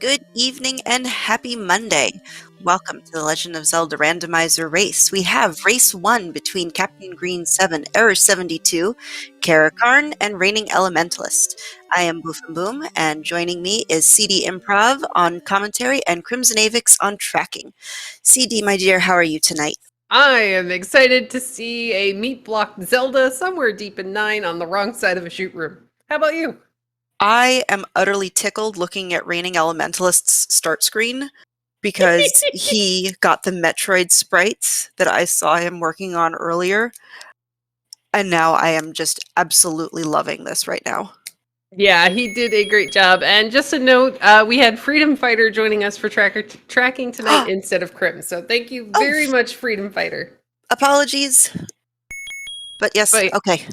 Good evening and happy Monday. Welcome to the Legend of Zelda Randomizer race. We have race 1 between Captain Green 7, Error 72, Karakarn, and Reigning Elementalist. I am Boof and Boom, and joining me is CD Improv on commentary and Crimson Avix on tracking. CD, my dear, how are you tonight? I am excited to see a meat block Zelda somewhere deep in 9 on the wrong side of a shoot room. How about you? I am utterly tickled looking at Reigning Elementalist's start screen because he got the Metroid sprites that I saw him working on earlier. And now I am just absolutely loving this right now. Yeah, he did a great job. And just a note, we had Freedom Fighter joining us for tracking tonight instead of Crim. So thank you very much, Freedom Fighter. Apologies. But yes, okay.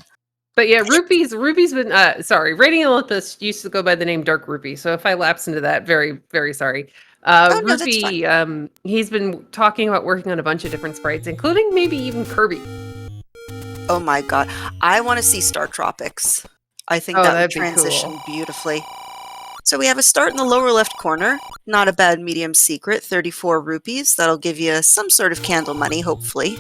But yeah, Rupee's been, Radiant Olympus used to go by the name Dark Rupee. So if I lapse into that, very, very sorry. No, Rupee, he's been talking about working on a bunch of different sprites, including maybe even Kirby. Oh my god. I want to see Star Tropics. I think that would transition beautifully. So we have a start in the lower left corner. Not a bad medium secret, 34 rupees. That'll give you some sort of candle money, hopefully.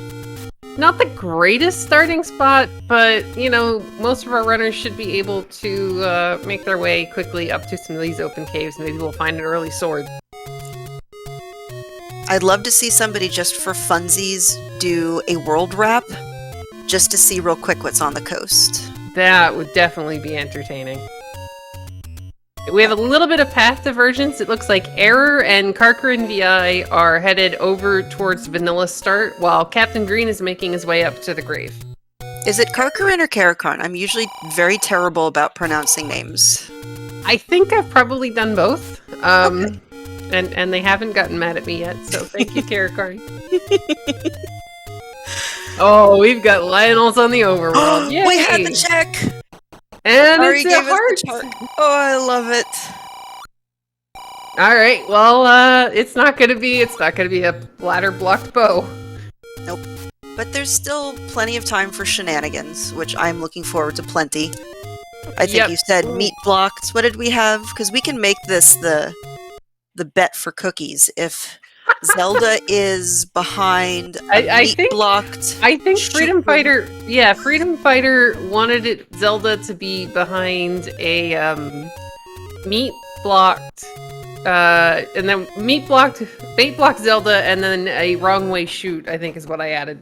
Not the greatest starting spot, but, you know, most of our runners should be able to make their way quickly up to some of these open caves. Maybe we'll find an early sword. I'd love to see somebody just for funsies do a world wrap, just to see real quick what's on the coast. That would definitely be entertaining. We have a little bit of path divergence. It looks like Error and Karkarin VI are headed over towards Vanilla Start, while Captain Green is making his way up to the grave. Is it Karkarin or Karakarn? I'm usually very terrible about pronouncing names. I think I've probably done both. Okay. And they haven't gotten mad at me yet, so thank you, Karakarn. Oh, we've got Lionel's on the overworld. Yay! We had the check! And it's a heart! Oh, I love it. Alright, well, it's not gonna be a ladder blocked bow. Nope. But there's still plenty of time for shenanigans, which I'm looking forward to plenty. I think you said meat blocked. What did we have? Because we can make this the bet for cookies. If Zelda is behind a blocked. I think Freedom Fighter wanted Zelda to be behind a meat blocked and then bait blocked Zelda, and then a wrong way shoot, I think is what I added.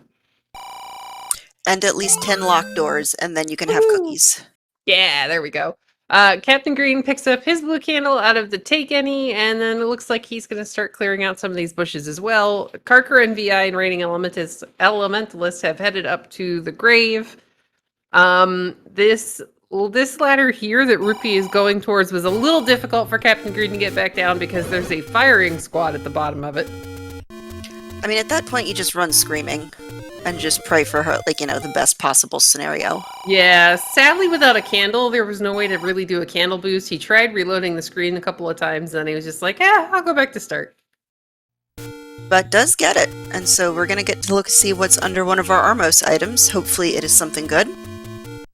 And at least 10 locked doors, and then you can have cookies. Yeah, there we go. Captain Green picks up his blue candle out of the Take Any, and then it looks like he's going to start clearing out some of these bushes as well. Karkar and VI and Reigning Elementalist have headed up to the grave. This ladder here that Rupee is going towards was a little difficult for Captain Green to get back down because there's a firing squad at the bottom of it. I mean, at that point, you just run screaming and just pray for her, like, you know, the best possible scenario. Yeah, sadly without a candle, there was no way to really do a candle boost. He tried reloading the screen a couple of times, and he was just like, I'll go back to start. But does get it, and so we're going to get to see what's under one of our Armos items. Hopefully it is something good.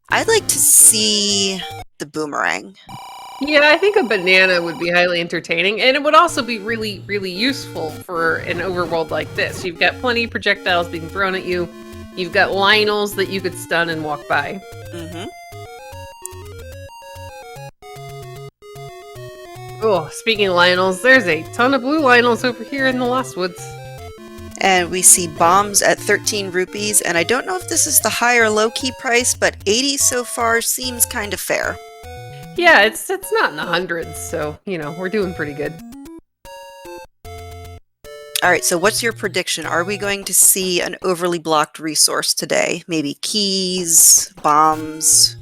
I'd like to see the boomerang. Yeah, I think a banana would be highly entertaining, and it would also be really, really useful for an overworld like this. You've got plenty of projectiles being thrown at you. You've got Lionels that you could stun and walk by. Mm-hmm. Oh, speaking of Lionels, there's a ton of blue Lionels over here in the Lost Woods. And we see bombs at 13 rupees, and I don't know if this is the high or low-key price, but 80 so far seems kind of fair. Yeah, it's not in the hundreds, so, you know, we're doing pretty good. Alright, so what's your prediction? Are we going to see an overly blocked resource today? Maybe keys, bombs?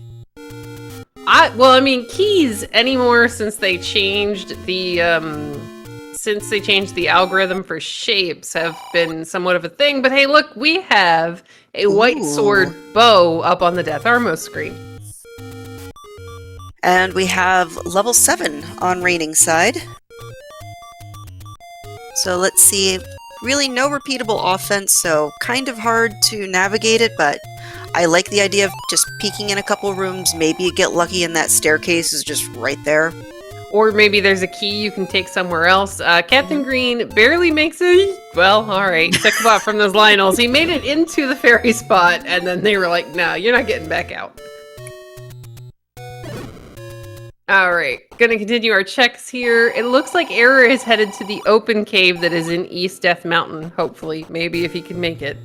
Keys anymore since they changed the algorithm for shapes have been somewhat of a thing, but hey, look, we have a white sword bow up on the Death Armos screen. And we have level 7 on Reigning's side. So let's see. Really no repeatable offense, so kind of hard to navigate it, but I like the idea of just peeking in a couple rooms. Maybe you get lucky and that staircase is just right there. Or maybe there's a key you can take somewhere else. Captain Green barely makes it. Well, all right. Took a lot from those Lionels. He made it into the ferry spot, and then they were like, no, you're not getting back out. All right. Gonna continue our checks here. It looks like Error is headed to the open cave that is in East Death Mountain, hopefully. Maybe if he can make it.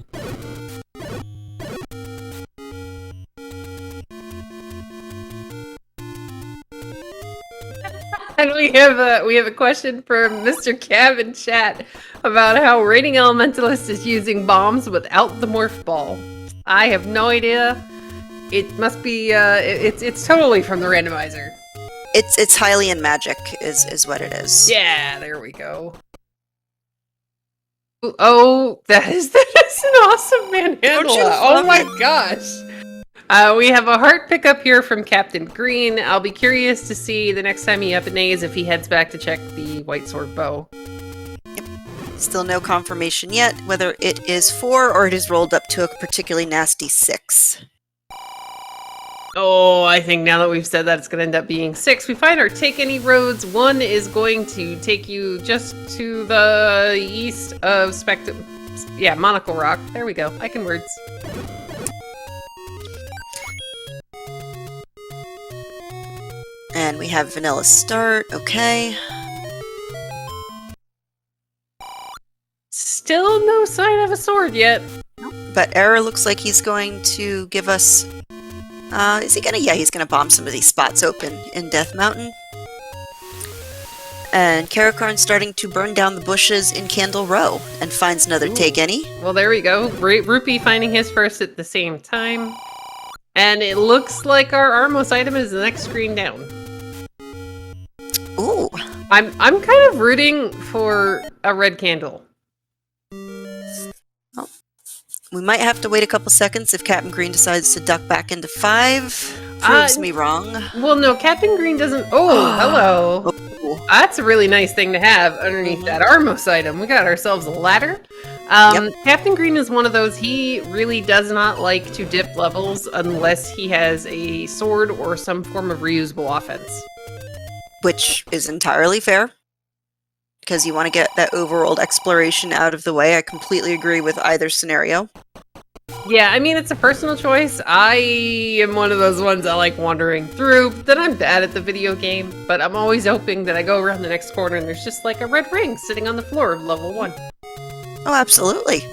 And we have a question from Mr. Cav in chat about how Raiding Elementalist is using bombs without the morph ball. I have no idea. It must be it's totally from the randomizer. It's Hylian magic is what it is. Yeah, there we go. Oh, that is an awesome manhandle. Oh my gosh. We have a heart pickup here from Captain Green. I'll be curious to see the next time he up and nays if he heads back to check the White Sword bow. Yep. Still no confirmation yet whether it is 4 or it is rolled up to a particularly nasty 6. Oh, I think now that we've said that, it's going to end up being 6. We find our take any roads. 1 is going to take you just to the east of Monocle Rock. There we go. I can words. And we have vanilla start. Okay. Still no sign of a sword yet. But Error looks like he's going to give us... is he gonna? Yeah, he's gonna bomb some of these spots open in Death Mountain. And Karakarn's starting to burn down the bushes in Candle Row and finds another take any. Well, there we go. Rupee finding his first at the same time. And it looks like our Armos item is the next screen down. Ooh. I'm kind of rooting for a red candle. Oh. We might have to wait a couple seconds if Captain Green decides to duck back into 5. Proves me wrong. Well, no, Captain Green doesn't... Oh, hello. Oh. That's a really nice thing to have underneath that Armos item. We got ourselves a ladder. Yep. Captain Green is one of those, he really does not like to dip levels unless he has a sword or some form of reusable offense. Which is entirely fair, because you want to get that overworld exploration out of the way. I completely agree with either scenario. Yeah, I mean, it's a personal choice. I am one of those ones I like wandering through, but then I'm bad at the video game, but I'm always hoping that I go around the next corner and there's just like a red ring sitting on the floor of level 1. Oh, absolutely.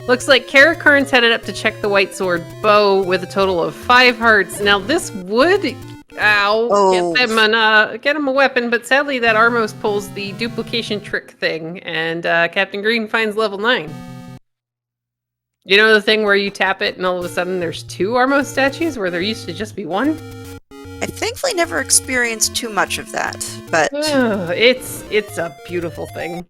Looks like Karakarn's headed up to check the White Sword bow with a total of 5 hearts. Now, this would... get him a weapon, but sadly that Armos pulls the duplication trick thing, and Captain Green finds level 9. You know the thing where you tap it and all of a sudden there's 2 Armos statues where there used to just be 1? I thankfully never experienced too much of that, but... it's a beautiful thing.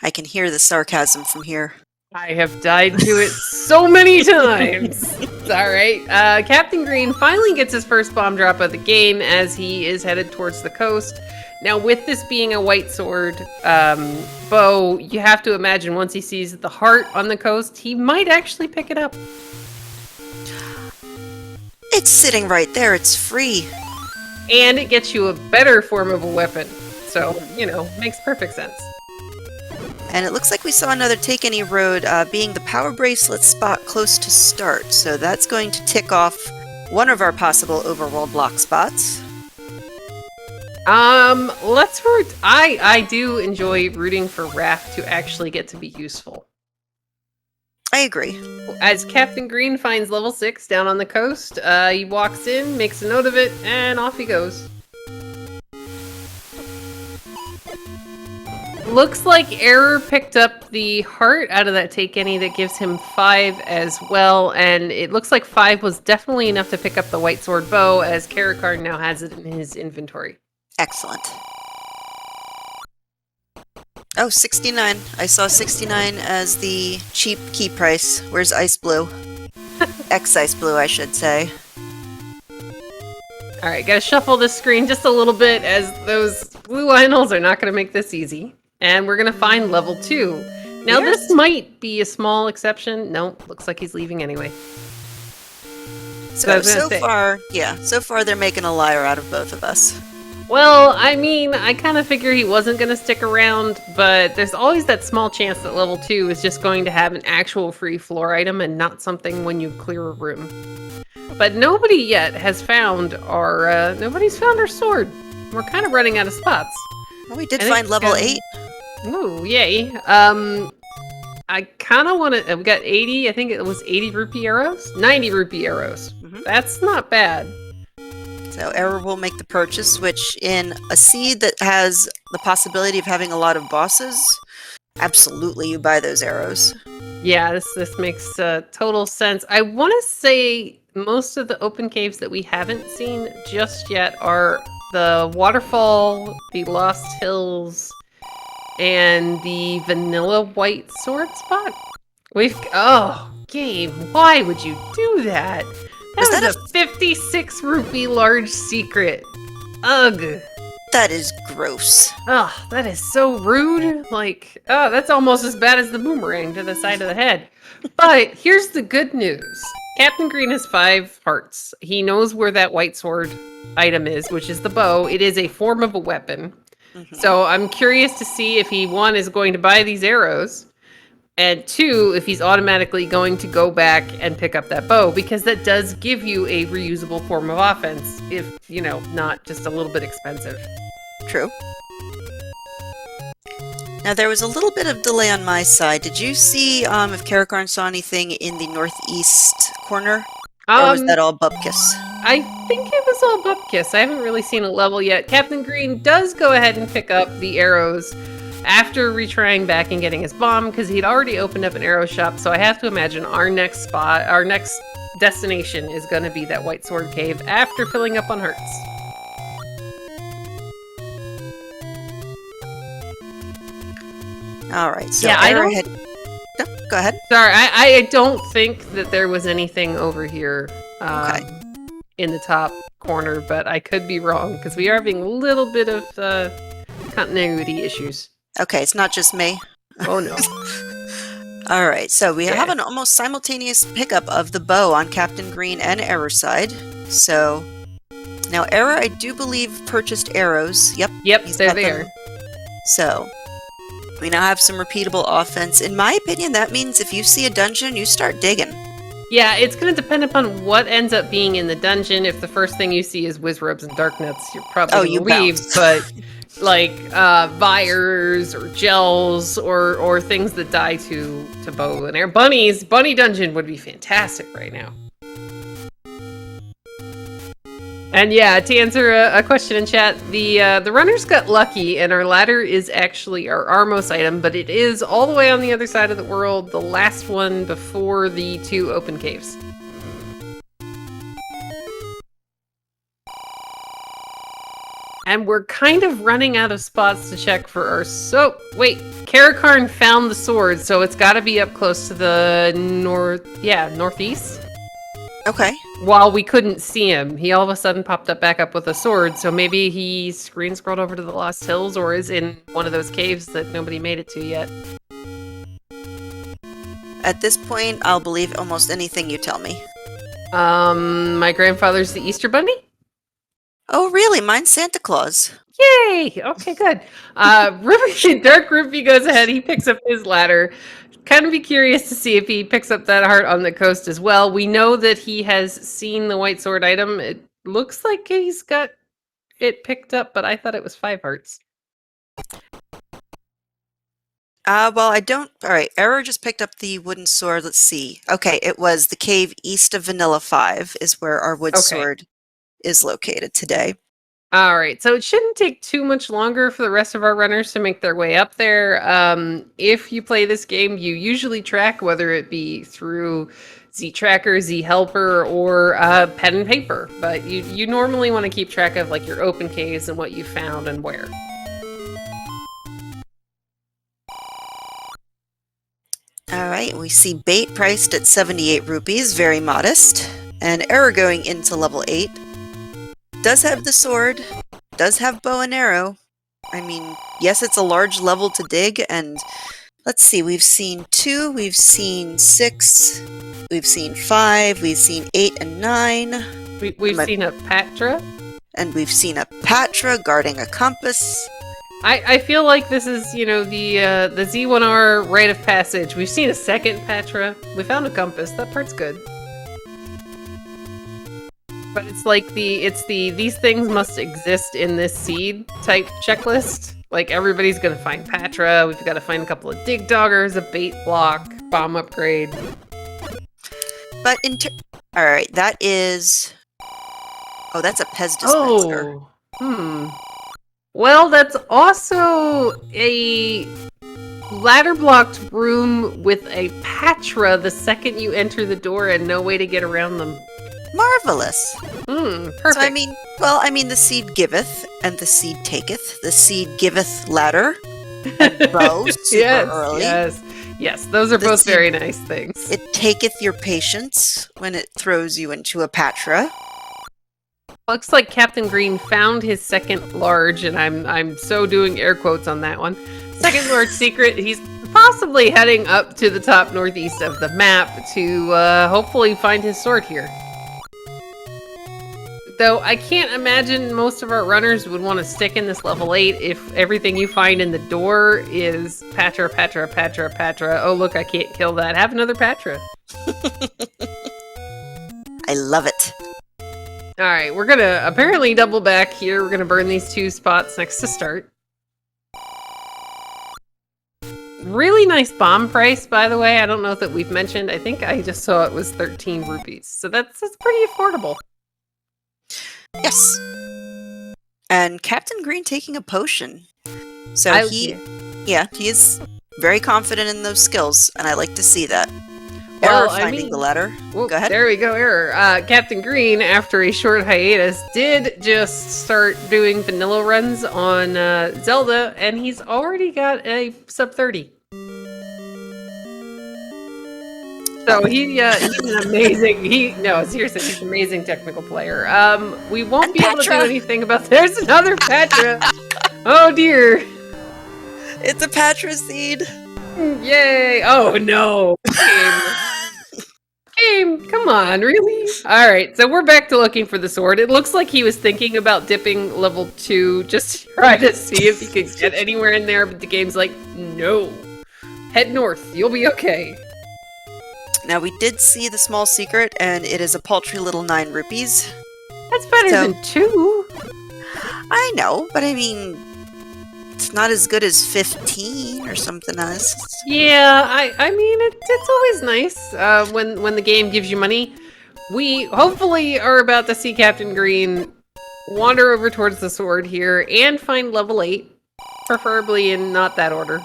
I can hear the sarcasm from here. I have died to it so many times. It's alright. Captain Green finally gets his first bomb drop of the game as he is headed towards the coast. Now, with this being a White Sword bow, you have to imagine once he sees the heart on the coast, he might actually pick it up. It's sitting right there. It's free. And it gets you a better form of a weapon. So, you know, makes perfect sense. And it looks like we saw another Take Any Road being the Power Bracelet spot close to start. So that's going to tick off one of our possible overworld block spots. Let's root. I do enjoy rooting for Raph to actually get to be useful. I agree. As Captain Green finds level 6 down on the coast, he walks in, makes a note of it, and off he goes. Looks like Error picked up the heart out of that Take Any that gives him 5 as well, and it looks like 5 was definitely enough to pick up the White Sword bow, as Karakarn now has it in his inventory. Excellent. Oh, 69. I saw 69 as the cheap key price. Where's Ice Blue? X-Ice Blue, I should say. Alright, gotta shuffle this screen just a little bit, as those blue Lionels are not gonna make this easy. And we're gonna find level 2. Now, this might be a small exception. Nope, looks like he's leaving anyway. So far, they're making a liar out of both of us. Well, I mean, I kind of figure he wasn't going to stick around, but there's always that small chance that level 2 is just going to have an actual free floor item and not something when you clear a room. But nobody yet has found nobody's found our sword. We're kind of running out of spots. Well, we did I find think, level 8. Ooh, yay. I kind of want to, we got 80, I think it was 80 rupee arrows? 90 rupee arrows. That's not bad. So Error will make the purchase, which in a seed that has the possibility of having a lot of bosses, absolutely you buy those arrows. Yeah, this makes total sense. I want to say most of the open caves that we haven't seen just yet are the waterfall, the Lost Hills, and the vanilla white sword spot. Game, why would you do that? That was a 56 rupee large secret. Ugh. That is gross. Oh, that is so rude. Like, oh, that's almost as bad as the boomerang to the side of the head. But here's the good news. Captain Green has 5 hearts. He knows where that white sword item is, which is the bow. It is a form of a weapon. So I'm curious to see if he, 1, is going to buy these arrows, and 2, if he's automatically going to go back and pick up that bow, because that does give you a reusable form of offense, if, you know, not just a little bit expensive. True. Now, there was a little bit of delay on my side. Did you see if Karakarn saw anything in the northeast corner? Or was that all Bupkis? I think it was all Bupkis. I haven't really seen a level yet. Captain Green does go ahead and pick up the arrows after retrying back and getting his bomb, because he'd already opened up an arrow shop, so I have to imagine our next destination is going to be that White Sword Cave after filling up on hearts. Alright, so yeah, No, go ahead. Sorry, I don't think that there was anything over here in the top corner, but I could be wrong, because we are having a little bit of continuity issues. Okay, it's not just me. Oh no. Alright, so we have an almost simultaneous pickup of the bow on Captain Green and Error's side. So, now Error, I do believe, purchased arrows. Yep, They're there. So, we now have some repeatable offense. In my opinion, that means if you see a dungeon, you start digging. Yeah, it's going to depend upon what ends up being in the dungeon. If the first thing you see is Wizrobes and Darknuts, you're probably going to leave. But like Vires or Gels or things that die to bow and arrow. Bunny dungeon would be fantastic right now. And yeah, to answer a question in chat, the runners got lucky, and our ladder is actually our Armos item, but it is all the way on the other side of the world, the last one before the 2 open caves. And we're kind of running out of spots to check for our... So, wait, Karakarn found the sword, so it's got to be up close to the northeast? Okay. While we couldn't see him, he all of a sudden popped up back up with a sword, so maybe he screen scrolled over to the Lost Hills or is in one of those caves that nobody made it to yet. At this point, I'll believe almost anything you tell me. My grandfather's the Easter Bunny? Oh, really? Mine's Santa Claus. Yay! Okay, good. Dark Rupee goes ahead, he picks up his ladder. Kind of be curious to see if he picks up that heart on the coast as well. We know that he has seen the white sword item. It looks like he's got it picked up, but I thought it was 5 hearts. Well, I don't... Alright, Error just picked up the wooden sword. Let's see. Okay, it was the cave east of Vanilla 5 is where our wood sword is located today. Alright, so it shouldn't take too much longer for the rest of our runners to make their way up there. If you play this game, you usually track, whether it be through Z-Tracker, Z-Helper, or pen and paper. But you normally want to keep track of like your open caves and what you found and where. Alright, we see bait priced at 78 rupees, very modest. And Error going into level 8. Does have the sword, does have bow and arrow. I mean, yes, it's a large level to dig, and let's see, we've seen 2, we've seen 6, we've seen 5, we've seen 8 and 9. We've seen a Patra. And we've seen a Patra guarding a compass. I feel like this is, you know, the Z1R rite of passage. We've seen a second Patra. We found a compass. That part's good. But it's like these things must exist in this seed type checklist. Like everybody's gonna find Patra. We've got to find a couple of dig doggers, a bait block, bomb upgrade. But all right, that is. Oh, that's a Pez dispenser. Oh, Well, that's also a ladder blocked room with a Patra the second you enter the door and no way to get around them. Marvelous. Perfect. So I mean, the seed giveth and the seed taketh. The seed giveth ladder and bow super early. Yes. Those are both very nice things. It taketh your patience when it throws you into a Patra. Looks like Captain Green found his second large, and I'm so doing air quotes on that one. Second large secret. He's possibly heading up to the top northeast of the map to hopefully find his sword here. Though I can't imagine most of our runners would want to stick in this level 8 if everything you find in the door is Patra, Patra, Patra, Patra. Oh look, I can't kill that. Have another Patra. I love it. Alright, we're gonna apparently double back here. We're gonna burn these 2 spots next to start. Really nice bomb price, by the way. I don't know that we've mentioned. I think I just saw it was 13 rupees. So that's pretty affordable. Yes. And Captain Green taking a potion. So he is very confident in those skills, and I like to see that. Error finding the ladder. Well, go ahead. There we go, Error. Captain Green, after a short hiatus, did just start doing vanilla runs on Zelda, and he's already got a sub 30. So he's an amazing. Seriously, he's an amazing technical player. We won't be able to do anything about. There's another Patra. Oh dear. It's a Patra seed. Yay! Oh no. Game, come on, really? Alright, so we're back to looking for the sword. It looks like he was thinking about dipping level 2 just to try to see if he could get anywhere in there, but the game's like, no. Head north, you'll be okay. Now, we did see the small secret, and it is a paltry little 9 rupees. That's better than 2. I know, but I mean, it's not as good as 15 or something else. Yeah, I mean, it's always nice when the game gives you money. We hopefully are about to see Captain Green wander over towards the sword here and find level 8, preferably in not that order.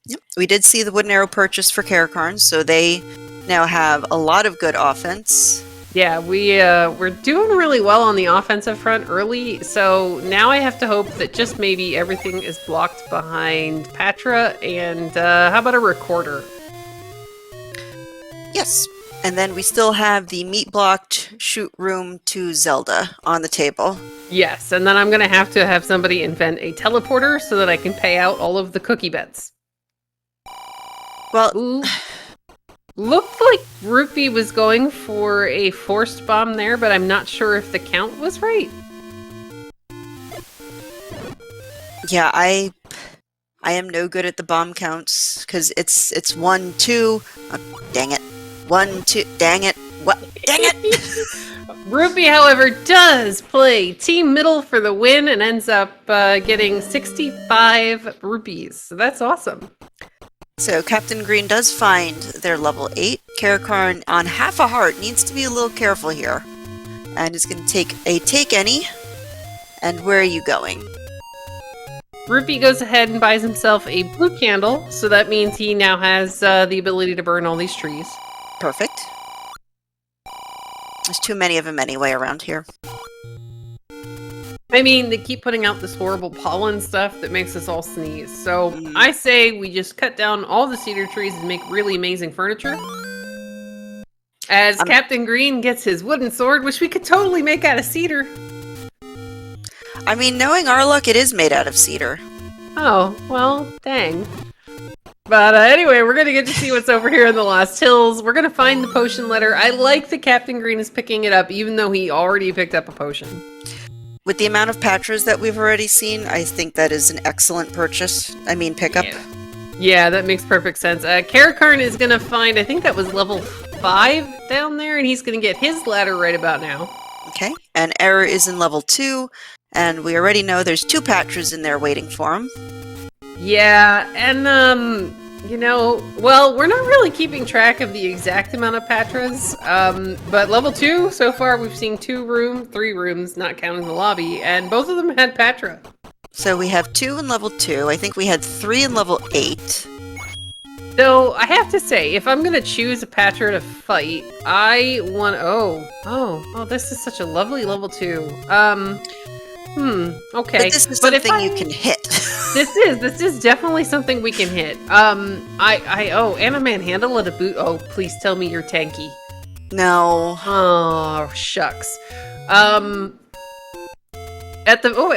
Yep, we did see the wooden arrow purchase for Karakarn, so they now have a lot of good offense. Yeah, we're doing really well on the offensive front early, so now I have to hope that just maybe everything is blocked behind Patra, and how about a recorder? Yes, and then we still have the meat-blocked shoot room to Zelda on the table. Yes, and then I'm going to have somebody invent a teleporter so that I can pay out all of the cookie bets. Well... Ooh. Looked like Rupee was going for a forced bomb there, but I'm not sure if the count was right. Yeah, I am no good at the bomb counts, because it's 1, 2... Oh, dang it. 1, 2... Dang it. What? Dang it! Rupee, however, does play Team Middle for the win and ends up getting 65 rupees. So that's awesome. So Captain Green does find their level 8. Karakarn on half a heart needs to be a little careful here. And is going to take any. And where are you going? Rupee goes ahead and buys himself a blue candle, so that means he now has the ability to burn all these trees. Perfect. There's too many of them anyway around here. I mean, they keep putting out this horrible pollen stuff that makes us all sneeze. So I say we just cut down all the cedar trees and make really amazing furniture. As Captain Green gets his wooden sword, which we could totally make out of cedar. I mean, knowing our luck, it is made out of cedar. Oh, well, dang. But anyway, we're going to get to see what's over here in the Lost Hills. We're going to find the potion letter. I like that Captain Green is picking it up, even though he already picked up a potion. With the amount of Patras that we've already seen, I think that is an excellent purchase. I mean, pickup. Yeah, that makes perfect sense. Karakarn is gonna find, I think that was level 5 down there, and he's gonna get his ladder right about now. Okay, and Error is in level 2, and we already know there's 2 Patras in there waiting for him. Yeah, and you know, well, we're not really keeping track of the exact amount of Patras, but level 2, so far we've seen 3 rooms, not counting the lobby, and both of them had Patra. So we have 2 in level 2, I think we had 3 in level 8. So, I have to say, if I'm gonna choose a Patra to fight, I want... Oh, this is such a lovely level 2. Okay. But this is something you can hit. This is definitely something we can hit. And a manhandle at a boot. Oh, please tell me you're tanky. No. Oh, shucks.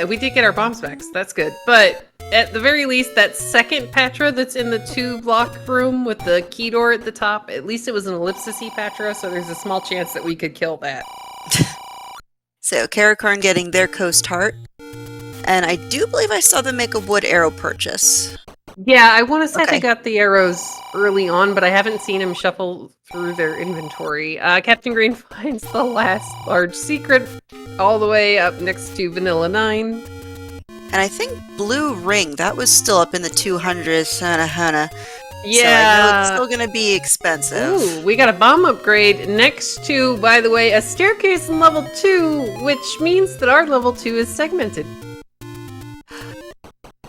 We did get our bomb specs. That's good. But at the very least, that second Patra that's in the 2-block room with the key door at the top, at least it was an ellipsis-y Patra, so there's a small chance that we could kill that. So, Karakarn getting their Coast Heart. And I do believe I saw them make a wood arrow purchase. Yeah, I want to say Okay. they got the arrows early on, but I haven't seen him shuffle through their inventory. Captain Green finds the last large secret all the way up next to Vanilla 9. And I think Blue Ring, that was still up in the 200s. Yeah. So I know it's still going to be expensive. Ooh, we got a bomb upgrade next to, by the way, a staircase in level 2, which means that our level 2 is segmented.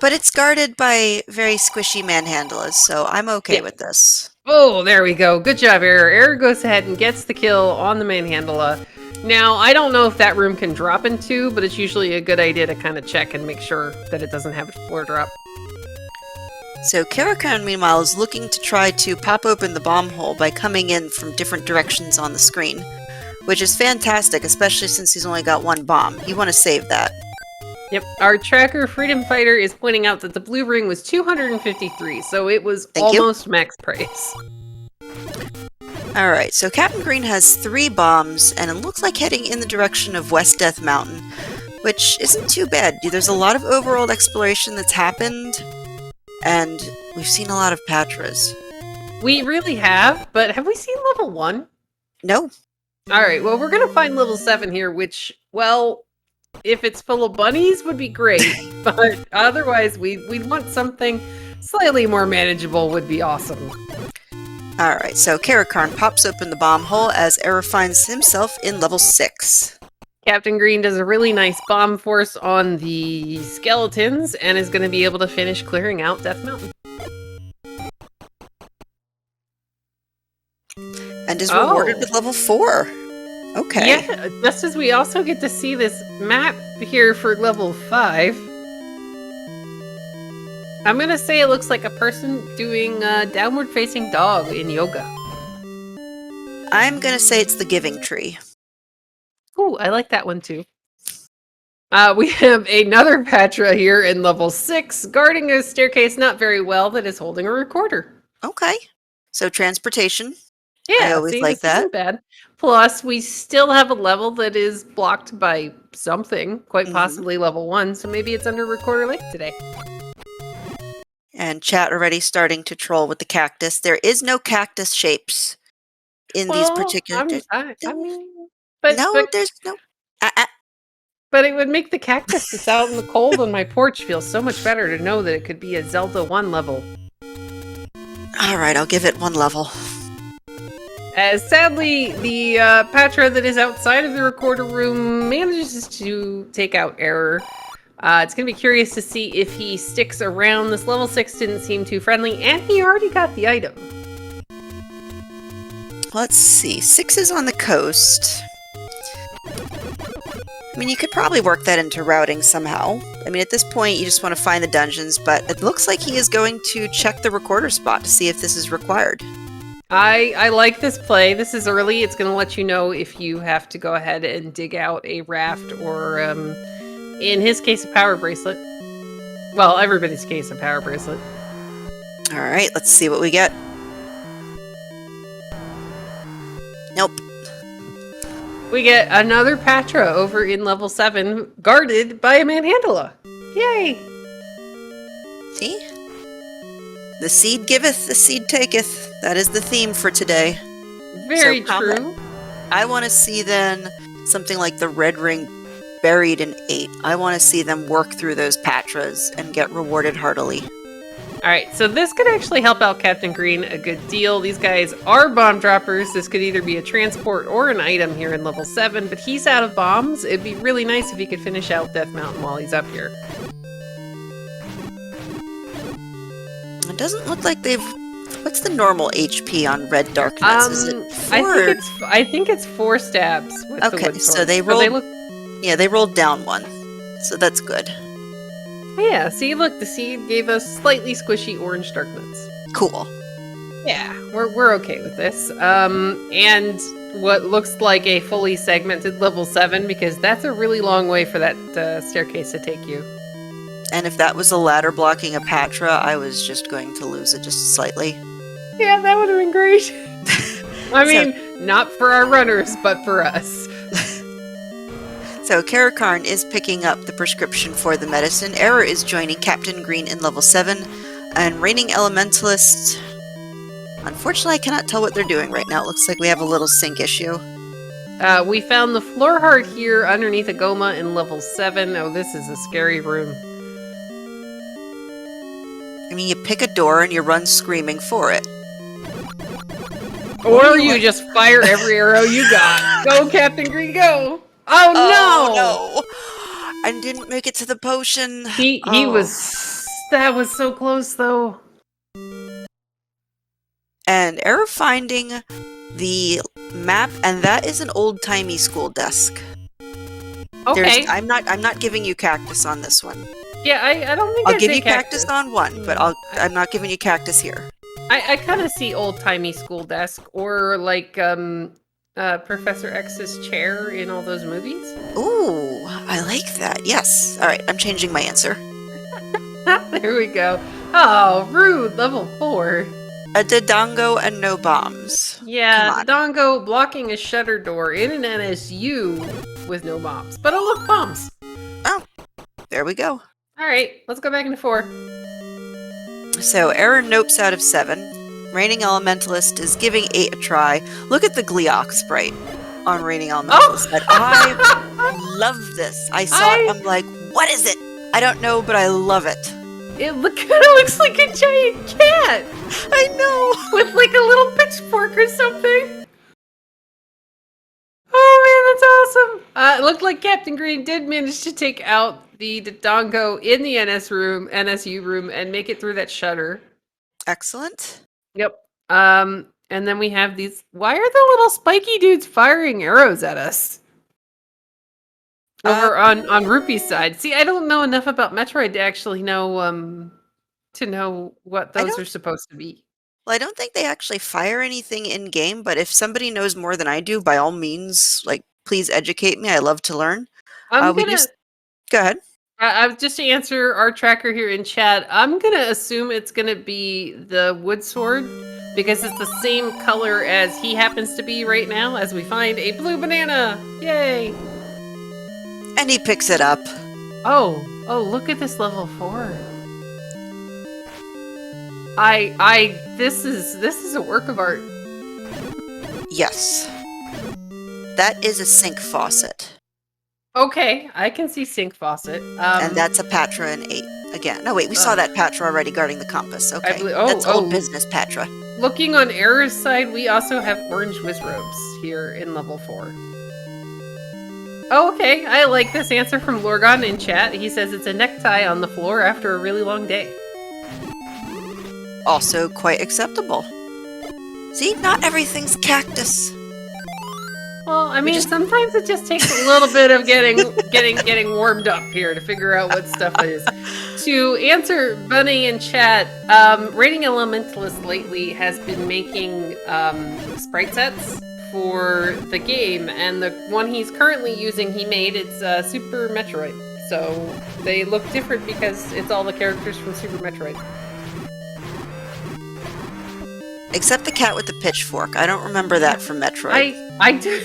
But it's guarded by very squishy manhandlers, so I'm okay with this. Oh, there we go. Good job, Error. Error goes ahead and gets the kill on the manhandler. Now, I don't know if that room can drop in 2, but it's usually a good idea to kind of check and make sure that it doesn't have a floor drop. So Karakarn, meanwhile, is looking to try to pop open the bomb hole by coming in from different directions on the screen, which is fantastic, especially since he's only got 1 bomb. You want to save that. Yep, our tracker Freedom Fighter is pointing out that the blue ring was 253, so it was almost max price. Alright, so Captain Green has 3 bombs, and it looks like heading in the direction of West Death Mountain, which isn't too bad. There's a lot of overworld exploration that's happened, and we've seen a lot of Patras. We really have, but have we seen level 1? No. Alright, well, we're gonna find level 7 here, which, well... if it's full of bunnies, would be great, but otherwise, we'd want something slightly more manageable would be awesome. Alright, so Karakarn pops open the bomb hole as Error finds himself in level 6. Captain Green does a really nice bomb force on the skeletons and is going to be able to finish clearing out Death Mountain. And is rewarded with level 4. Okay. Yeah, just as we also get to see this map here for level 5. I'm gonna say it looks like a person doing downward facing dog in yoga. I'm gonna say it's the Giving Tree. Ooh, I like that one too. We have another Patra here in level 6, guarding a staircase not very well that is holding a recorder. Okay. So transportation. Yeah, I always like that. Isn't bad. Plus, we still have a level that is blocked by something, quite possibly level 1, so maybe it's under Recorder Lake today. And chat already starting to troll with the cactus. There is no cactus shapes in these particular... there's no... But it would make the cactus that's out in the cold on my porch feel so much better to know that it could be a Zelda 1 level. Alright, I'll give it 1 level. As sadly, the Patra that is outside of the recorder room manages to take out Error. It's going to be curious to see if he sticks around. This level 6 didn't seem too friendly, and he already got the item. Let's see. 6 is on the coast. I mean, you could probably work that into routing somehow. I mean, at this point, you just want to find the dungeons, but it looks like he is going to check the recorder spot to see if this is required. I like this play. This is early. It's going to let you know if you have to go ahead and dig out a raft or, in his case, a power bracelet. Well, everybody's case, a power bracelet. Alright, let's see what we get. Nope. We get another Patra over in level 7, guarded by a Manhandla. Yay! See? The seed giveth, the seed taketh. That is the theme for today. Very combat. true. I want to see then something like the Red Ring buried in 8. I want to see them work through those Patras and get rewarded heartily. Alright, so this could actually help out Captain Green a good deal. These guys are bomb droppers. This could either be a transport or an item here in level 7, but he's out of bombs. It'd be really nice if he could finish out Death Mountain while he's up here. It doesn't look like they've... What's the normal HP on Red Dark Nuts? Is it 4? I think it's 4 stabs with the wood sword. So they rolled... Yeah, they rolled down 1. So that's good. Yeah, see, look, the seed gave us slightly squishy orange dark nuts. Cool. Yeah, we're okay with this. And what looks like a fully segmented level 7, because that's a really long way for that staircase to take you. And if that was a ladder blocking a Patra, I was just going to lose it just slightly. Yeah, that would have been great. I mean, not for our runners, but for us. So Karakarn is picking up the prescription for the medicine. Error is joining Captain Green in level 7. And Reigning Elementalist... Unfortunately, I cannot tell what they're doing right now. It looks like we have a little sync issue. We found the floor heart here underneath a Goma in level 7. Oh, this is a scary room. I mean, you pick a door and you run screaming for it. Or you just fire every arrow you got. Go, Captain Green, go! Oh, no! I didn't make it to the potion. He was... That was so close, though. And error finding the map, and that is an old-timey school desk. Okay. I'm not giving you cactus on this one. Yeah, I don't think I'll give you cactus on one, but I'm not giving you cactus here. I kind of see old-timey school desk, or like Professor X's chair in all those movies. Ooh, I like that. Yes. All right, I'm changing my answer. There we go. Oh, rude. Level 4. A Dodongo and no bombs. Yeah, Dodongo blocking a shutter door in an NSU with no bombs. But oh, look, bombs. Oh, there we go. All right, let's go back into 4. So, Error nopes out of 7. Reigning Elementalist is giving 8 a try. Look at the Gleeok sprite on Reigning Elementalist. Oh. I love this. I saw it, I'm like, what is it? I don't know, but I love it. It kind of looks like a giant cat. I know. With like a little pitchfork or something. Oh man, that's awesome. It looked like Captain Green did manage to take out the Dodongo in the NSU room and make it through that shutter. Excellent. Yep. And then we have these. Why are the little spiky dudes firing arrows at us? Over on Rupee's side. See, I don't know enough about Metroid to actually know what those are supposed to be. Well, I don't think they actually fire anything in game, but if somebody knows more than I do, by all means, like, please educate me. I love to learn. Go ahead. Just to answer our tracker here in chat, I'm gonna assume it's gonna be the wood sword because it's the same color as he happens to be right now. As we find a blue banana, yay! And he picks it up. Oh, look at this level 4. This is a work of art. Yes. That is a sink faucet. Okay, I can see sink faucet. And that's a Patra in 8. Again. No, wait, we saw that Patra already guarding the compass. Okay. That's old business Patra. Looking on Error's side, we also have orange wizrobes here in level 4. Oh, okay. I like this answer from Lorgon in chat. He says it's a necktie on the floor after a really long day. Also quite acceptable. See, not everything's cactus. Well, I mean, sometimes it just takes a little bit of getting warmed up here to figure out what stuff it is. To answer Bunny in chat, Reigning Elementalist lately has been making sprite sets for the game, and the one he's currently using, it's Super Metroid. So they look different because it's all the characters from Super Metroid. Except the cat with the pitchfork. I don't remember that from Metroid. I do.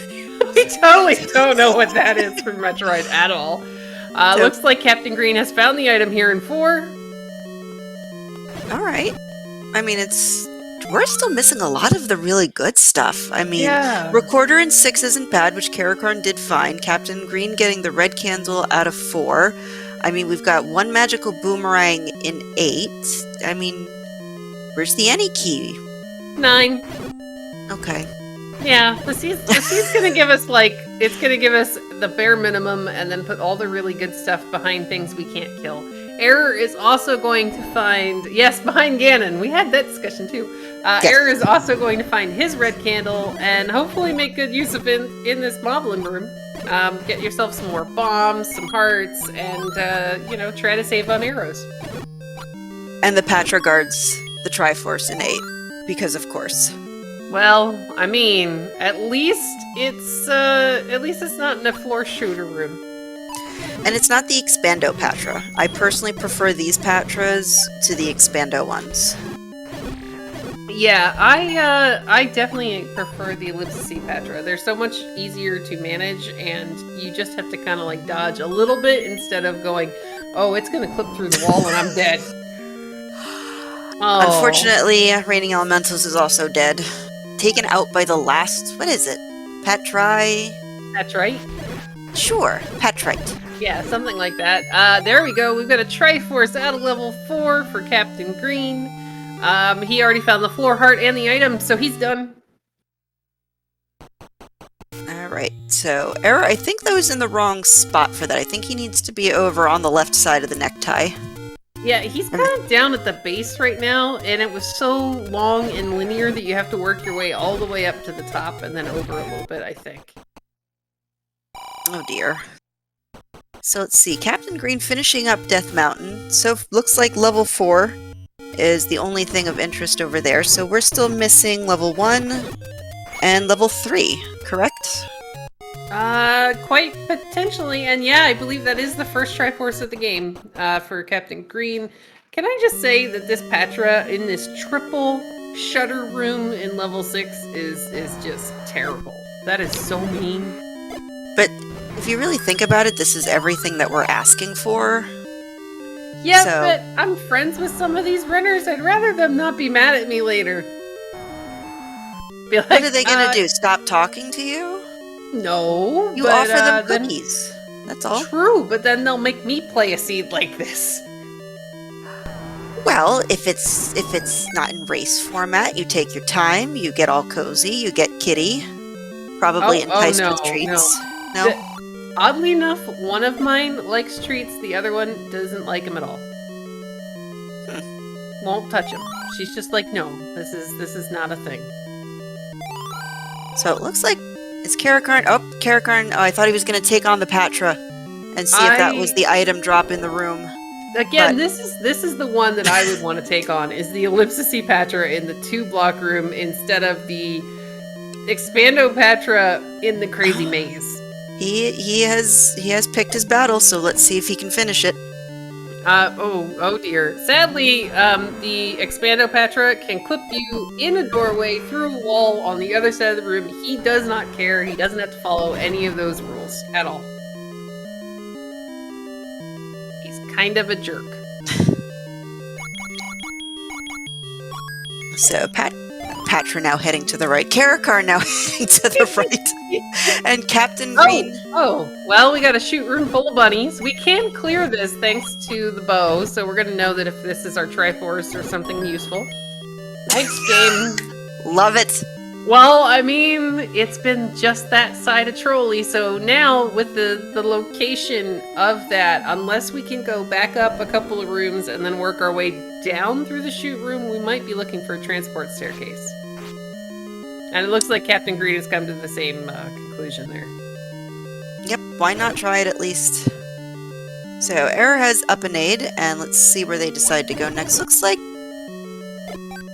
We totally don't know what that is for Metroid at all. So- Looks like Captain Green has found the item here in 4. All right. I mean, we're still missing a lot of the really good stuff. I mean, Yeah. Recorder in 6 isn't bad, which Karakarn did fine. Captain Green getting the red candle out of 4. I mean, we've got 1 magical boomerang in 8. I mean, where's the any key? 9. Okay. Yeah, the C's gonna give us, like, it's gonna give us the bare minimum and then put all the really good stuff behind things we can't kill. Error is also going to find, yes, behind Ganon. We had that discussion too. Yes. Error is also going to find his red candle and hopefully make good use of it in this moblin room. Get yourself some more bombs, some hearts, and, you know, try to save on arrows. And the Patra guards the Triforce in 8, because of course. Well, I mean, at least it's not in a floor shooter room. And it's not the Expando Patra. I personally prefer these Patras to the Expando ones. Yeah, I definitely prefer the Ellipsis Patra. They're so much easier to manage, and you just have to kind of like dodge a little bit instead of going, oh, it's gonna clip through the wall and I'm dead. Oh. Unfortunately, Raining Elementals is also dead. Taken out by the last, what is it? Patri? That's right. Sure, Patrite. Yeah, something like that. There we go. We've got a Triforce out of level 4 for Captain Green. He already found the floor heart and the item, so he's done. Alright, so Error, I think that was in the wrong spot for that. I think he needs to be over on the left side of the necktie. Yeah, he's kind of down at the base right now, and it was so long and linear that you have to work your way all the way up to the top and then over a little bit, I think. Oh dear. So let's see, Captain Green finishing up Death Mountain. So looks like level 4 is the only thing of interest over there. So we're still missing level 1 and level 3, correct? Quite potentially, and yeah, I believe that is the first Triforce of the game, for Captain Green. Can I just say that this Patra in this triple shutter room in level 6 is just terrible. That is so mean. But if you really think about it, this is everything that we're asking for. Yeah, So- but I'm friends with some of these runners. I'd rather them not be mad at me later. Be like, What are they gonna do? Stop talking to you? No, You but, offer them then- cookies. That's all. True, but then they'll make me play a seed like this. Well, if it's not in race format, you take your time, you get all cozy, you get kitty, probably enticed with treats. No? Oddly enough, one of mine likes treats, the other one doesn't like them at all. Won't touch them. She's just like, no, this is not a thing. So it looks like it's Karakarn. Oh, Karakarn. Oh, I thought he was going to take on the Patra and see if that was the item drop in the room. Again, But- this is the one that I would want to take on, is the Ellipsis Patra in the 2-block room instead of the Expando Patra in the crazy maze. He has picked his battle, so let's see if he can finish it. Oh dear. Sadly, the Expando Patra can clip you in a doorway, through a wall on the other side of the room. He does not care. He doesn't have to follow any of those rules at all. He's kind of a jerk. So Patra now heading to the right, Karakarn now heading to the right, and Captain Green. Oh, well, we got a shoot room full of bunnies. We can clear this thanks to the bow, so we're gonna know that if this is our Triforce or something useful. Thanks, game. Love it. Well, I mean, it's been just that side of Trolley, so now with the location of that, unless we can go back up a couple of rooms and then work our way down through the shoot room, we might be looking for a transport staircase. And it looks like Captain Green has come to the same conclusion there. Yep, why not try it at least? So Error has up an aid, and let's see where they decide to go next. Looks like...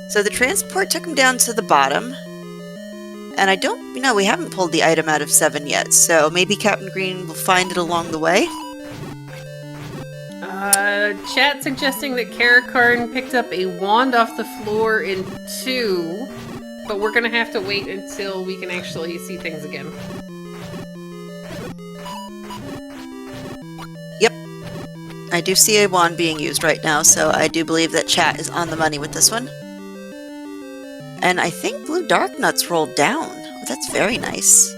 So the transport took him down to the bottom. And I don't... No, we haven't pulled the item out of 7 yet, so maybe Captain Green will find it along the way. Chat suggesting that Karakarn picked up a wand off the floor in 2, but we're gonna have to wait until we can actually see things again. Yep. I do see a wand being used right now, so I do believe that chat is on the money with this one. And I think blue dark nuts rolled down. Oh, that's very nice.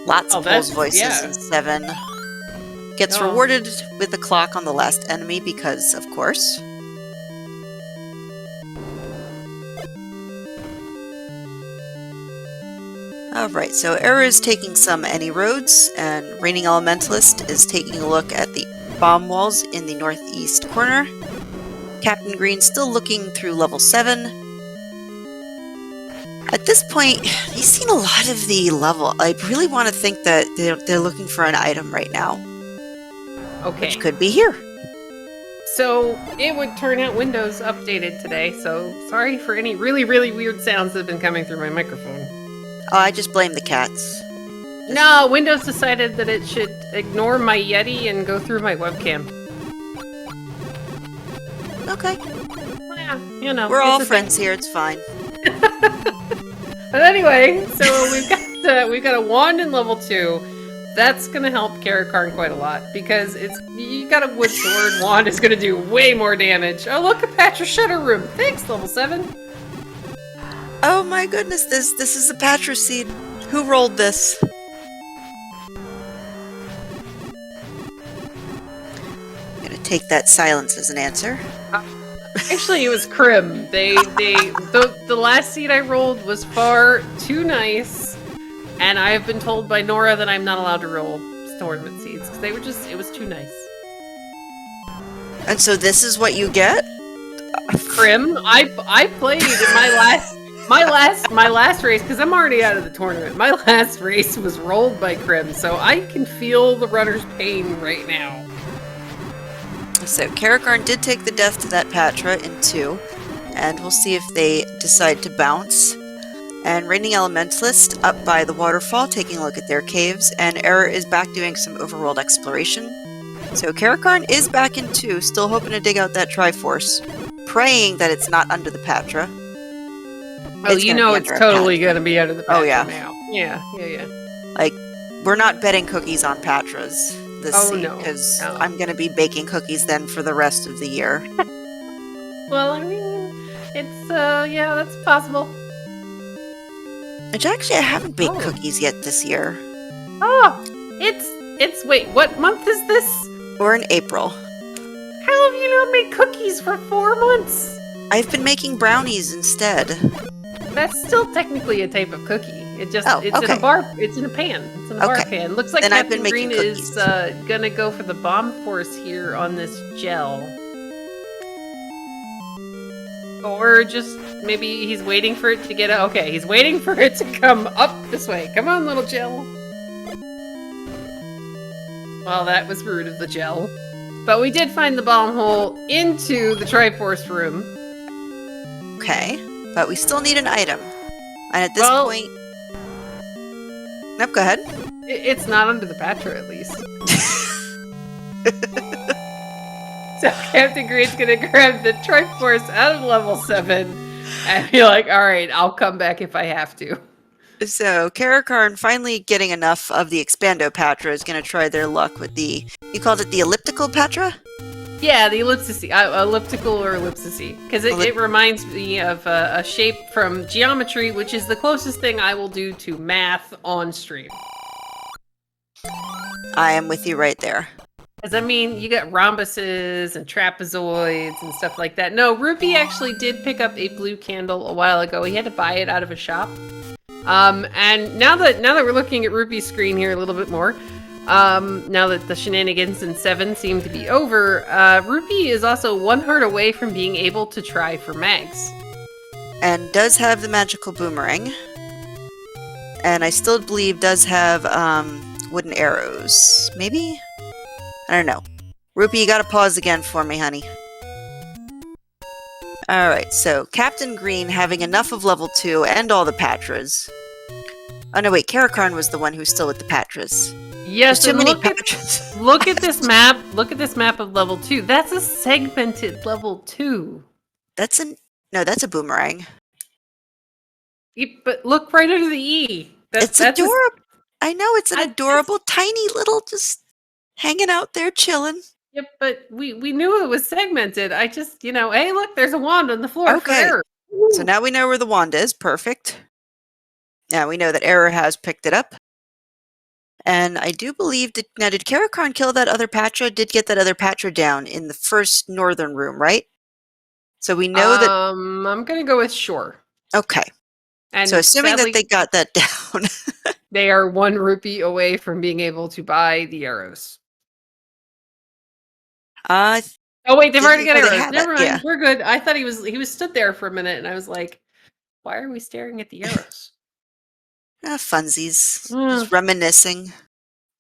Lots of Pole's voices in 7. Gets rewarded with a clock on the last enemy because, of course. Alright, so Error is taking some any roads, and Reigning Elementalist is taking a look at the bomb walls in the northeast corner. Captain Green still looking through level 7. At this point, he's seen a lot of the level. I really want to think that they're looking for an item right now. Okay. Which could be here. So, it would turn out Windows updated today, so sorry for any really, really weird sounds that have been coming through my microphone. Oh, I just blame the cats. No, Windows decided that it should ignore my Yeti and go through my webcam. Okay. Yeah, you know. We're all friends here, it's fine. But anyway, so we've got a wand in level 2. That's gonna help Karakarn quite a lot because you got a wood sword. Wand is gonna do way more damage. Oh, look, a Patra Shutter Room. Thanks, level 7. Oh my goodness, this is a Patra seed. Who rolled this? I'm gonna take that silence as an answer. Actually, it was Krim. The last seed I rolled was far too nice, and I have been told by Nora that I'm not allowed to roll tournament seeds because it was too nice. And so this is what you get? Krim, I played in my last race because I'm already out of the tournament. My last race was rolled by Krim, so I can feel the runner's pain right now. So Karakarn did take the death to that Patra in 2, and we'll see if they decide to bounce. And Reigning Elementalist up by the waterfall taking a look at their caves, and Error is back doing some overworld exploration. So Karakarn is back in 2, still hoping to dig out that Triforce, praying that it's not under the Patra. Oh, you know it's totally going to be under the Patra now. Yeah. Like, we're not betting cookies on Patras this seed, because no. I'm going to be baking cookies then for the rest of the year. Well, I mean, it's, yeah, that's possible. Which actually, I haven't baked cookies yet this year. Oh, it's, wait, what month is this? We're in April. How have you not made cookies for 4 months? I've been making brownies instead. That's still technically a type of cookie. It's in a bar. It's in a pan. It's in a bar pan. Looks like Captain Green is gonna go for the bomb force here on this gel, or just maybe he's waiting for it to get. Okay, he's waiting for it to come up this way. Come on, little gel. Well, that was rude of the gel, but we did find the bomb hole into the Triforce room. Okay, but we still need an item, and at this point. Nope, go ahead. It's not under the Patra, at least. So Captain Green's gonna grab the Triforce out of level 7 and be like, alright, I'll come back if I have to. So Karakarn finally getting enough of the Expando Patra is gonna try their luck with the... You called it the Elliptical Patra? Yeah, the ellipsis, elliptical or ellipsis, because it reminds me of a shape from geometry, which is the closest thing I will do to math on stream. I am with you right there. Because, I mean, you got rhombuses and trapezoids and stuff like that. No, Rupee actually did pick up a blue candle a while ago. He had to buy it out of a shop. And now that we're looking at Rupee's screen here a little bit more, now that the shenanigans in 7 seem to be over, Rupee is also 1 heart away from being able to try for mags. And does have the magical boomerang. And I still believe does have, wooden arrows. Maybe? I don't know. Rupee, you gotta pause again for me, honey. Alright, so Captain Green having enough of level 2 and all the Patras. Oh no, wait, Karakarn was the one who's still with the Patras. Yes, too many Patras. Look at this map. Look at this map of level 2. That's a segmented level 2. No, that's a boomerang. But look right under the E. It's adorable. I know, it's an adorable, tiny little just Hanging out there, chilling. Yep, but we knew it was segmented. I just, hey, look, there's a wand on the floor for Okay. error. So now we know where the wand is. Perfect. Now we know that Error has picked it up. And I do believe now did Karakarn kill that other Patra? Did get that other Patra down in the first northern room, right? So we know that. I'm gonna go with sure. Okay. So And assuming that sadly, they got that down. they are 1 rupee away from being able to buy the arrows. uh, Oh wait, they've already got they arrows. have it. Never Yeah. mind, we're good. I thought he was stood there for a minute, and I was like, why are we staring at the arrows? Funsies. Uh, Just reminiscing.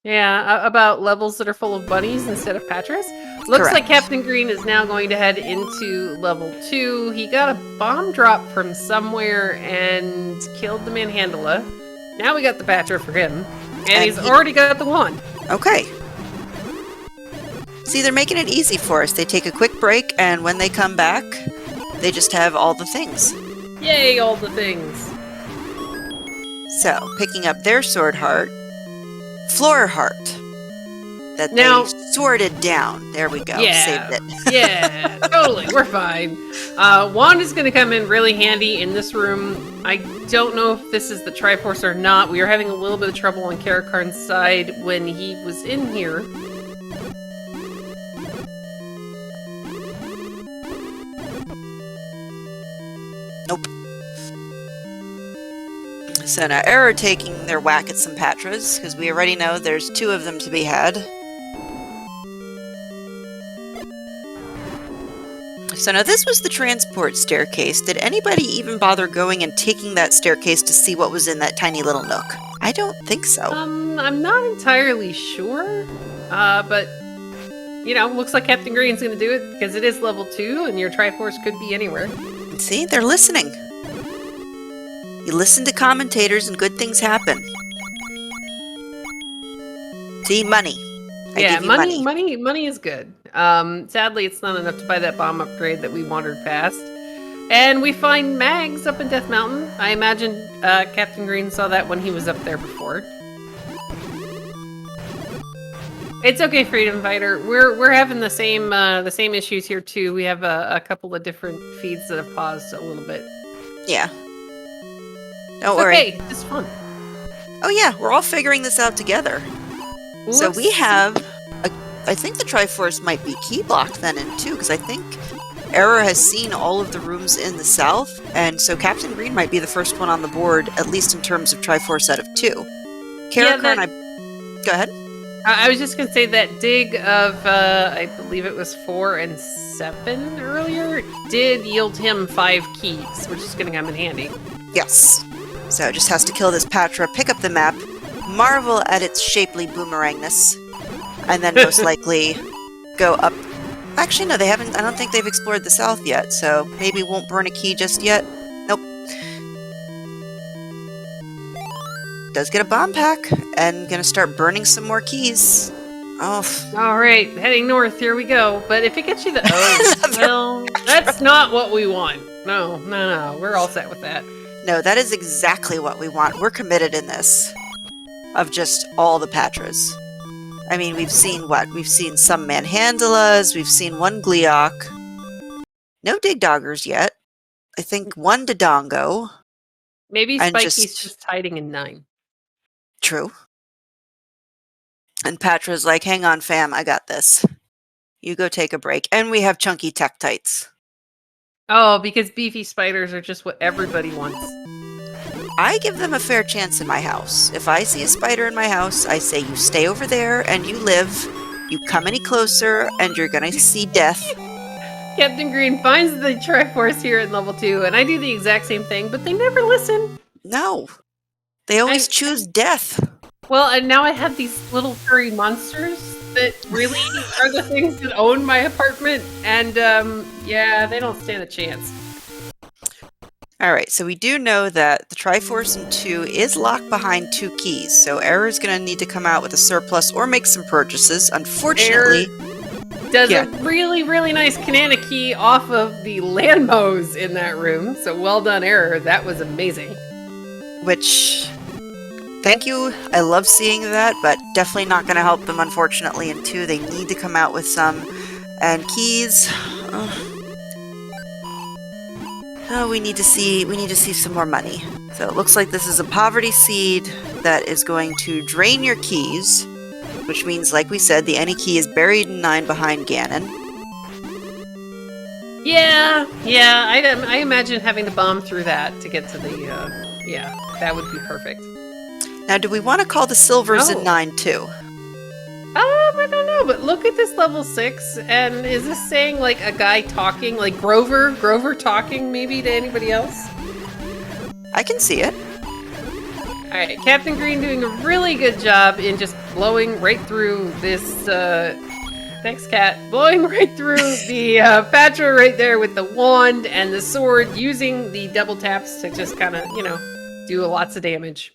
yeah, about levels that are full of bunnies instead of Patras. Looks like Correct. Captain Green is now going to head into level 2. He got a bomb drop from somewhere and killed the Manhandla. Now we got the Patra for him. And he's already got the wand. Okay. See, they're making it easy for us. They take a quick break, and when they come back, they just have all the things. Yay, all the things. So, picking up their sword heart, floor heart, that Now, they sorted down. There we go. yeah, Saved it. yeah, totally. We're fine. Wand is going to come in really handy in this room. I don't know if this is the Triforce or not. We were having a little bit of trouble on Karakarn's side when he was in here. Nope. So now Error taking their whack at some Patras, because we already know there's 2 of them to be had. So now this was the transport staircase. Did anybody even bother going and taking that staircase to see what was in that tiny little nook? I don't think so. I'm not entirely sure, but looks like Captain Green's going to do it because it is level 2 and your Triforce could be anywhere. See, they're listening. You listen to commentators and good things happen. See, money. I give you money is good. Sadly, it's not enough to buy that bomb upgrade that we wandered past. And we find mags up in Death Mountain. I imagine Captain Green saw that when he was up there before. It's okay, Freedom Fighter. We're having the same issues here too. We have a couple of different feeds that have paused a little bit. Yeah. Don't worry. Okay, it's fun. Oh yeah, we're all figuring this out together. So we have, I think the Triforce might be key blocked then in 2, because I think Error has seen all of the rooms in the south, and so Captain Green might be the first one on the board, at least in terms of Triforce out of 2. Karakarn, go ahead. I was just going to say that dig of, I believe it was 4 and 7 earlier, did yield him 5 keys, which is going to come in handy. Yes. So it just has to kill this Patra, pick up the map, marvel at its shapely boomerangness, and then most likely go up. Actually, no, they haven't. I don't think they've explored the south yet, so maybe won't burn a key just yet. Nope. Does get a bomb pack, and gonna start burning some more keys. Oh. Alright, heading north, here we go. But if it gets you the well, that's not what we want. No, we're all set with that. No, that is exactly what we want. We're committed in this. Of just all the Patras. I mean, we've seen what? We've seen some Manhandlas, we've seen 1 Gleeok. No Digdoggers yet. I think 1 Dodongo. Maybe Spikey's just hiding in 9. True. And Patra's like, hang on fam, I got this. You go take a break. And we have chunky Tektites. Oh, because beefy spiders are just what everybody wants. I give them a fair chance in my house. If I see a spider in my house, I say, you stay over there and you live. You come any closer and you're gonna see death. Captain Green finds the Triforce here at level 2, and I do the exact same thing, but they never listen. No. They always choose death. Well, and now I have these little furry monsters that really are the things that own my apartment, and yeah, they don't stand a chance. Alright, so we do know that the Triforce in 2 is locked behind 2 keys, so Error's gonna need to come out with a surplus or make some purchases. Unfortunately... does a really, really nice Kanana key off of the Landmos in that room, so well done, Error. That was amazing. Which... Thank you. I love seeing that, but definitely not going to help them, unfortunately. In 2, they need to come out with some. And keys. Oh, we need to see some more money. So it looks like this is a poverty seed that is going to drain your keys, which means, like we said, the any key is buried in 9 behind Ganon. Yeah, I imagine having to bomb through that to get to the, yeah, that would be perfect. Now, do we want to call the silvers in Oh. 9 too? I don't know, but look at this level 6, and is this saying, like, a guy talking, like Grover talking, maybe, to anybody else? I can see it. Alright, Captain Green doing a really good job in just blowing right through this, thanks, Cat. Blowing right through the, Patra right there with the wand and the sword, using the double taps to just kind of, you know, do lots of damage.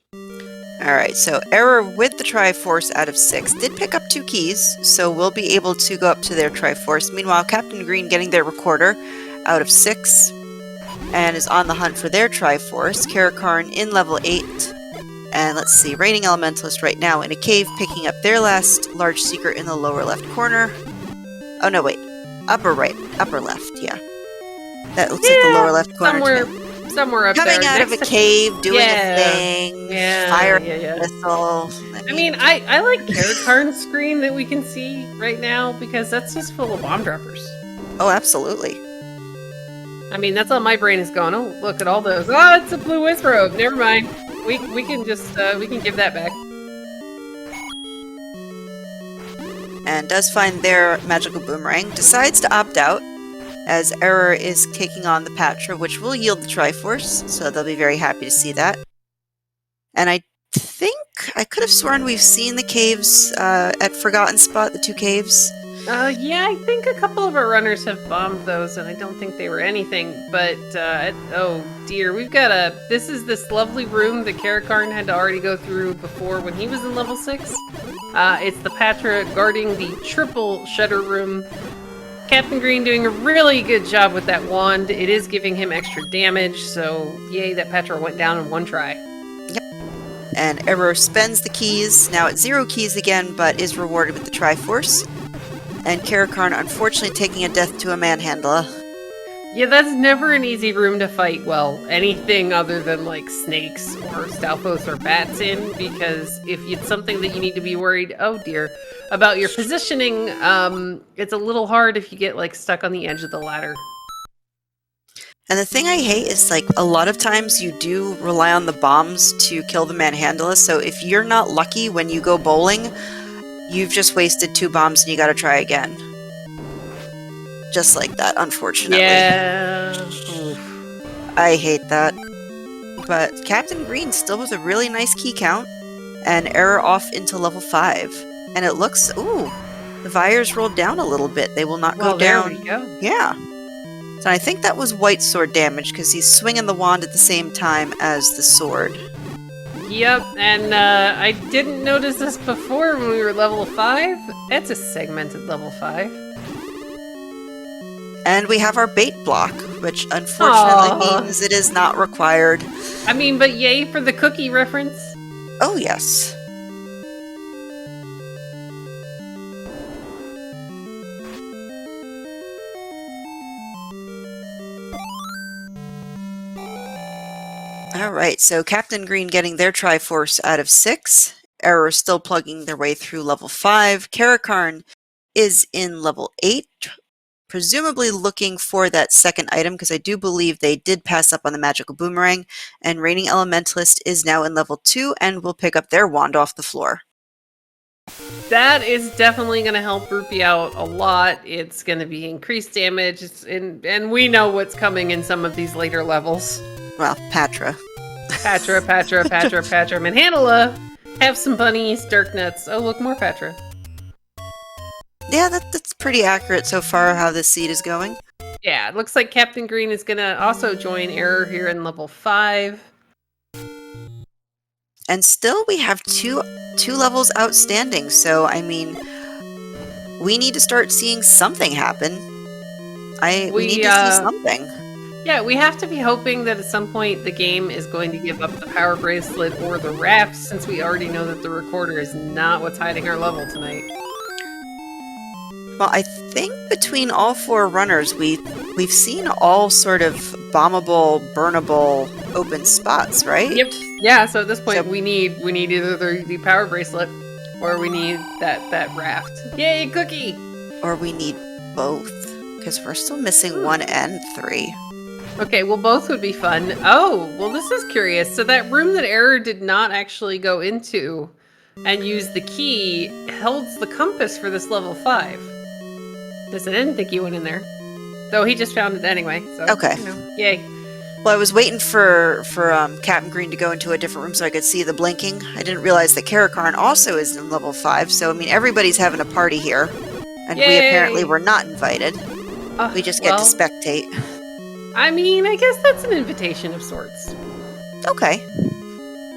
Alright, so Error with the Triforce out of 6 did pick up 2 keys, so we'll be able to go up to their Triforce. Meanwhile, Captain Green getting their Recorder out of 6 and is on the hunt for their Triforce. Karakarn in level 8. And let's see, Raining Elementalist right now in a cave picking up their last large secret in the lower left corner. Oh no, wait. Upper right. Upper left, yeah. That looks like the lower left corner. Somewhere up Coming there. out of a cave, doing a thing, fire Yeah. whistle. I mean, I like Karakarn's screen that we can see right now because that's just full of bomb droppers. Oh, absolutely. I mean, that's all my brain is going. Oh, look at all those. Oh, it's a blue Wizrobe. Never mind. We can just we can give that back. And does find their magical boomerang. Decides to opt out as Error is taking on the Patra, which will yield the Triforce, so they'll be very happy to see that. And I think I could have sworn we've seen the caves at Forgotten Spot, the 2 caves. Yeah, I think a couple of our runners have bombed those, and I don't think they were anything. But oh dear, we've got this is this lovely room that Karakarn had to already go through before when he was in level 6. It's the Patra guarding the triple shutter room. Captain Green doing a really good job with that wand. It is giving him extra damage, so yay, that Patra went down in 1 try. Yep. And Error spends the keys, now at 0 keys again, but is rewarded with the Triforce. And Karakarn unfortunately taking a death to a manhandler. Yeah, that's never an easy room to fight, well, anything other than, like, snakes or Stalfos or bats in, because if it's something that you need to be worried, oh dear, about your positioning, it's a little hard if you get, like, stuck on the edge of the ladder. And the thing I hate is, like, a lot of times you do rely on the bombs to kill the manhandler, so if you're not lucky when you go bowling, you've just wasted 2 bombs and you gotta try again. Just like that, unfortunately. Yeah. Oof. I hate that. But Captain Green still with a really nice key count, and Error off into level 5. And it looks, ooh, the Vires rolled down a little bit. They will not go down. There we go. Yeah. So I think that was White Sword damage, because he's swinging the wand at the same time as the sword. Yep, and I didn't notice this before when we were level 5. That's a segmented level 5. And we have our bait block, which unfortunately means it is not required. I mean, but yay for the cookie reference. Oh, yes. Alright, so Captain Green getting their Triforce out of 6. Error still plugging their way through level 5. Karakarn is in level 8. Presumably looking for that second item, because I do believe they did pass up on the magical boomerang, and Raining Elementalist is now in level 2 and will pick up their wand off the floor. That is definitely going to help Rupee out a lot. It's going to be increased damage, and we know what's coming in some of these later levels. Well, Patra. Patra, Manhandla, have some bunnies, Dark Nuts. Oh, look, more Patra. Yeah, that's pretty accurate so far how this seed is going. Yeah, it looks like Captain Green is going to also join Error here in level 5. And still we have two levels outstanding, so I mean, we need to start seeing something happen. We need to see something. Yeah, we have to be hoping that at some point the game is going to give up the power bracelet or the raft, since we already know that the recorder is not what's hiding our level tonight. Well, I think between all 4 runners, we've seen all sort of bombable, burnable, open spots, right? Yep. Yeah, so at this point So- we need either the power bracelet or we need that raft. Yay, cookie! Or we need both, because we're still missing 1 and 3. Okay, well, both would be fun. Oh, well, this is curious. So that room that Error did not actually go into and use the key holds the compass for this level 5. Yes, I didn't think he went in there. Though he just found it anyway, so, Okay. Yay. Well, I was waiting for Captain Green to go into a different room so I could see the blinking. I didn't realize that Karakarn also is in level 5, so I mean, everybody's having a party here. And we apparently Yay! were not invited. We just get to Well, spectate. I mean, I guess that's an invitation of sorts. Okay.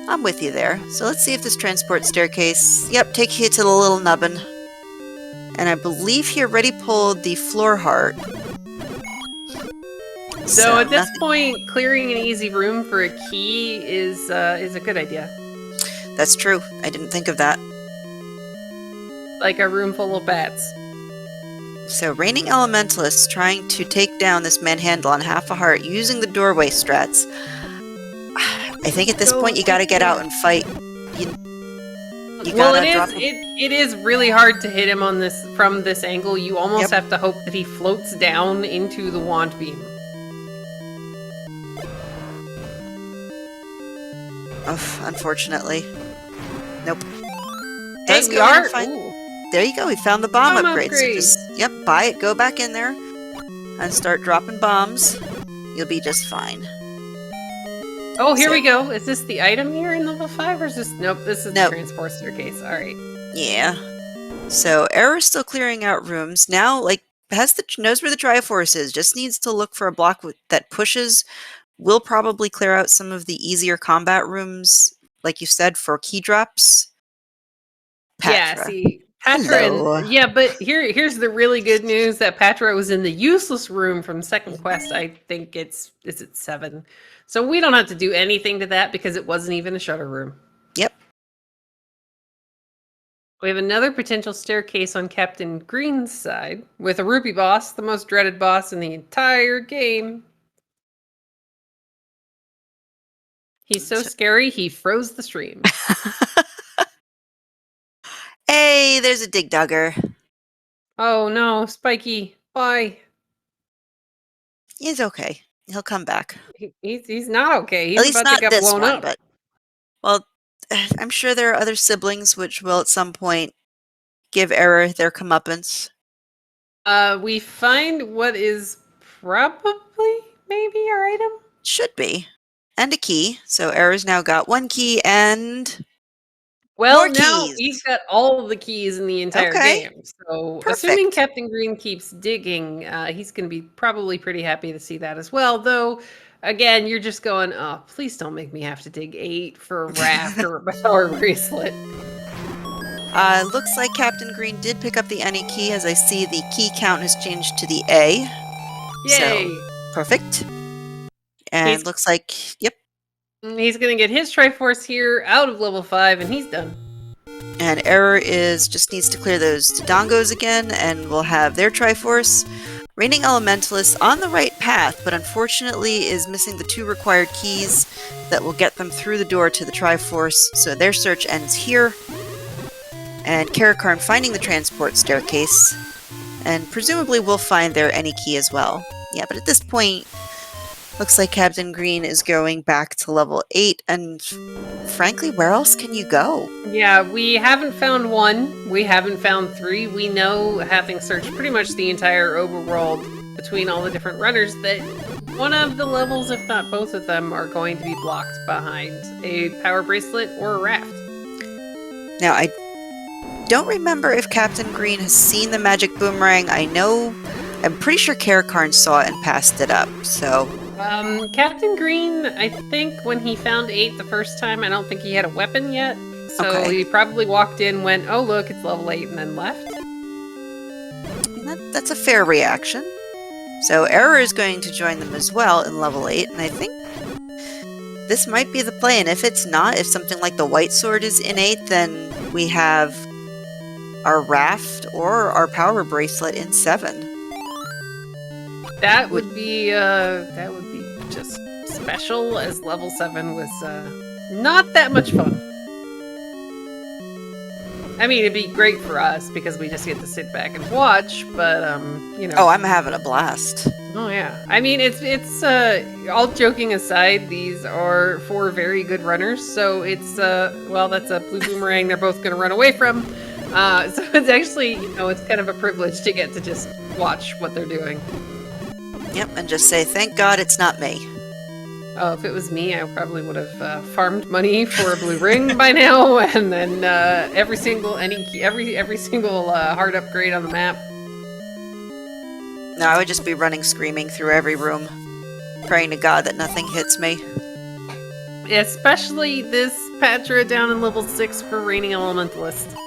I'm with you there. So let's see if this transport staircase... Yep, take you to the little nubbin. And I believe he already pulled the floor heart. So at this nothing- point, clearing an easy room for a key is a good idea. That's true. I didn't think of that. Like a room full of bats. So Reigning Elementalist trying to take down this manhandle on half a heart using the doorway strats. I think at this So point you gotta get out and fight. You Well, gotta it drop is him. it is really hard to hit him on this from this angle. You almost Yep. have to hope that he floats down into the wand beam. Unfortunately. Nope. Hey, Does we go in and are. find- Ooh. There you go, we found the bomb Bomb upgrade. So upgrade. just, yep, buy it, go back in there, and start dropping bombs. You'll be just fine. Oh, here So- we go. Is this the item here in level 5, or is this? Nope, this is Nope. the transport staircase. All right. Yeah. So Error's still clearing out rooms. Now, like, knows where the Triforce is, just needs to look for a block that pushes. We'll probably clear out some of the easier combat rooms, like you said, for key drops. Yeah, Patra. see, Patra Hello. and yeah, but here's the really good news that Patra was in the useless room from second quest. I think is it 7. So we don't have to do anything to that because it wasn't even a shutter room. Yep. We have another potential staircase on Captain Green's side with a rupee boss, the most dreaded boss in the entire game. He's so scary, he froze the stream. Hey, there's a dig dugger. Oh no, Spiky, why? He's okay. He'll come back. He's not okay. He's At least about not to get this blown one, up. but well, I'm sure there are other siblings which will at some point give Error their comeuppance. We find what is probably maybe our item. Should be. And a key. So Error's now got 1 key and Well, more now keys. he's got all of the keys in the entire Okay. game. So, Perfect. assuming Captain Green keeps digging, he's going to be probably pretty happy to see that as well. Though, again, you're just going, oh, please don't make me have to dig 8 for a raft or a power bracelet. Looks like Captain Green did pick up the any key, as I see the key count has changed to the A. Yay! So, perfect. And He's- looks like, yep. He's going to get his Triforce here out of level 5, and he's done. And Error just needs to clear those Dodongos again, and we'll have their Triforce. Reigning Elementalist on the right path, but unfortunately is missing the 2 required keys that will get them through the door to the Triforce, so their search ends here. And Karakarn finding the transport staircase, and presumably we'll find their any key as well. Yeah, but at this point, looks like Captain Green is going back to level 8, and frankly, where else can you go? Yeah, we haven't found 1. We haven't found 3. We know, having searched pretty much the entire overworld between all the different runners, that one of the levels, if not both of them, are going to be blocked behind a power bracelet or a raft. Now, I don't remember if Captain Green has seen the magic boomerang. I'm pretty sure Karakarn saw it and passed it up, so... Captain Green, I think when he found 8 the first time, I don't think he had a weapon yet. So Okay. he probably walked in, went, oh look, it's level 8, and then left. That's a fair reaction. So Error is going to join them as well in level 8, and I think this might be the play. And if it's not, if something like the White Sword is in 8, then we have our Raft or our Power Bracelet in 7. That would be just special, as level 7 was not that much fun. I mean, it'd be great for us because we just get to sit back and watch, but you know. Oh, I'm having a blast. Oh yeah. I mean, it's all joking aside, these are 4 very good runners, so it's well, that's a blue boomerang they're both going to run away from. So it's actually, you know, it's kind of a privilege to get to just watch what they're doing. Yep, and just say, thank God it's not me. Oh, if it was me, I probably would have farmed money for a blue ring by now, and then every single hard upgrade on the map. No, I would just be running screaming through every room, praying to God that nothing hits me. Especially this Patra down in level 6 for Reigning Elementalist.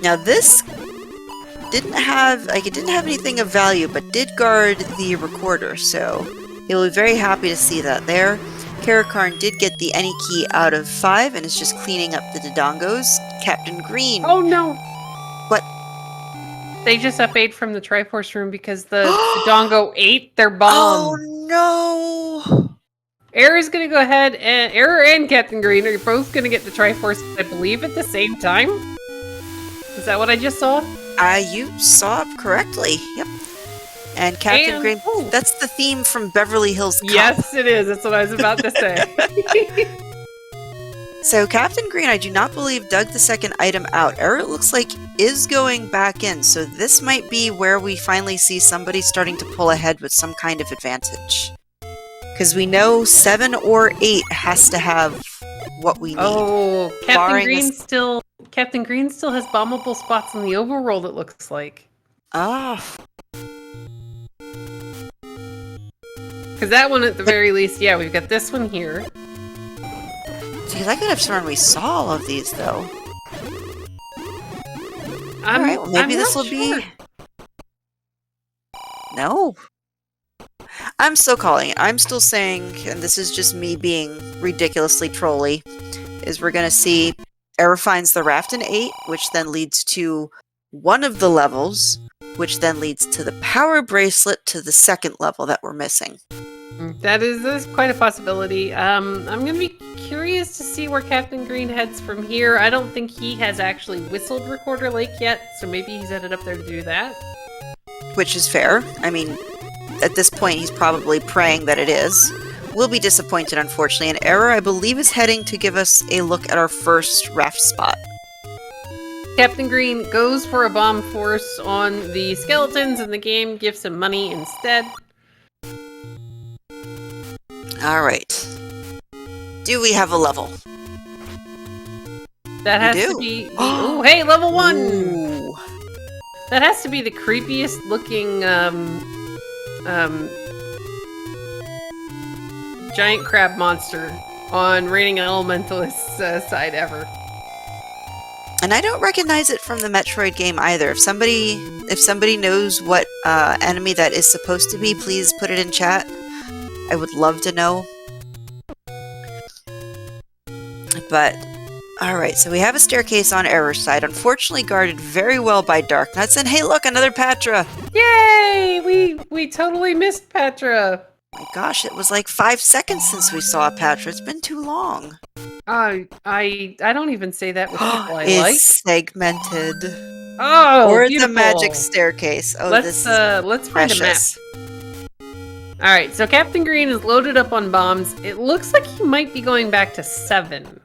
Now this didn't have anything of value, but did guard the recorder, so you'll be very happy to see that there. Karakarn did get the any key out of 5 and is just cleaning up the Dodongos. Captain Green. Oh no! What? They just up 8 from the Triforce room because the Dodongo ate their bomb. Oh no! Error's gonna go ahead, and Error and Captain Green are both gonna get the Triforce, I believe, at the same time. Is that what I just saw? You saw it correctly. Yep. And Captain Green, that's the theme from Beverly Hills Cop. Yes, it is. That's what I was about to say. So Captain Green, I do not believe, dug the second item out. Error, it looks like, is going back in. So this might be where we finally see somebody starting to pull ahead with some kind of advantage. Because we know 7 or 8 has to have what we need. Oh, Captain Green still has bombable spots in the overworld, it looks like. Ah. Because that one, at the very least, yeah, we've got this one here. See, I could have sworn we saw all of these, though. Alright, well, maybe this will be... No. I'm still calling it. I'm still saying, and this is just me being ridiculously trolly, is we're going to see Error finds the raft in 8, which then leads to one of the levels, which then leads to the power bracelet to the second level that we're missing. That's quite a possibility. I'm going to be curious to see where Captain Green heads from here. I don't think he has actually whistled Recorder Lake yet, so maybe he's headed up there to do that. Which is fair. I mean, at this point, he's probably praying that it is. We'll be disappointed, unfortunately. And Error, I believe, is heading to give us a look at our first raft spot. Captain Green goes for a bomb force on the skeletons, and the game gives him money instead. Alright. Do we have a level? That has to be... Oh, hey, level 1! Ooh. That has to be the creepiest looking, giant crab monster on Reigning Elementalist's side ever. And I don't recognize it from the Metroid game either. If somebody knows what enemy that is supposed to be, please put it in chat. I would love to know. But, alright, so we have a staircase on Error's side, unfortunately guarded very well by Darknuts. And hey, look, another Patra! Yay! We totally missed Patra! My gosh, it was like 5 seconds since we saw a Patra. It's been too long. I don't even say that with people I it's like. segmented. Oh, or beautiful. the magic staircase. Oh, let's find a map. Alright, so Captain Green is loaded up on bombs. It looks like he might be going back to 7.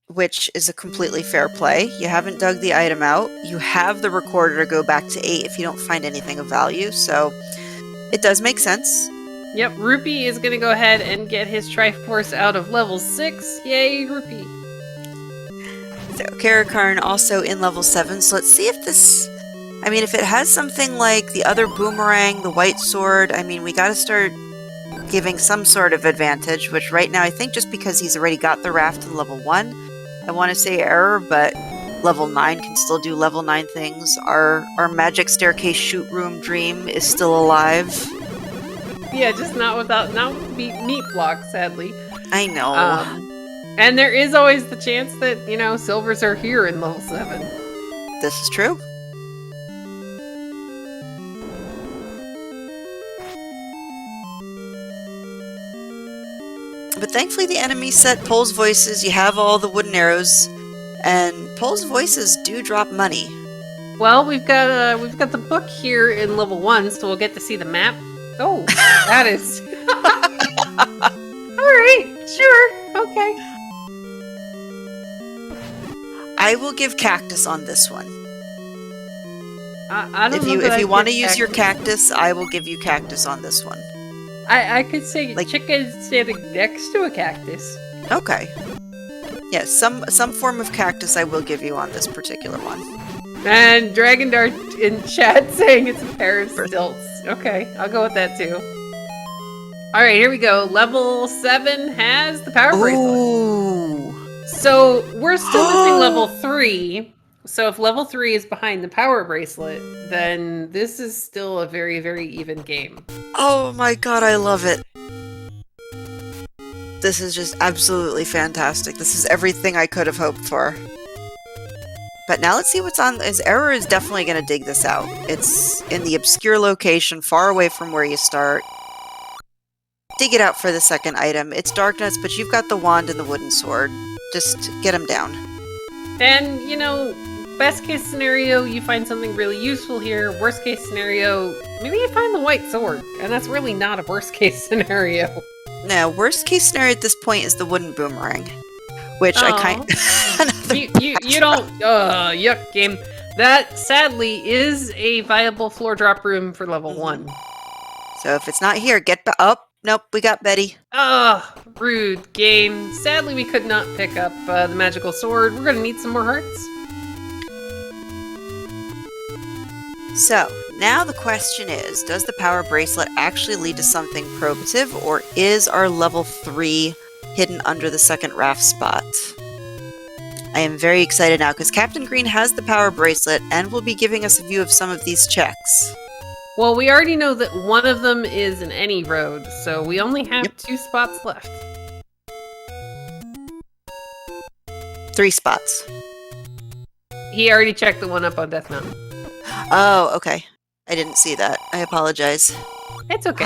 Which is a completely fair play. You haven't dug the item out. You have the recorder to go back to 8 if you don't find anything of value, so it does make sense. Yep, Rupee is going to go ahead and get his Triforce out of level 6. Yay, Rupee! So, Karakarn also in level 7, so let's see if this... I mean, if it has something like the other boomerang, the white sword, I mean, we gotta start giving some sort of advantage, which right now I think just because he's already got the raft in level 1, I want to say Error, but level 9 can still do level 9 things. Our magic staircase shoot room dream is still alive. Yeah, just not without meat block, sadly. I know. And there is always the chance that, you know, silvers are here in level 7. This is true. But thankfully the enemy set Pole's Voices, you have all the wooden arrows, and Pole's Voices do drop money. Well, we've got the book here in level 1, so we'll get to see the map. Oh, that is... Alright, sure, okay. I will give cactus on this one. I don't If know you want to use your cactus, I will give you cactus on this one. I could say Like- chicken standing next to a cactus. Okay. Yes, some form of cactus I will give you on this particular one. And Dragon Dart in chat saying it's a pair of stilts. Okay, I'll go with that too. Alright, here we go. Level 7 has the power bracelet. Ooh. So we're still missing level 3. So if level 3 is behind the power bracelet, then this is still a very, very even game. Oh my god, I love it. This is just absolutely fantastic. This is everything I could have hoped for. But now let's see what's on. Error is definitely going to dig this out. It's in the obscure location, far away from where you start. Dig it out for the second item. It's darkness, but you've got the wand and the wooden sword. Just get him down. And, you know, best case scenario, you find something really useful here. Worst case scenario, maybe you find the white sword. And that's really not a worst case scenario. No, worst case scenario at this point is the wooden boomerang. Which I kind you don't yuck game. That sadly is a viable floor drop room for level 1. So if it's not here, get up. Nope, we got Betty. Rude game. Sadly we could not pick up the magical sword. We're gonna need some more hearts. So, now the question is, does the power bracelet actually lead to something probative, or is our level 3 hidden under the second raft spot? I am very excited now, because Captain Green has the power bracelet, and will be giving us a view of some of these checks. Well, we already know that one of them is an any road, so we only have 2 spots left. 3 spots. He already checked the one up on Death Mountain. Oh, okay. I didn't see that. I apologize. It's okay.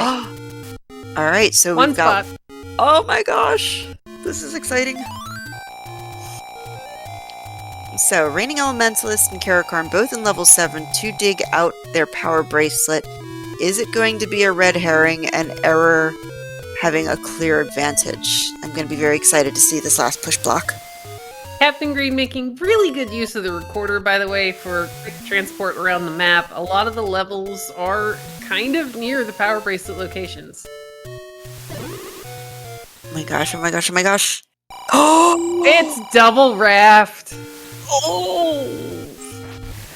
Alright, so One we've got... spot. Oh my gosh! This is exciting. So, Reigning Elementalist and Karakarn both in level 7 to dig out their power bracelet. Is it going to be a red herring and Error having a clear advantage? I'm going to be very excited to see this last push block. Captain Green making really good use of the recorder, by the way, for quick transport around the map. A lot of the levels are kind of near the power bracelet locations. Oh my gosh, oh my gosh, oh my gosh. Oh! It's double raft! Oh!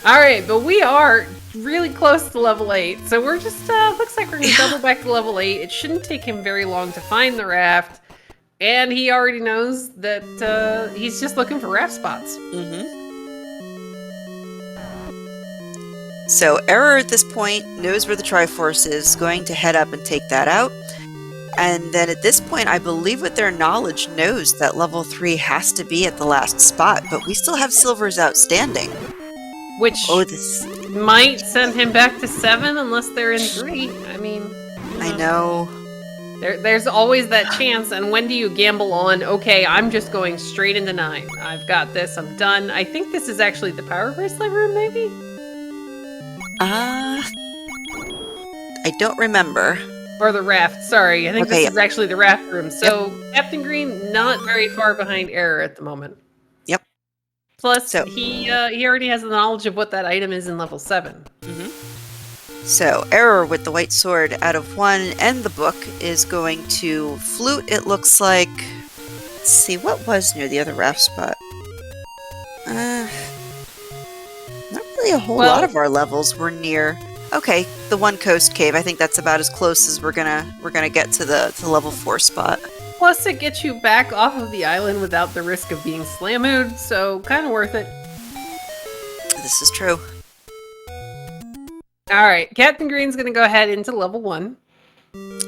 Alright, but we are really close to level 8, so we're just, looks like we're gonna double back to level 8. It shouldn't take him very long to find the raft, and he already knows that, he's just looking for raft spots. So, Error at this point knows where the Triforce is, going to head up and take that out. And then at this point, I believe with their knowledge knows that level 3 has to be at the last spot, but we still have silvers outstanding. Which this might send him back to 7 unless they're in 3. I mean... I know. There's always that chance, and when do you gamble on, okay, I'm just going straight into 9. I've got this, I'm done. I think this is actually the power bracelet room, maybe? I don't remember. Or the raft, sorry. I think Okay, this is actually the raft room. So, Captain Green, not very far behind Error at the moment. Yep. Plus, So- he already has the knowledge of what that item is in level 7. So, Error with the white sword out of 1 and the book is going to flute, it looks like. Let's see, what was near the other raft spot? Not really a whole lot of our levels were near. Okay, the one coast cave. I think that's about as close as we're gonna get to the level 4 spot. Plus, it gets you back off of the island without the risk of being slamooed, so kind of worth it. This is true. All right, Captain Green's going to go ahead into level 1.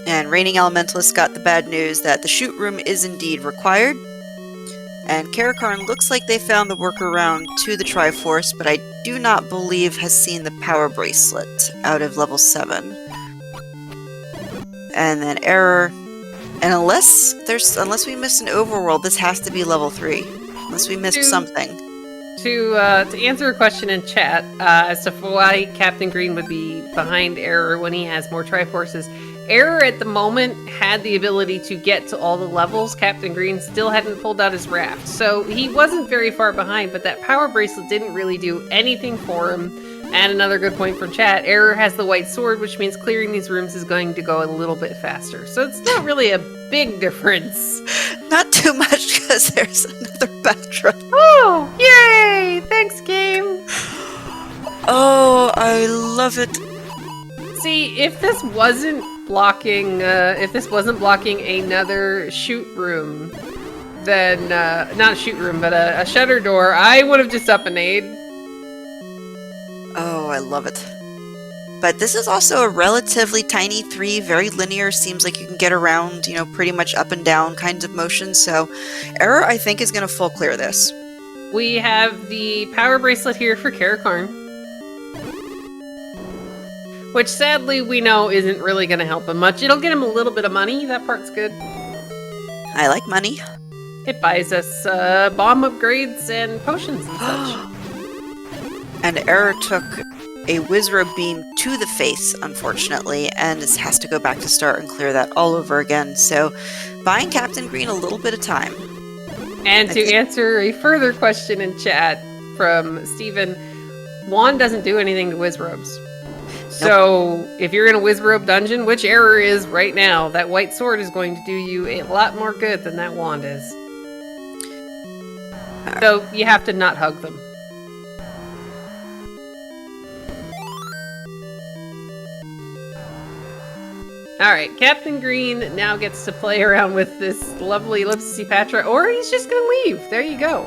And Reigning Elementalist got the bad news that the shoot room is indeed required. And Karakarn looks like they found the workaround to the Triforce, but I do not believe has seen the power bracelet out of level 7. And then Error. And unless we missed an overworld, this has to be level 3. Unless we missed something. To answer a question in chat as to why Captain Green would be behind Error when he has more Triforces, Error at the moment had the ability to get to all the levels. Captain Green still hadn't pulled out his raft, so he wasn't very far behind, but that power bracelet didn't really do anything for him. And another good point from chat, Error has the white sword, which means clearing these rooms is going to go a little bit faster. So it's not really a big difference. Not too much, because there's another backdrop. Oh, yay! Thanks, game! Oh, I love it. See, if this wasn't blocking another shoot room, then, not a shoot room, but a shutter door, I would have just up and aid. Oh, I love it. But this is also a relatively tiny 3, very linear, seems like you can get around, pretty much up and down kinds of motions, so Error, I think, is going to full clear this. We have the power bracelet here for Karakarn, which sadly we know isn't really going to help him much. It'll get him a little bit of money, that part's good. I like money. It buys us bomb upgrades and potions and such. And Error took a Wizrobe beam to the face, unfortunately, and has to go back to start and clear that all over again. So, buying Captain Green a little bit of time. And to answer a further question in chat from Steven, Wand doesn't do anything to Wizrobes. So, if you're in a Wizrobe dungeon, which Error is right now, that white sword is going to do you a lot more good than that wand is. So, you have to not hug them. Alright, Captain Green now gets to play around with this lovely Ellipsis Patra, or he's just gonna leave. There you go.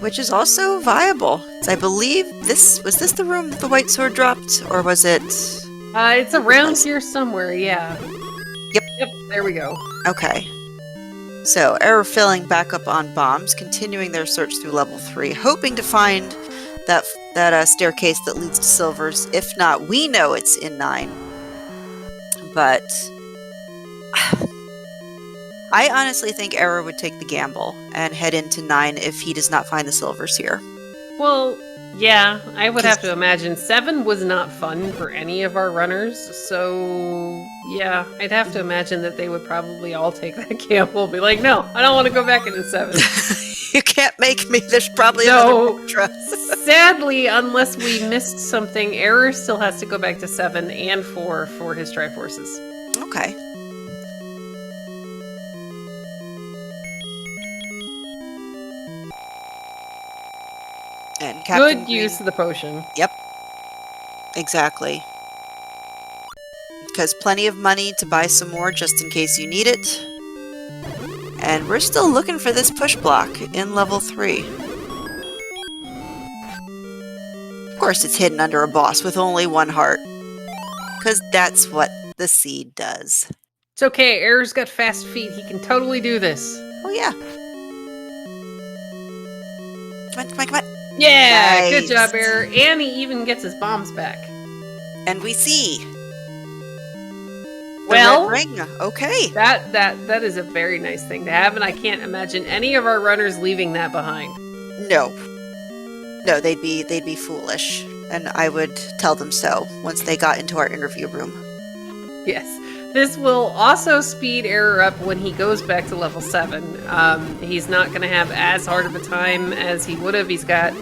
Which is also viable. So I believe was this the room that the white sword dropped, or was it? It's around here somewhere, yeah. Yep, there we go. Okay. So, Error filling back up on bombs, continuing their search through level 3, hoping to find that staircase that leads to Silvers. If not, we know it's in 9. But I honestly think Error would take the gamble and head into 9 if he does not find the Silvers here. Well, yeah, I would have to imagine 7 was not fun for any of our runners, so yeah, I'd have to imagine that they would probably all take that gamble, be like, no, I don't want to go back into 7. You can't make me, there's probably no, another trust. Sadly, unless we missed something, Error still has to go back to 7 and 4 for his Triforces. Okay. And Captain Good use of the potion. Yep. Exactly. Because plenty of money to buy some more just in case you need it. And we're still looking for this push block in level 3. Of course it's hidden under a boss with only 1 heart. Because that's what the seed does. It's okay, Error's got fast feet. He can totally do this. Oh yeah. Come on, come on, come on. Yeah, Nice. good job, Error. And he even gets his bombs back. And we see the well, red ring. Okay. That is a very nice thing to have, and I can't imagine any of our runners leaving that behind. No. No, they'd be foolish. And I would tell them so once they got into our interview room. Yes. This will also speed Error up when he goes back to level 7. He's not going to have as hard of a time as he would have. He's got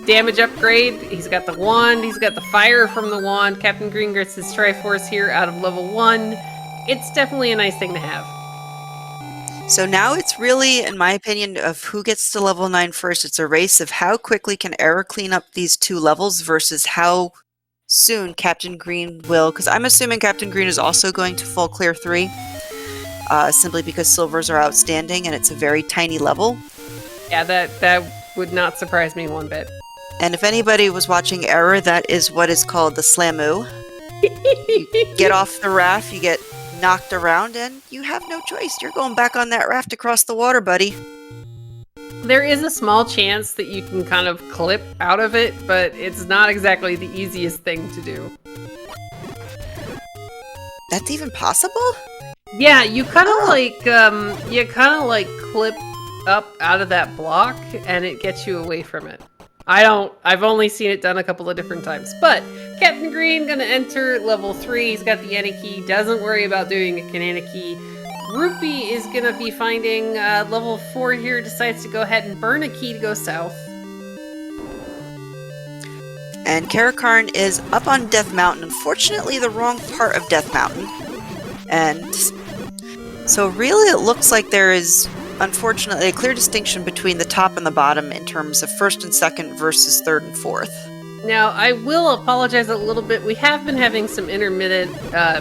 damage upgrade, he's got the wand, he's got the fire from the wand. Captain Green gets his Triforce here out of level 1. It's definitely a nice thing to have. So now it's really, in my opinion, of who gets to level 9 first. It's a race of how quickly can Error clean up these 2 levels versus how soon Captain Green will, because I'm assuming Captain Green is also going to full clear 3, simply because Silvers are outstanding and it's a very tiny level. Yeah, that would not surprise me one bit. And if anybody was watching Error, that is what is called the Slamoo. You get off the raft, you get knocked around, and you have no choice. You're going back on that raft across the water, buddy. There is a small chance that you can kind of clip out of it, but it's not exactly the easiest thing to do. That's even possible? Yeah, you kind of clip up out of that block, and it gets you away from it. I've only seen it done a couple of different times. But Captain Green gonna enter level 3. He's got the Yana key. Doesn't worry about doing a Kanana key. Rupee is gonna be finding level 4 here. Decides to go ahead and burn a key to go south. And Karakarn is up on Death Mountain. Unfortunately, the wrong part of Death Mountain. And so really it looks like there is, unfortunately, a clear distinction between the top and the bottom in terms of first and second versus third and fourth. Now, I will apologize a little bit. We have been having some intermittent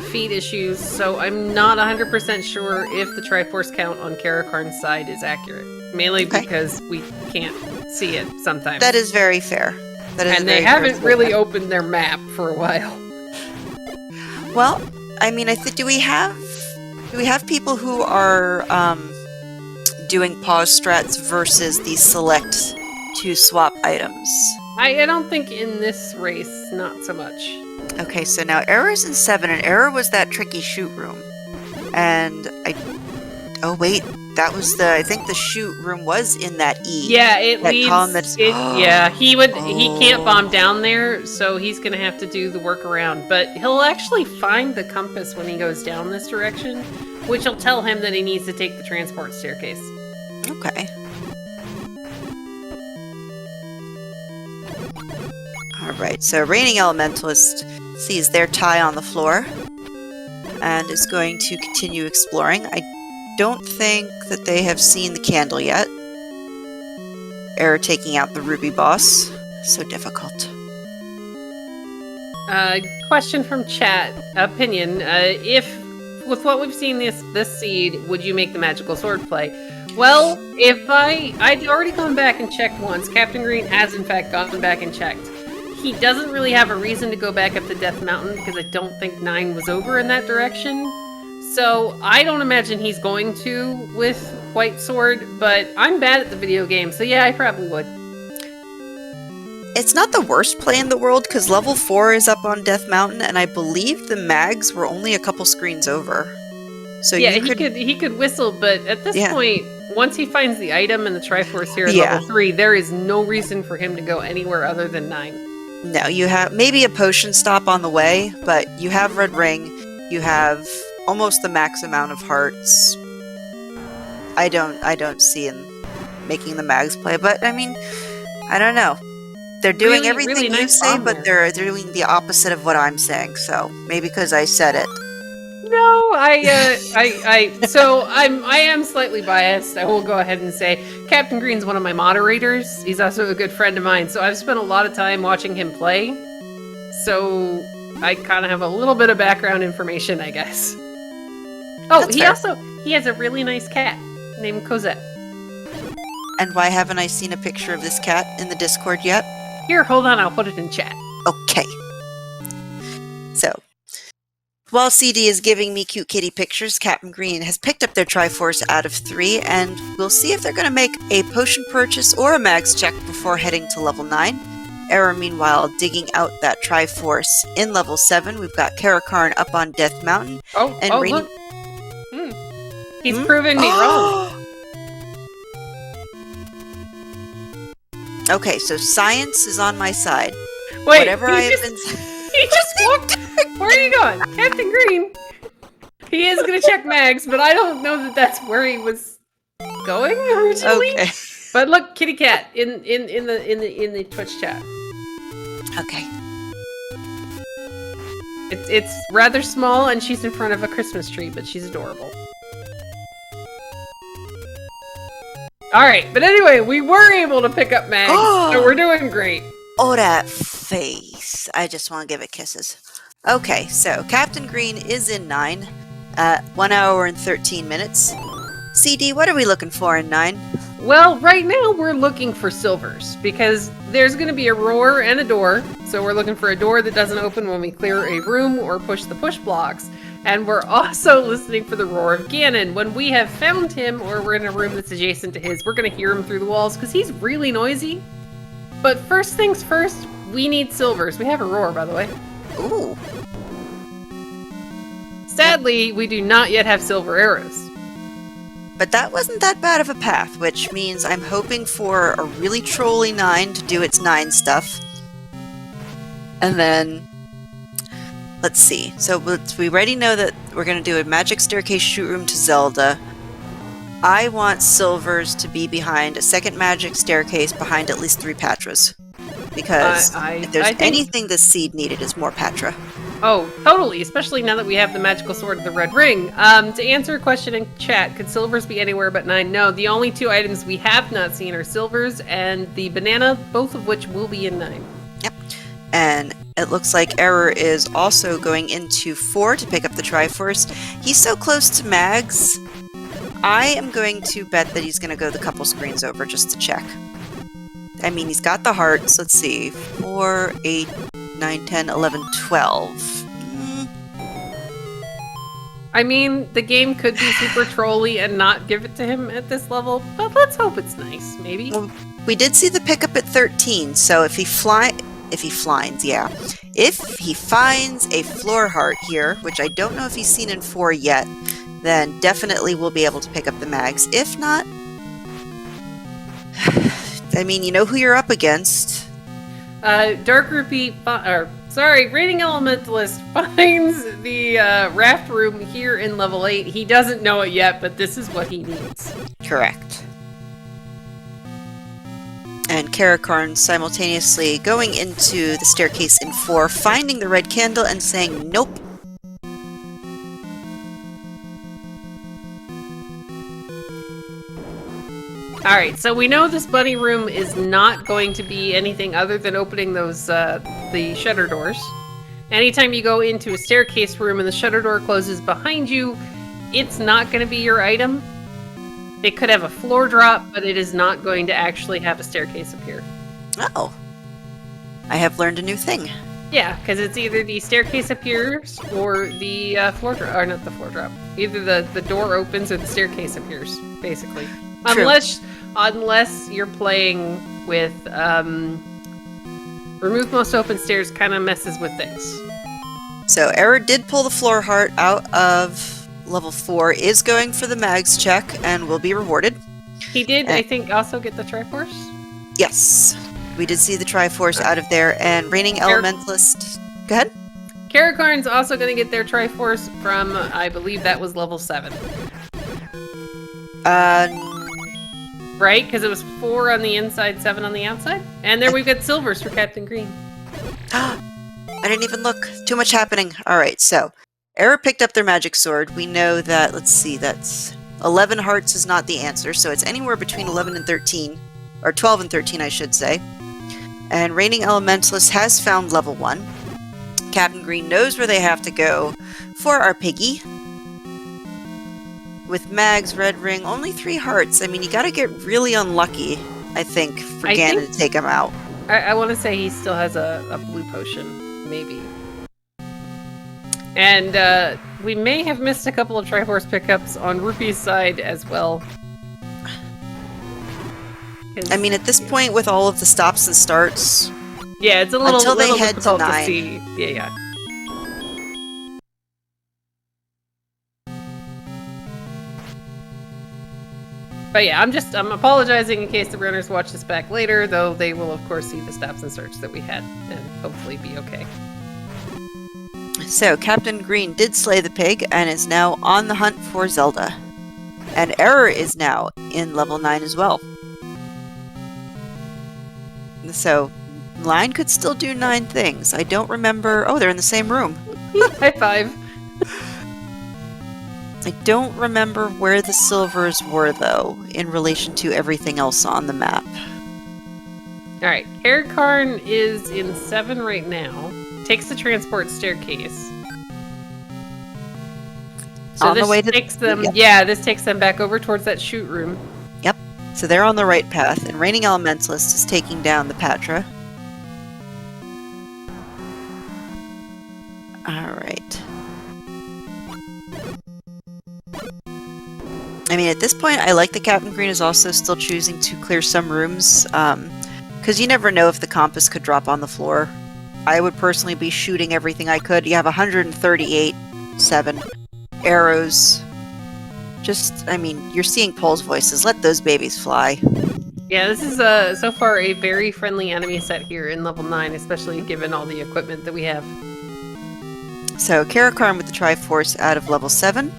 feed issues, so I'm not 100% sure if the Triforce count on Karakarn's side is accurate. Mainly because we can't see it sometimes. That is very fair. That is and they haven't really opened their map for a while. Well, I mean, do we have people who are doing pause strats versus the select to swap items? I don't think in this race, not so much. Okay, so now Error's in 7, and Error was that tricky shoot room. And oh wait, that was I think the shoot room was in that E. Yeah, it that leads, column that's, yeah, he can't bomb down there, so he's gonna have to do the workaround. But he'll actually find the compass when he goes down this direction, which will tell him that he needs to take the transport staircase. Okay. Alright, so Reigning Elementalist sees their tie on the floor and is going to continue exploring. I don't think that they have seen the candle yet. Error taking out the Ruby boss. So difficult. Question from chat. Opinion. If, with what we've seen this seed, would you make the magical sword play? Well, if I'd already gone back and checked once. Captain Green has in fact gone back and checked. He doesn't really have a reason to go back up to Death Mountain because I don't think 9 was over in that direction. So I don't imagine he's going to with White Sword, but I'm bad at the video game, so yeah, I probably would. It's not the worst play in the world because level 4 is up on Death Mountain, and I believe the mags were only a couple screens over. So yeah, he could whistle, but at this point, once he finds the item and the Triforce here at level 3, there is no reason for him to go anywhere other than 9. No, you have maybe a potion stop on the way, but you have Red Ring, you have almost the max amount of hearts. I don't see him making the mags play, but I mean, I don't know. They're doing everything you say, but they're doing the opposite of what I'm saying, so maybe because I said it. No, so I am slightly biased. I will go ahead and say Captain Green's one of my moderators. He's also a good friend of mine, so I've spent a lot of time watching him play. So I kind of have a little bit of background information, I guess. Oh, he has a really nice cat named Cosette. And why haven't I seen a picture of this cat in the Discord yet? Here, hold on, I'll put it in chat. Okay. So, while CD is giving me cute kitty pictures, Captain Green has picked up their Triforce out of 3, and we'll see if they're going to make a potion purchase or a mags check before heading to level 9. Error, meanwhile, digging out that Triforce in level 7. We've got Karakarn up on Death Mountain. Look. He's proven me wrong. Okay, so science is on my side. Wait, whatever I have been. He just walked. Where are you going, Captain Green? He is gonna check mags, but I don't know that that's where he was going originally. Okay. But look, kitty cat in the Twitch chat. Okay. It's rather small, and she's in front of a Christmas tree, but she's adorable. Alright, but anyway, we were able to pick up mags, so we're doing great. Oh, that face. I just want to give it kisses. Okay, so Captain Green is in 9 at 1 hour and 13 minutes. CD, what are we looking for in 9? Well, right now we're looking for silvers because there's going to be a roar and a door. So we're looking for a door that doesn't open when we clear a room or push the push blocks. And we're also listening for the roar of Ganon. When we have found him or we're in a room that's adjacent to his, we're going to hear him through the walls because he's really noisy. But first things first, we need silvers. We have a roar, by the way. Ooh. Sadly, we do not yet have silver arrows. But that wasn't that bad of a path, which means I'm hoping for a really trolly 9 to do its 9 stuff. And then, let's see. So we already know that we're going to do a magic staircase shoot room to Zelda. I want silvers to be behind a second magic staircase behind at least 3 Patras. Because if there's anything this seed needed is more Patra. Oh, totally, especially now that we have the magical sword of the red ring. To answer a question in chat, could silvers be anywhere but 9? No, the only 2 items we have not seen are silvers and the banana, both of which will be in 9. Yep. And it looks like Error is also going into 4 to pick up the Triforce. He's so close to Mags. I am going to bet that he's going to go the couple screens over just to check. I mean, he's got the hearts. Let's see. 4, 8, 9, 10, 11, 12. I mean, the game could be super trolly and not give it to him at this level, but let's hope it's nice, maybe. Well, we did see the pickup at 13, so if he finds a floor heart here, which I don't know if he's seen in 4 yet, then definitely we'll be able to pick up the mags. If not, I mean, you know who you're up against. Dark Rupee, Raining Elementalist finds the raft room here in level 8. He doesn't know it yet, but this is what he needs. Correct. And Karakarn simultaneously going into the staircase in 4, finding the red candle and saying, nope. Alright, so we know this bunny room is not going to be anything other than opening those, the shutter doors. Anytime you go into a staircase room and the shutter door closes behind you, it's not going to be your item. It could have a floor drop, but it is not going to actually have a staircase appear. Oh. I have learned a new thing. Yeah, because it's either the staircase appears or the floor drop, or not the floor drop. Either the door opens or the staircase appears, basically. True. Unless you're playing with remove most open stairs kind of messes with things. So Error did pull the floor heart out of level 4, is going for the mags check, and will be rewarded. He did, I think, also get the Triforce? Yes. We did see the Triforce out of there, and Raining Elementalist... Go ahead. Karakarn's also going to get their Triforce from, I believe that was level 7. Right? Because it was 4 on the inside, 7 on the outside? And there we've got silvers for Captain Green. I didn't even look. Too much happening. Alright, so Error picked up their magic sword. We know that, let's see, that's 11 hearts is not the answer, so it's anywhere between 11 and 13. Or 12 and 13, I should say. And Raining Elementalist has found level 1. Captain Green knows where they have to go for our piggy. With Mags, Red Ring, only 3 hearts. I mean, you gotta get really unlucky, I think, for Ganon to take him out. I want to say he still has a blue potion, maybe. And we may have missed a couple of Triforce pickups on Rupee's side as well. I mean, at this point, with all of the stops and starts... Yeah, it's a little, until they little head difficult to 9. to see. Yeah. But yeah, I'm apologizing in case the runners watch this back later, though they will of course see the stops and starts that we had, and hopefully be okay. So, Captain Green did slay the pig, and is now on the hunt for Zelda. And Error is now in level 9 as well. So, Line could still do 9 things. I don't remember... Oh, they're in the same room. High five. I don't remember where the silvers were, though, in relation to everything else on the map. Alright, Karakarn is in 7 right now. Takes the transport staircase. So on this the way to takes them, yep. yeah, this takes them back over towards that shoot room. Yep. So they're on the right path, and Reigning Elementalist is taking down the Patra. Alright. I mean, at this point, I like that Captain Green is also still choosing to clear some rooms, because you never know if the compass could drop on the floor. I would personally be shooting everything I could. You have 138.7 arrows. Just, I mean, you're seeing Pole's voices. Let those babies fly. Yeah, this is so far a very friendly enemy set here in level 9, especially given all the equipment that we have. So, Karakarn with the Triforce out of level 7.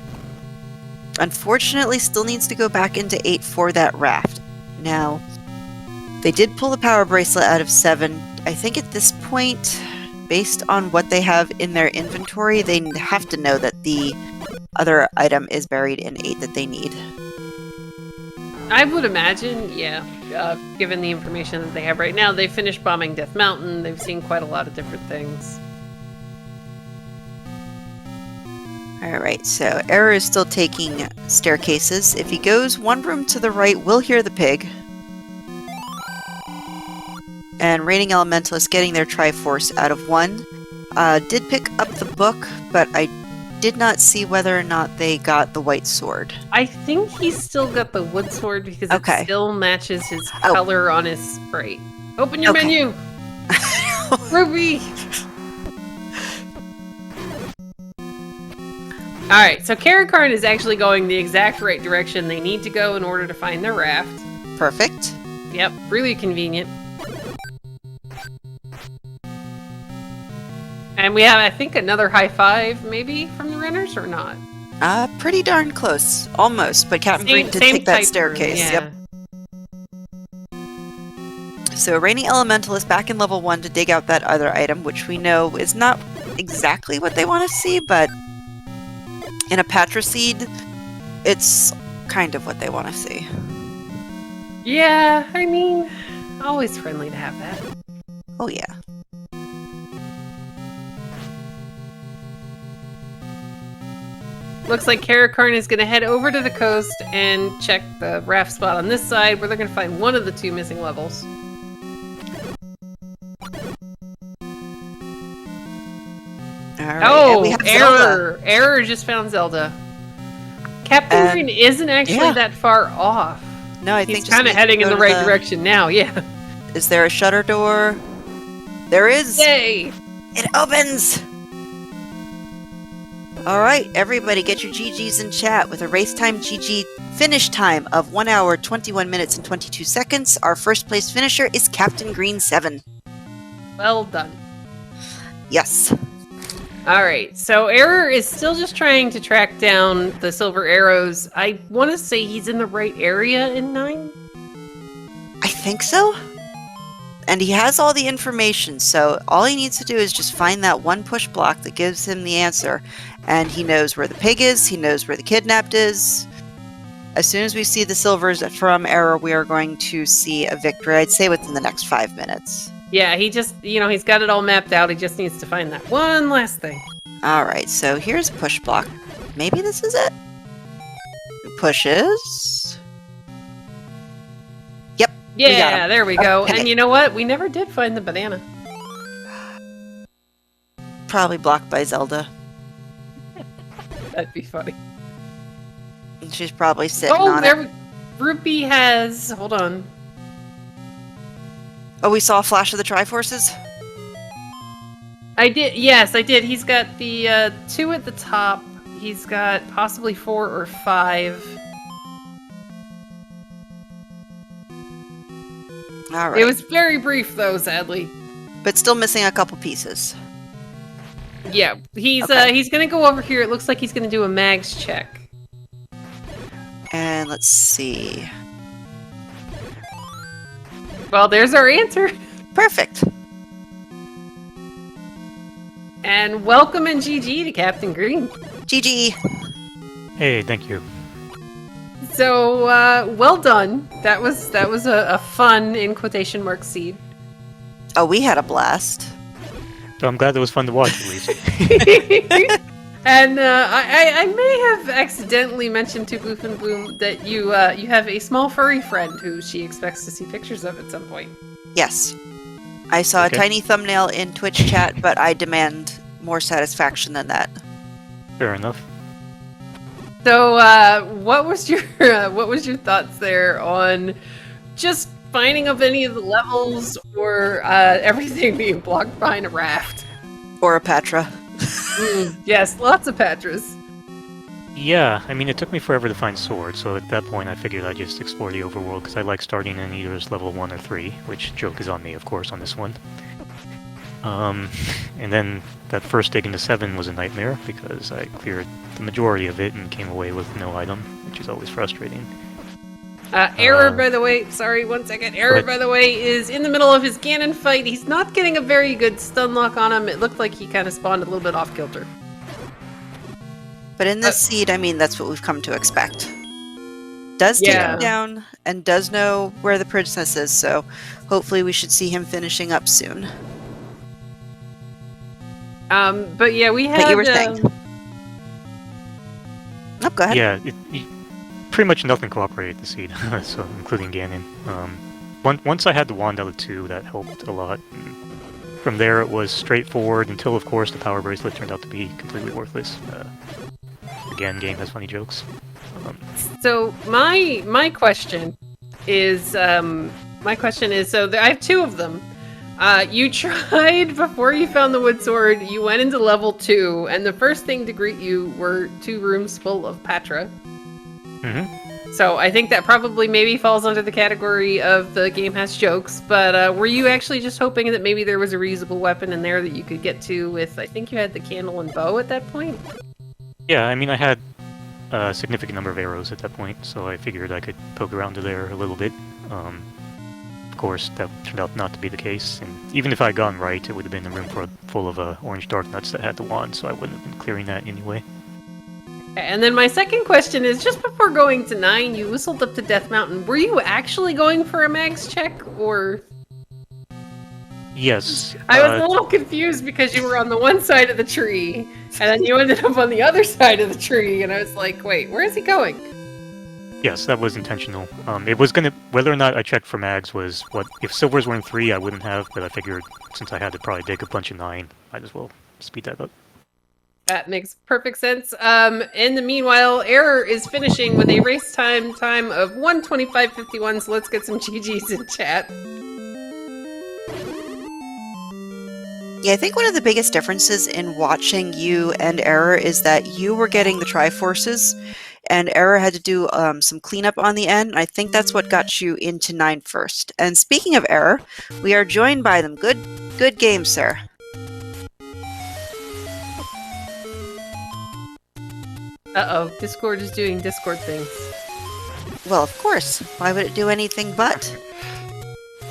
Unfortunately, still needs to go back into 8 for that raft. Now, they did pull the Power Bracelet out of 7. I think at this point, based on what they have in their inventory, they have to know that the other item is buried in 8 that they need. I would imagine, yeah, given the information that they have right now. They finished bombing Death Mountain. They've seen quite a lot of different things. Alright, so Error is still taking staircases. If he goes one room to the right, we'll hear the pig. And Reigning Elementalist getting their Triforce out of 1. Did pick up the book, but I did not see whether or not they got the white sword. I think he's still got the wood sword because it still matches his color on his sprite. Open your menu! Ruby! Alright, so Karakarn is actually going the exact right direction they need to go in order to find their raft. Perfect. Yep, really convenient. And we have, I think, another high five, maybe, from the runners, or not? Pretty darn close. Almost, but Captain Green did take that staircase. Yeah. Yep. So, Reigning Elementalist back in level 1 to dig out that other item, which we know is not exactly what they want to see, but in a Patra Seed, it's kind of what they want to see. Yeah, I mean, always friendly to have that. Oh, yeah. Looks like Karakarn is going to head over to the coast and check the raft spot on this side, where they're going to find one of the 2 missing levels. Alright, oh, we have error! Zelda. Error just found Zelda. Captain Green isn't actually that far off. No, I think he's kind of heading in the right direction now, yeah. Is there a shutter door? There is! Yay! It opens! Alright, everybody get your GGs in chat with a race time GG finish time of 1 hour, 21 minutes, and 22 seconds. Our first place finisher is Captain Green 7. Well done. Yes. Alright, so Error is still just trying to track down the silver arrows. I want to say he's in the right area in 9? I think so. And he has all the information, so all he needs to do is just find that one push block that gives him the answer. And he knows where the pig is, he knows where the kidnapped is. As soon as we see the silvers from Error, we are going to see a victory, I'd say within the next 5 minutes. Yeah, he just, he's got it all mapped out. He just needs to find that one last thing. Alright, so here's a push block. Maybe this is it? Pushes. Yep. Yeah, there we go. Okay. And you know what? We never did find the banana. Probably blocked by Zelda. That'd be funny. She's probably sitting on it. Ruby has... Hold on. Oh, we saw a flash of the Triforces? I did. Yes, I did. He's got the 2 at the top. He's got possibly 4 or 5. Alright. It was very brief, though, sadly. But still missing a couple pieces. Yeah, he's gonna go over here. It looks like he's gonna do a mags check. And let's see. Well, there's our answer. Perfect. And welcome and GG to Captain Green. GG. Hey, thank you. So, well done. That was a fun, in quotation marks, seed. Oh, we had a blast. So I'm glad it was fun to watch, at least. And I may have accidentally mentioned to Boof and Bloom that you have a small furry friend who she expects to see pictures of at some point. Yes. I saw Okay. a tiny thumbnail in Twitch chat, but I demand more satisfaction than that. Fair enough. So, what was your thoughts there on just finding up any of the levels or everything being blocked behind a raft? Or a Patra. Yes, lots of Patras. Yeah, I mean, it took me forever to find swords, so at that point I figured I'd just explore the overworld, because I like starting in either level 1 or 3, which joke is on me, of course, on this one. And then that first dig into 7 was a nightmare, because I cleared the majority of it and came away with no item, which is always frustrating. Error, by the way, sorry, 1 second. Error, by the way, is in the middle of his Ganon fight. He's not getting a very good stun lock on him. It looked like he kind of spawned a little bit off kilter. But in this seed, I mean, that's what we've come to expect. Does take him down, and does know where the princess is, so hopefully we should see him finishing up soon. But yeah, we had... But you were saying... Oh, go ahead. Yeah, pretty much nothing cooperated the seed, so including Ganon. Once I had the wand out of 2, that helped a lot. And from there, it was straightforward until, of course, the power bracelet turned out to be completely worthless. Again, game has funny jokes. So my question is so I have 2 of them. You tried before you found the wood sword. You went into level 2, and the first thing to greet you were 2 rooms full of Patra. Mm-hmm. So I think that probably maybe falls under the category of the game has jokes. But were you actually just hoping that maybe there was a reusable weapon in there that you could get to with? I think you had the candle and bow at that point. Yeah, I mean, I had a significant number of arrows at that point, so I figured I could poke around to there a little bit. Of course, that turned out not to be the case, and even if I had gone right, it would have been a room full of orange dark nuts that had the wand, so I wouldn't have been clearing that anyway. And then my second question is, just before going to 9, you whistled up to Death Mountain. Were you actually going for a mags check, or...? Yes. I was a little confused because you were on the one side of the tree, and then you ended up on the other side of the tree, and I was like, wait, where is he going? Yes, that was intentional. It was gonna... Whether or not I checked for mags was what... If silvers were in 3, I wouldn't have, but I figured since I had to probably dig a bunch of 9, might as well speed that up. That makes perfect sense. In the meanwhile, Error is finishing with a race time of 1:25.51, so let's get some GGs in chat. Yeah, I think one of the biggest differences in watching you and Error is that you were getting the Triforces, and Error had to do some cleanup on the end. I think that's what got you into 9 first. And speaking of Error, we are joined by them. Good game, sir. Uh-oh, Discord is doing Discord things. Well, of course. Why would it do anything but?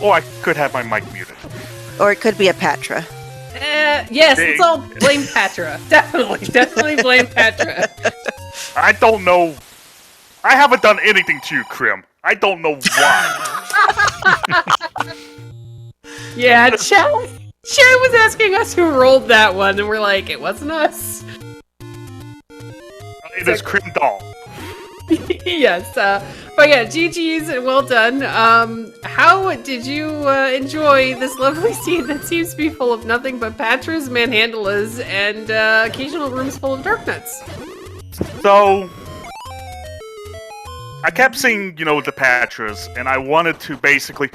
Or I could have my mic muted. Or it could be a Patra. Yes, let's all blame Patra. Definitely blame Patra. I don't know. I haven't done anything to you, Krim. I don't know why. Yeah, Chad was asking us who rolled that one, and we're like, it wasn't us. It is Krim Doll. Yes, but yeah, GG's and well done. How did you enjoy this lovely scene that seems to be full of nothing but Patras, Manhandlas, and occasional rooms full of dark nuts? So, I kept seeing, the Patras, and I wanted to basically,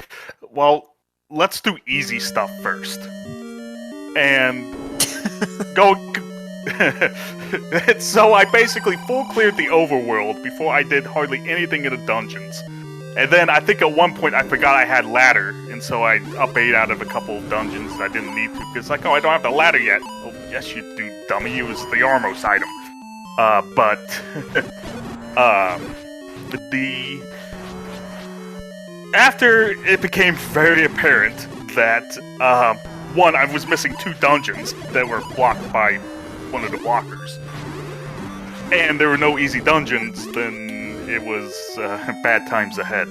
well, let's do easy stuff first. And go... So I basically full cleared the overworld before I did hardly anything in the dungeons. And then I think at one point I forgot I had ladder, and so I up-8 out of a couple of dungeons I didn't need to, because I don't have the ladder yet. Oh, yes you do, dummy, it was the Armos item. After it became very apparent that, one, I was missing 2 dungeons that were blocked by one of the blockers, and there were no easy dungeons, then it was bad times ahead.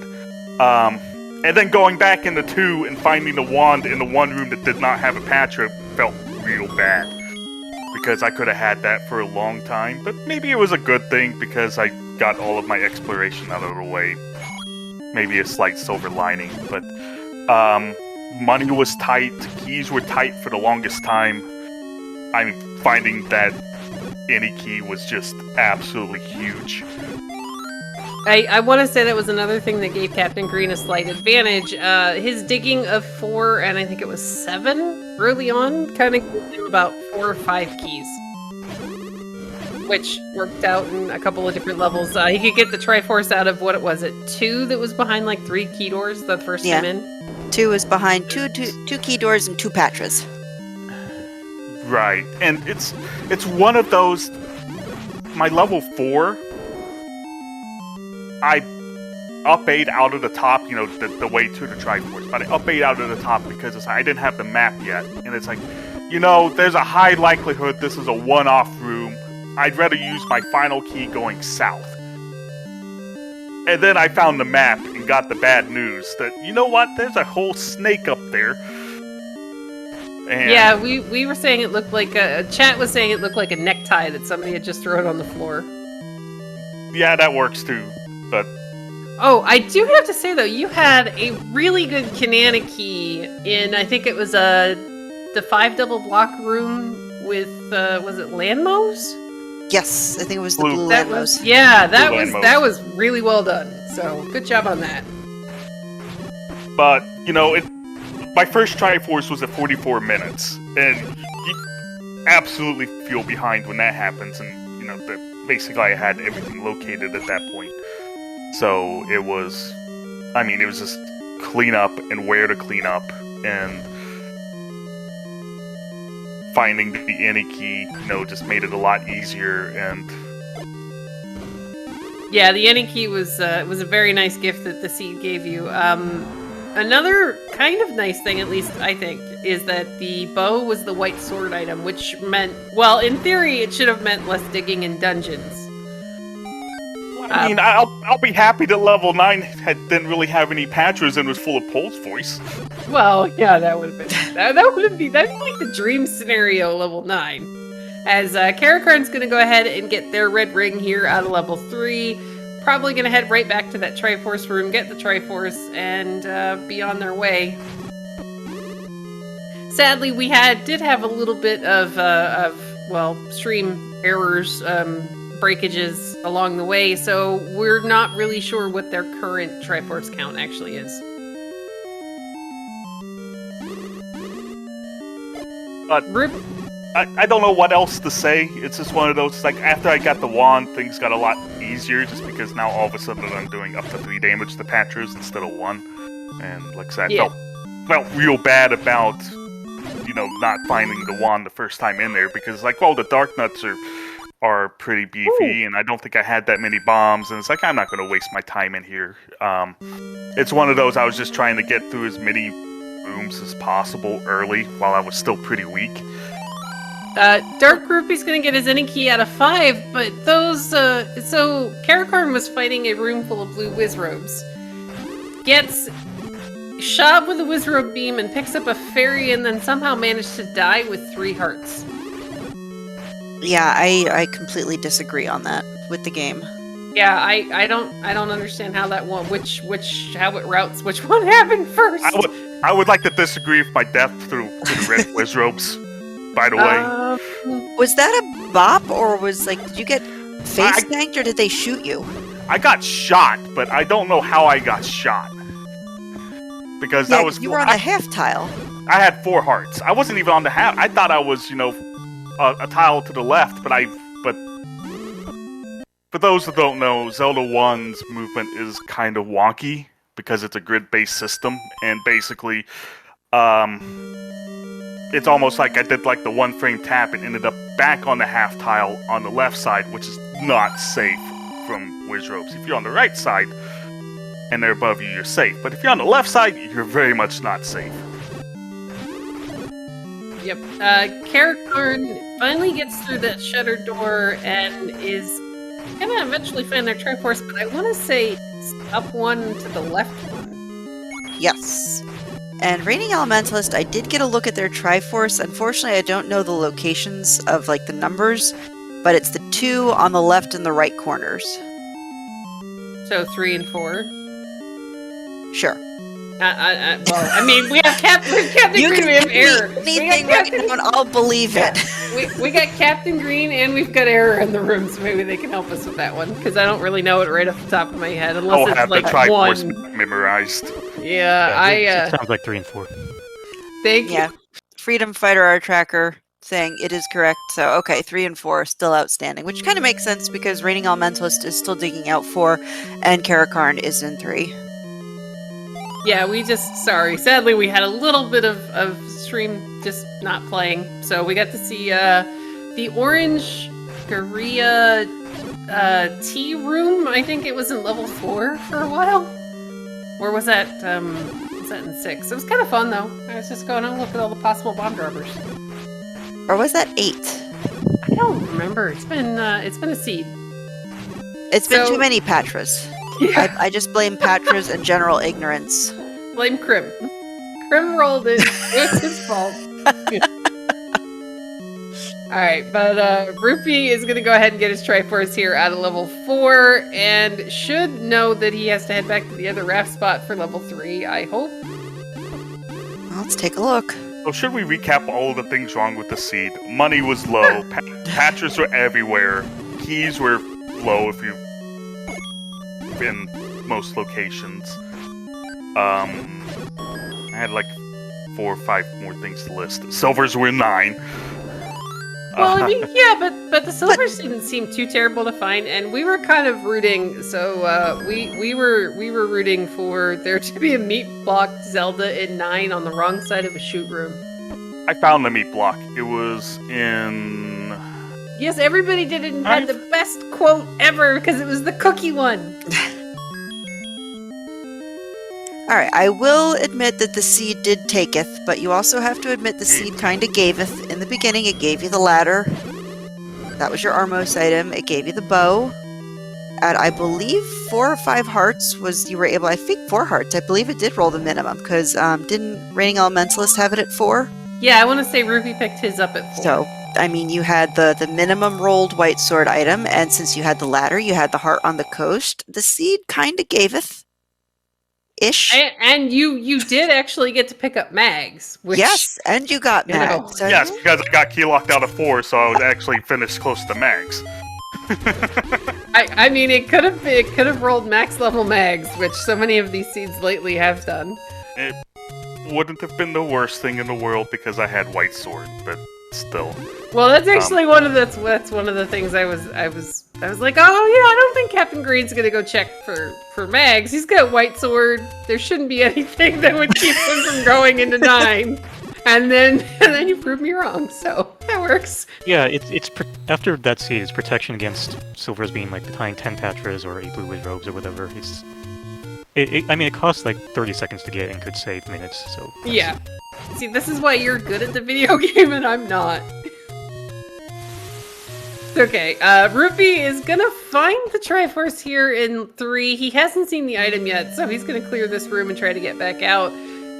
And then going back into 2 and finding the wand in the one room that did not have a Patra felt real bad, because I could have had that for a long time. But maybe it was a good thing because I got all of my exploration out of the way. Maybe a slight silver lining, but money was tight, keys were tight for the longest time. I'm finding that any key was just absolutely huge. I want to say that was another thing that gave Captain Green a slight advantage. His digging of 4 and I think it was 7 early on kind of gave him about 4 or 5 keys, which worked out in a couple of different levels. He could get the Triforce out of, what was it, 2 that was behind like 3 key doors the first time in? 2 is behind two key doors and 2 Patras. Right, and it's one of those. My level 4, I up-8 out of the top, you know, the way to the Triforce, but I up-8 out of the top because I didn't have the map yet, and it's like, you know, there's a high likelihood this is a one-off room. I'd rather use my final key going south. And then I found the map and got the bad news that, you know what, there's a whole snake up there. And yeah, we were saying it looked like chat was saying it looked like a necktie that somebody had just thrown on the floor. yeah, that works too, but Oh, I do have to say though, you had a really good Kanana key in, I think it was the 5 double block room with was it Landmos? Yes, I think it was the Blue. blue That Landmos. was that Blue was Landmos. that was really well done. So good job on that. But, you know, my first Triforce was at 44 minutes, and you absolutely feel behind when that happens, and, you know, basically I had everything located at that point. So it was, I mean, it was just clean up and where to clean up, and finding the any key, you know, just made it a lot easier, and Yeah, the Any key was a very nice gift that the seed gave you. Another kind of nice thing, at least I think, is that the bow was the white sword item, which meant, well, in theory, it should have meant less digging in dungeons. I mean, I'll be happy that level 9 didn't really have any Patras and was full of Pole's voice. Well, yeah, that would have been that'd be like the dream scenario, level 9. As Karakarn's gonna go ahead and get their red ring here out of level 3. Probably gonna head right back to that Triforce room, get the Triforce, and be on their way. Sadly, we did have a little bit of stream errors, breakages along the way, so we're not really sure what their current Triforce count actually is. But I don't know what else to say. It's just one of those, like, after I got the wand, things got a lot easier, just because now all of a sudden I'm doing up to 3 damage to Patras instead of 1. And like I said, Yeah. felt real bad about, you know, not finding the wand the first time in there, because, like, well, the Dark Nuts are pretty beefy, and I don't think I had that many bombs, and it's like, I'm not going to waste my time in here. It's one of those, I was just trying to get through as many rooms as possible early while I was still pretty weak. Dark Groupie's gonna get his any key out of 5, but those, so Karakarn was fighting a room full of blue Wizrobes. Gets shot with a Wizrobe beam and picks up a fairy and then somehow managed to die with 3 hearts. Yeah, I completely disagree on that with the game. Yeah, I don't understand how that one, how it routes which one happened first. I would like to disagree with my death to the red Wizrobes, by the way. Was that a bop, or did you get face tanked, or did they shoot you? I got shot, but I don't know how I got shot. Because Yeah, that was... you were on the half tile. I had 4 hearts. I wasn't even on the half. I thought I was, you know, a tile to the left, but for those that don't know, Zelda 1's movement is kind of wonky because it's a grid-based system, and basically, it's almost like I did like the 1-frame tap and ended up back on the half tile on the left side, which is not safe from Wizrobes. If you're on the right side and they're above you, you're safe. But if you're on the left side, you're very much not safe. Yep. Karakarn finally gets through that shutter door and is gonna eventually find their Triforce, but I want to say it's up 1 to the left 1. Yes. And Raining Elementalist, I did get a look at their Triforce. Unfortunately, I don't know the locations of like the numbers, but it's the 2 on the left and the right corners. So 3 and 4. Sure. Well, I mean, we have Captain You Green, can we have give me Error. anything right now and I'll believe it. We got Captain Green and we've got Error in the room, so maybe they can help us with that one, because I don't really know it right off the top of my head, unless I'll it's have like the Triforce one. memorized. Yeah, it sounds like 3 and 4. Thank you. Yeah. Freedom Fighter R Tracker saying it is correct. So, okay, 3 and 4 are still outstanding, which kind of makes sense because Raining Elementalist is still digging out 4 and Karakarn is in 3. Yeah, sadly we had a little bit of stream just not playing, so we got to see the Orange Korea tea room. I think it was in level 4 for a while. Or was that in 6? It was kind of fun though. I was just going, oh, look at all the possible bomb droppers. Or was that 8? I don't remember. It's been a seed. It's been So- too many Patras. Yeah. I just blame Patras and general ignorance. Blame Krim. Krim rolled it. It's his fault. Alright, but Rupee is going to go ahead and get his Triforce here out of level 4, and should know that he has to head back to the other raft spot for level 3, I hope. Well, let's take a look. So should we recap all of the things wrong with the seed? Money was low, patches were everywhere, keys were low if you in most locations. I had like 4 or 5 more things to list. Silvers were 9. Well, I mean, yeah, but the silvers didn't seem too terrible to find, and we were kind of rooting. So we were rooting for there to be a meat block Zelda in 9 on the wrong side of a shoot room. I found the meat block. It was in... Yes, everybody did it and had the best quote ever because it was the cookie one. Alright, I will admit that the seed did taketh, but you also have to admit the seed kinda gaveth. In the beginning, it gave you the ladder. That was your Armos item. It gave you the bow. At, I believe, 4 or 5 hearts was you were able... I think 4 hearts. I believe it did roll the minimum, because didn't Raining Elementalist have it at 4? Yeah, I want to say Ruby picked his up at 4. So, I mean, you had the minimum rolled white sword item, and since you had the ladder, you had the heart on the coast. The seed kinda gaveth. Ish. And you did actually get to pick up mags, which Yes, and you got you know, mad. So Yes, because I got key locked out of 4, so I was actually finished close to max. I mean it could have rolled max level mags, which so many of these seeds lately have done. It wouldn't have been the worst thing in the world because I had white sword, but still. Well, that's actually that's one of the things I was like, oh yeah, I don't think Captain Green's gonna go check for mags. He's got white sword. There shouldn't be anything that would keep him from going into 9. And then you proved me wrong, so that works. Yeah, after that seed, it's protection against silvers being like behind 10 Patras or 8 blue robes or whatever. I mean, it costs like 30 seconds to get and could save minutes, so... Yeah. See, this is why you're good at the video game and I'm not. Okay, Rupee is gonna find the Triforce here in 3. He hasn't seen the item yet, so he's gonna clear this room and try to get back out.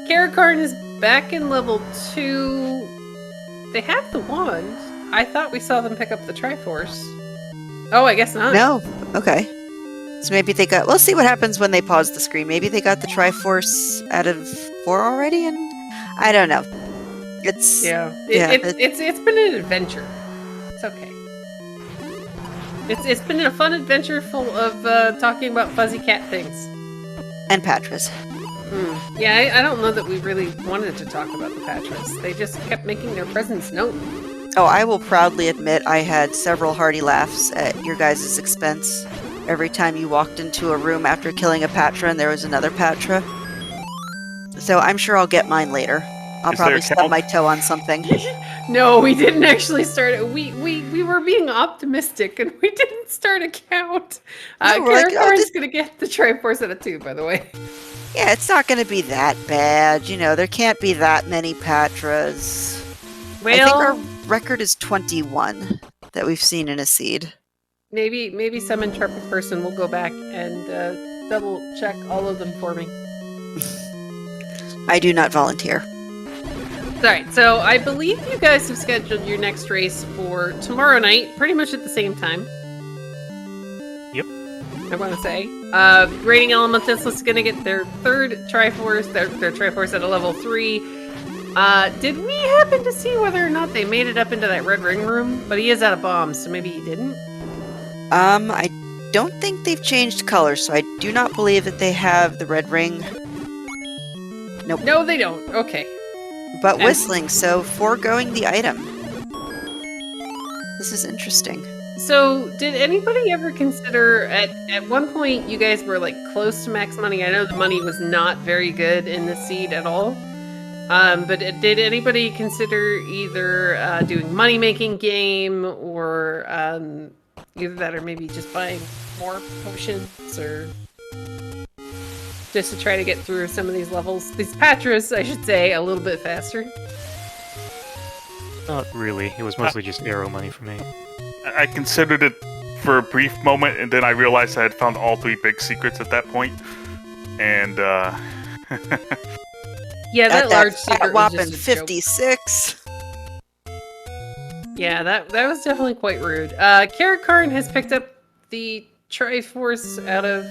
Karakarn is back in level 2. They have the wand. I thought we saw them pick up the Triforce. Oh, I guess not. no, okay. So maybe they got... We'll see what happens when they pause the screen. Maybe they got the Triforce out of 4 already, and I don't know. It's... Yeah. Yeah, It's been an adventure. It's okay. It's been a fun adventure full of talking about fuzzy cat things. And Patras. Yeah, I don't know that we really wanted to talk about the Patras. They just kept making their presence known. Oh, I will proudly admit I had several hearty laughs at your guys' expense. Every time you walked into a room after killing a Patra and there was another Patra. So I'm sure I'll get mine later. I'll Is there probably a stub count? my toe on something. No, we didn't actually start it. We were being optimistic and we didn't start a count. No, we're like, oh, Karakarn's gonna get the Triforce out of 2, by the way. Yeah, it's not going to be that bad. You know, there can't be that many Patras. I think our record is 21 that we've seen in a seed. maybe some intrepid person will go back and double check all of them for me. I do not volunteer. Alright, so I believe you guys have scheduled your next race for tomorrow night, pretty much at the same time. Yep. I want to say. Raining Elementalist is going to get their third Triforce, their Triforce at a level 3. Did we happen to see whether or not they made it up into that red ring room? But he is out of bombs, so maybe he didn't. I don't think they've changed colors, so I do not believe that they have the red ring. Nope. No, they don't. Okay. But whistling, so foregoing the item. This is interesting. So, did anybody ever consider, at one point you guys were like close to max money? I know the money was not very good in the seed at all. But did anybody consider either doing money-making game or either that or maybe just buying more potions or just to try to get through some of these levels? These Patras, I should say, a little bit faster. Not really. It was mostly just arrow money for me. I considered it for a brief moment, and then I realized I had found all 3 big secrets at that point. And, yeah, that large secret was whopping just a joke. 56. Yeah, that was definitely quite rude. Karakarn has picked up the Triforce out of...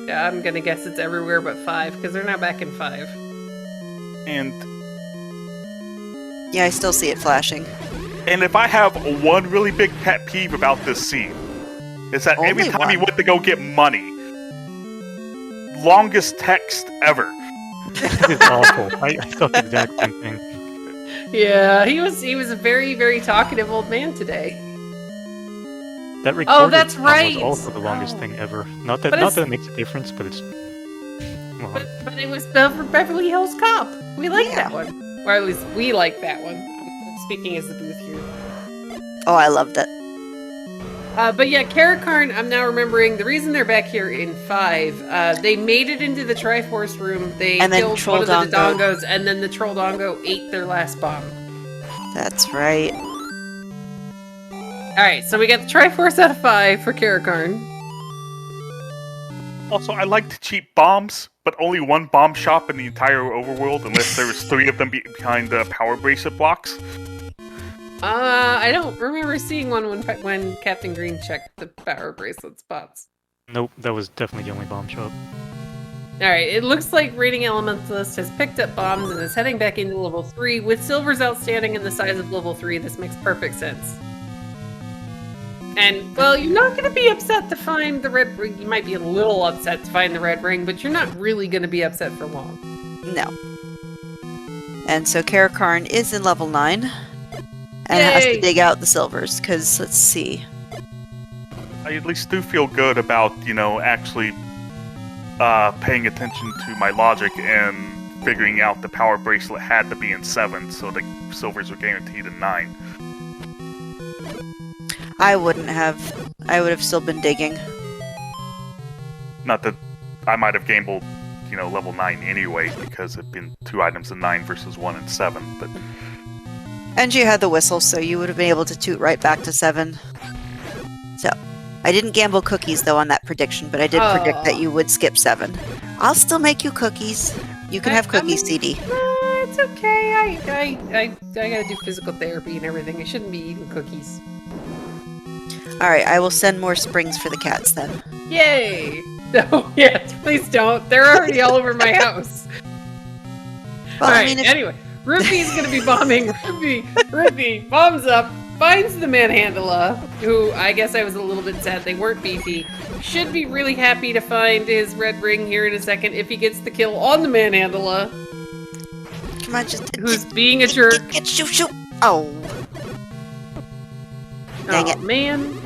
I'm gonna guess it's everywhere but 5, because they're now back in 5. and Yeah, I still see it flashing. if I have one really big pet peeve about this scene, is that every Only time he one. went to go get money, longest text ever. It's awful. I thought the exact same thing. Yeah, he was a very, very talkative old man today. That recorded that's song right. was also the longest Oh. thing ever. Not that But not it's- that it makes a difference, but it's well, But it was Beverly Hills Cop. We like Yeah. that one. Or at least we like that one. I'm speaking as the booth here. Oh, I love that. But yeah, Karakarn, I'm now remembering the reason they're back here in 5. They made it into the Triforce room. They And then killed one of the Trolldongo. Dodongos, and then the Trolldongo ate their last bomb. That's right. Alright, so we got the Triforce out of 5 for Karakarn. Also, I like to cheap bombs, but only one bomb shop in the entire overworld, unless there was 3 of them behind the power bracelet blocks. I don't remember seeing one when Captain Green checked the power bracelet spots. nope, that was definitely the only bomb shop. Alright, it looks like Raiding Elementalist has picked up bombs and is heading back into level 3. With silvers outstanding in the size of level 3, this makes perfect sense. And, well, you're not going to be upset to find the red ring. You might be a little upset to find the red ring, but you're not really going to be upset for long. No. And so Karakarn is in level 9. And has to Yay! dig out the silvers, because, let's see. I at least do feel good about, actually paying attention to my logic and figuring out the power bracelet had to be in 7, so the silvers were guaranteed in 9. I wouldn't have. I would have still been digging. Not that I might have gambled, level 9 anyway, because it'd been 2 items in 9 versus 1 in 7, but... And you had the whistle, so you would have been able to toot right back to 7. So, I didn't gamble cookies, though, on that prediction, but I did predict that you would skip 7. I'll still make you cookies. You can have cookies, CD. It's okay. I gotta do physical therapy and everything. I shouldn't be eating cookies. Alright, I will send more springs for the cats, then. Yay! No, yes, please don't. They're already all over my house. Well, Alright, I mean, if, anyway, Ruby's gonna be bombing. Ruby bombs up, finds the Manhandla, who I guess I was a little bit sad they weren't beefy. Should be really happy to find his red ring here in a second if he gets the kill on the Manhandla, come on, just... who's being a jerk. Shoot! Oh. Dang Oh, it. man.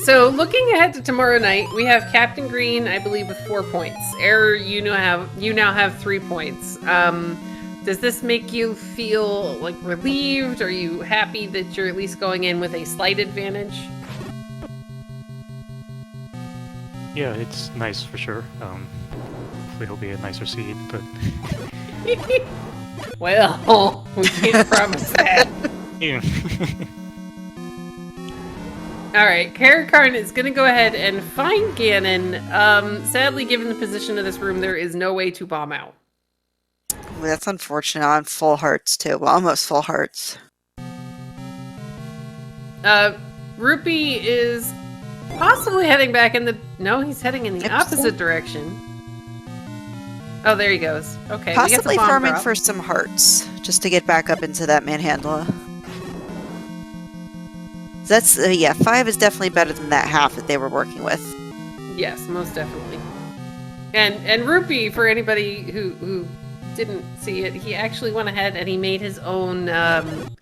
So, looking ahead to tomorrow night, we have Captain Green, I believe, with 4 points. Error, you now have 3 points. Does this make you feel, relieved? Are you happy that you're at least going in with a slight advantage? Yeah, it's nice for sure. Hopefully he'll be a nicer seed, but Well, we can't promise that. yeah. Alright, Karakarn is going to go ahead and find Ganon. Sadly, given the position of this room, there is no way to bomb out. that's unfortunate. On full hearts too. Well, almost full hearts. Rupee is possibly heading back in the... No, he's heading in the Yep, opposite direction. Oh, there he goes. Okay, we Possibly get the bomb farming drop. for some hearts, just to get back up into that manhandler. That's, yeah, 5 is definitely better than that half that they were working with. Yes, most definitely. And Rupee, for anybody who didn't see it, he actually went ahead and he made his own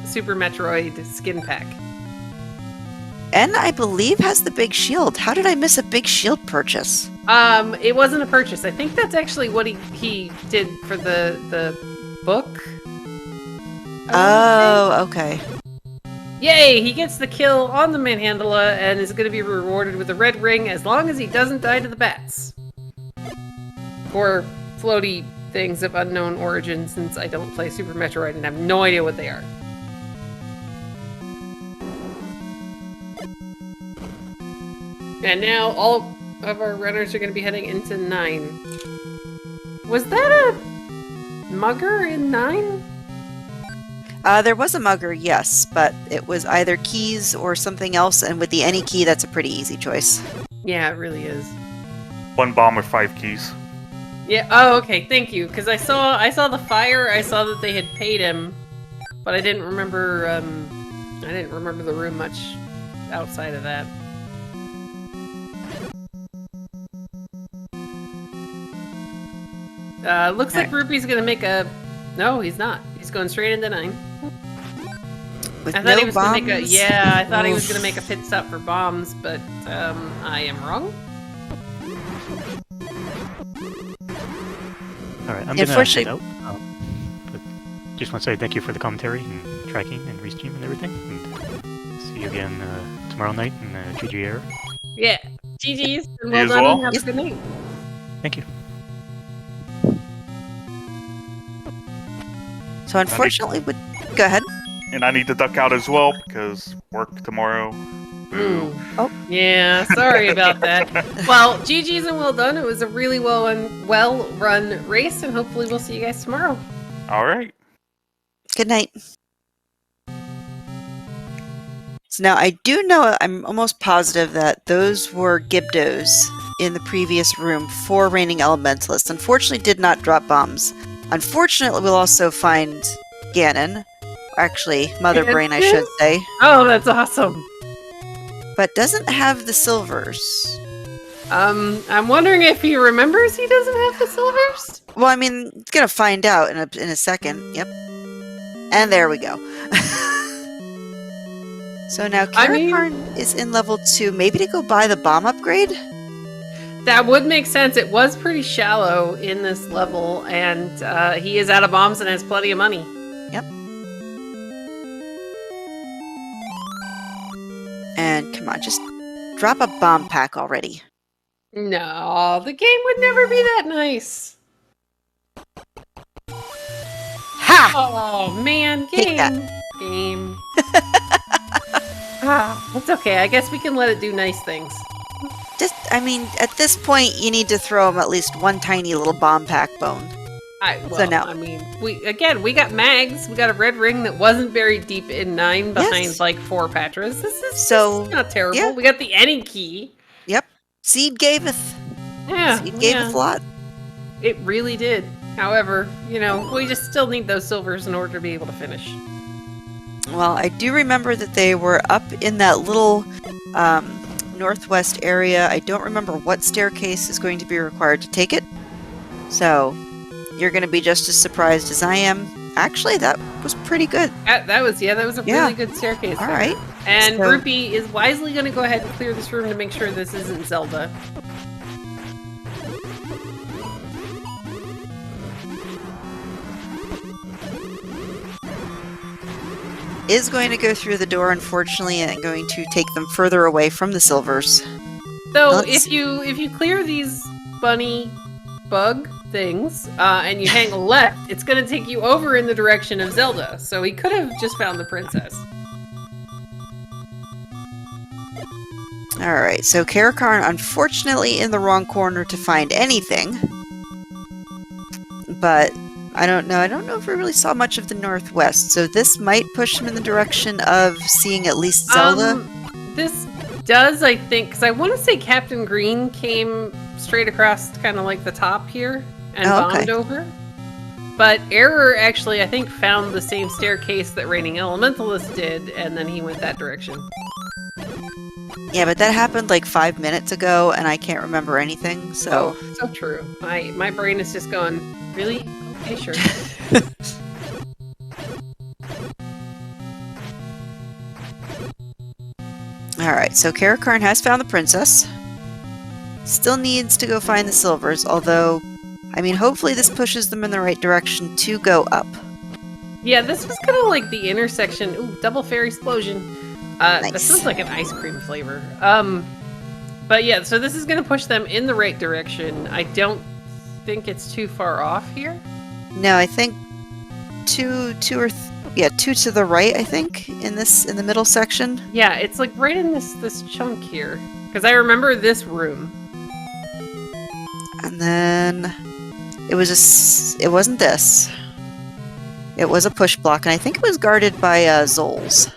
Super Metroid skin pack. And I believe has the big shield. How did I miss a big shield purchase? It wasn't a purchase. I think that's actually what he did for the book. Oh, okay. Yay! He gets the kill on the Manhandla and is going to be rewarded with a red ring as long as he doesn't die to the bats. Or floaty things of unknown origin, since I don't play Super Metroid and have no idea what they are. And now all of our runners are going to be heading into 9. Was that a mugger in 9? There was a mugger, yes, but it was either keys or something else, and with the any key, that's a pretty easy choice. Yeah, it really is. 1 bomb or 5 keys. Yeah. Oh, okay. Thank you. Because I saw the fire. I saw that they had paid him, but I didn't remember. I didn't remember the room much outside of that. Looks like Rupee's gonna make a... No, he's not. He's going straight into 9. With I thought no he was bombs? gonna make a... Yeah, I thought he was Oof. gonna make a pit stop for bombs, but I am wrong. Alright, I'm Yeah, gonna fortunately- head out. But just want to say thank you for the commentary and tracking and restream and everything. And see you again tomorrow night in GG Air. Yeah. GG's and You well as done. well? And have Yes. a good night. Thank you. So unfortunately, go ahead. And I need to duck out as well because work tomorrow. Boo. Oh. Yeah, sorry about that. Well, GG's and well done. It was a really well-run race, and hopefully we'll see you guys tomorrow. All right. Good night. So now I do know, I'm almost positive that those were Gibdos in the previous room for Reigning Elementalists. Unfortunately, did not drop bombs. Unfortunately, we'll also find Ganon. Actually, Mother Brain, I should say. Oh, that's awesome. But doesn't have the silvers. I'm wondering if he remembers he doesn't have the silvers? Well, I mean, gonna find out in a second. Yep. And there we go. So now I mean- Karakarn is in level 2. Maybe to go buy the bomb upgrade? That would make sense. It was pretty shallow in this level, and he is out of bombs and has plenty of money. Yep. And come on, just drop a bomb pack already. No, the game would never be that nice. Ha! Oh man, Take that. game. It's okay. I guess we can let it do nice things. Just, I mean, at this point, you need to throw him at least one tiny little bomb pack bone. Well, now- I mean, we got mags. We got a red ring that wasn't buried deep in 9 behind Yes. like 4 Patras. This is not terrible. yeah. We got the any key. Yep. Seed gaveth. Yeah, Seed gaveth a lot. It really did. However, we just still need those silvers in order to be able to finish. Well, I do remember that they were up in that little northwest area. I don't remember what staircase is going to be required to take it. So, you're going to be just as surprised as I am. Actually, that was pretty good. That was a Yeah. really good staircase. All there. right. And So- Rupee is wisely going to go ahead and clear this room to make sure this isn't Zelda. Is going to go through the door, unfortunately, and going to take them further away from the silvers. So Let's- if you clear these bunny bug things and you hang left, it's going to take you over in the direction of Zelda. So he could have just found the princess. Alright, so Karakarn, unfortunately, in the wrong corner to find anything. But I don't know. I don't know if we really saw much of the Northwest, so this might push him in the direction of seeing at least Zelda. This does, I think, because I want to say Captain Green came straight across kind of like the top here and bombed over. But Error actually, I think, found the same staircase that Raining Elementalist did, and then he went that direction. Yeah, but that happened like 5 minutes ago, and I can't remember anything, so... Oh, so true. My brain is just going, really? Okay, sure. Alright, so Karakarn has found the princess. Still needs to go find the silvers, although... I mean, hopefully this pushes them in the right direction to go up. Yeah, this was kind of like the intersection. Ooh, double fairy explosion. That Nice. sounds like an ice cream flavor. But yeah, so this is going to push them in the right direction. I don't think it's too far off here. No, I think two to the right, I think, in the middle section. Yeah, it's like right in this chunk here. Because I remember this room. And then it wasn't this. It was a push block, and I think it was guarded by Zols.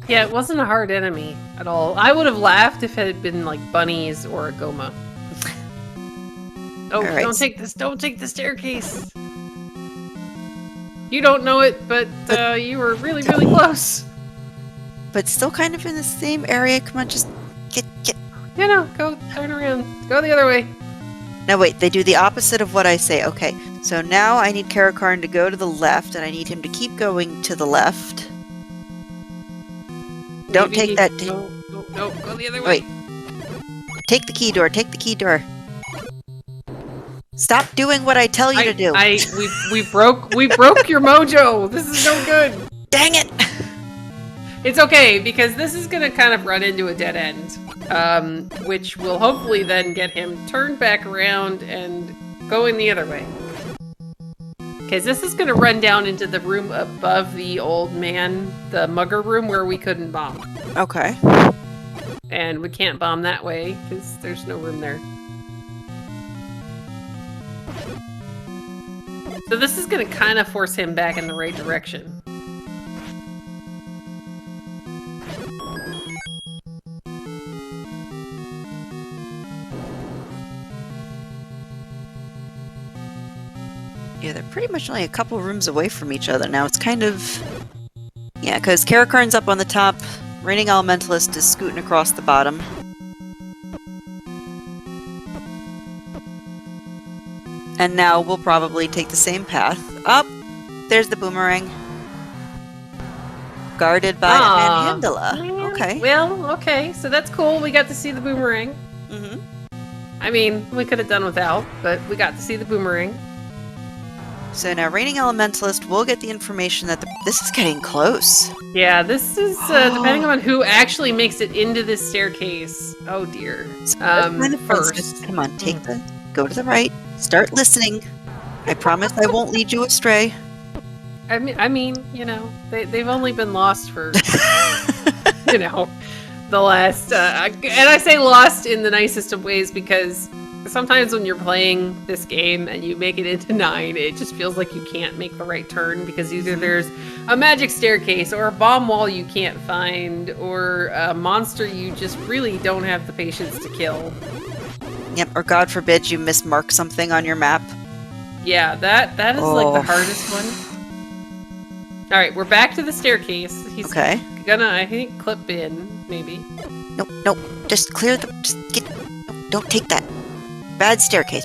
Yeah, it wasn't a hard enemy at all. I would have laughed if it had been like bunnies or a Goma. Oh, Right. don't take the staircase. You don't know it, but you were really, really close. But still kind of in the same area. Come on, just get. Yeah, no, go turn around. Go the other way. Now wait, they do the opposite of what I say. Okay, so now I need Karakarn to go to the left, and I need him to keep going to the left. Don't take that. No, go the other way. Wait. Take the key door. Take the key door. Stop doing what I tell you to do. We broke your mojo. This is no good. Dang it! It's okay, because this is going to kind of run into a dead end, which will hopefully then get him turned back around and going the other way. Because this is going to run down into the room above the old man, the mugger room where we couldn't bomb. Okay. And we can't bomb that way, because there's no room there. So this is going to kind of force him back in the right direction. Yeah, they're pretty much only a couple rooms away from each other now. It's kind of... Yeah, because Karakarn's up on the top, Raining Elementalist is scooting across the bottom. And now we'll probably take the same path. Up! There's the boomerang. Guarded by a Manhandla. Okay. Well, okay, so that's cool. We got to see the boomerang. Mm-hmm. I mean, we could have done without, but we got to see the boomerang. So now Raining Elementalist will get the information that this is getting close. Yeah, this is depending on who actually makes it into this staircase. Oh dear. First, Come on, go to the right. Start listening. I promise I won't lead you astray. I mean, you know, they've only been lost for, you know, the last. And I say lost in the nicest of ways because sometimes when you're playing this game and you make it into 9, it just feels like you can't make the right turn because either there's a magic staircase or a bomb wall you can't find or a monster you just really don't have the patience to kill. Yep, or God forbid you mismark something on your map. Yeah, that is like the hardest one. All right, we're back to the staircase. He's okay. Gonna, I think, clip in, maybe. Nope. Just clear the... don't take that. Bad staircase.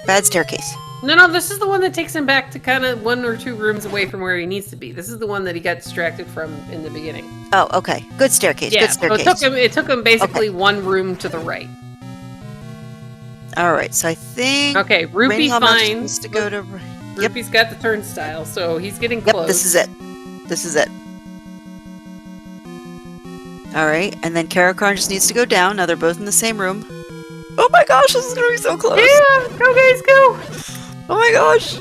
No, this is the one that takes him back to kind of 1 or 2 rooms away from where he needs to be. This is the one that he got distracted from in the beginning. Oh, okay. Good staircase. Yeah, Good staircase. so it took him basically 1 room to the right. All right, so I think... Okay, Rupee's fine. Needs to go to... Rupee's got the turnstile, so he's getting close. Yep, this is it. All right, and then Karakarn just needs to go down. Now they're both in the same room. Oh my gosh, this is gonna be so close. Yeah, go guys, go! Oh my gosh.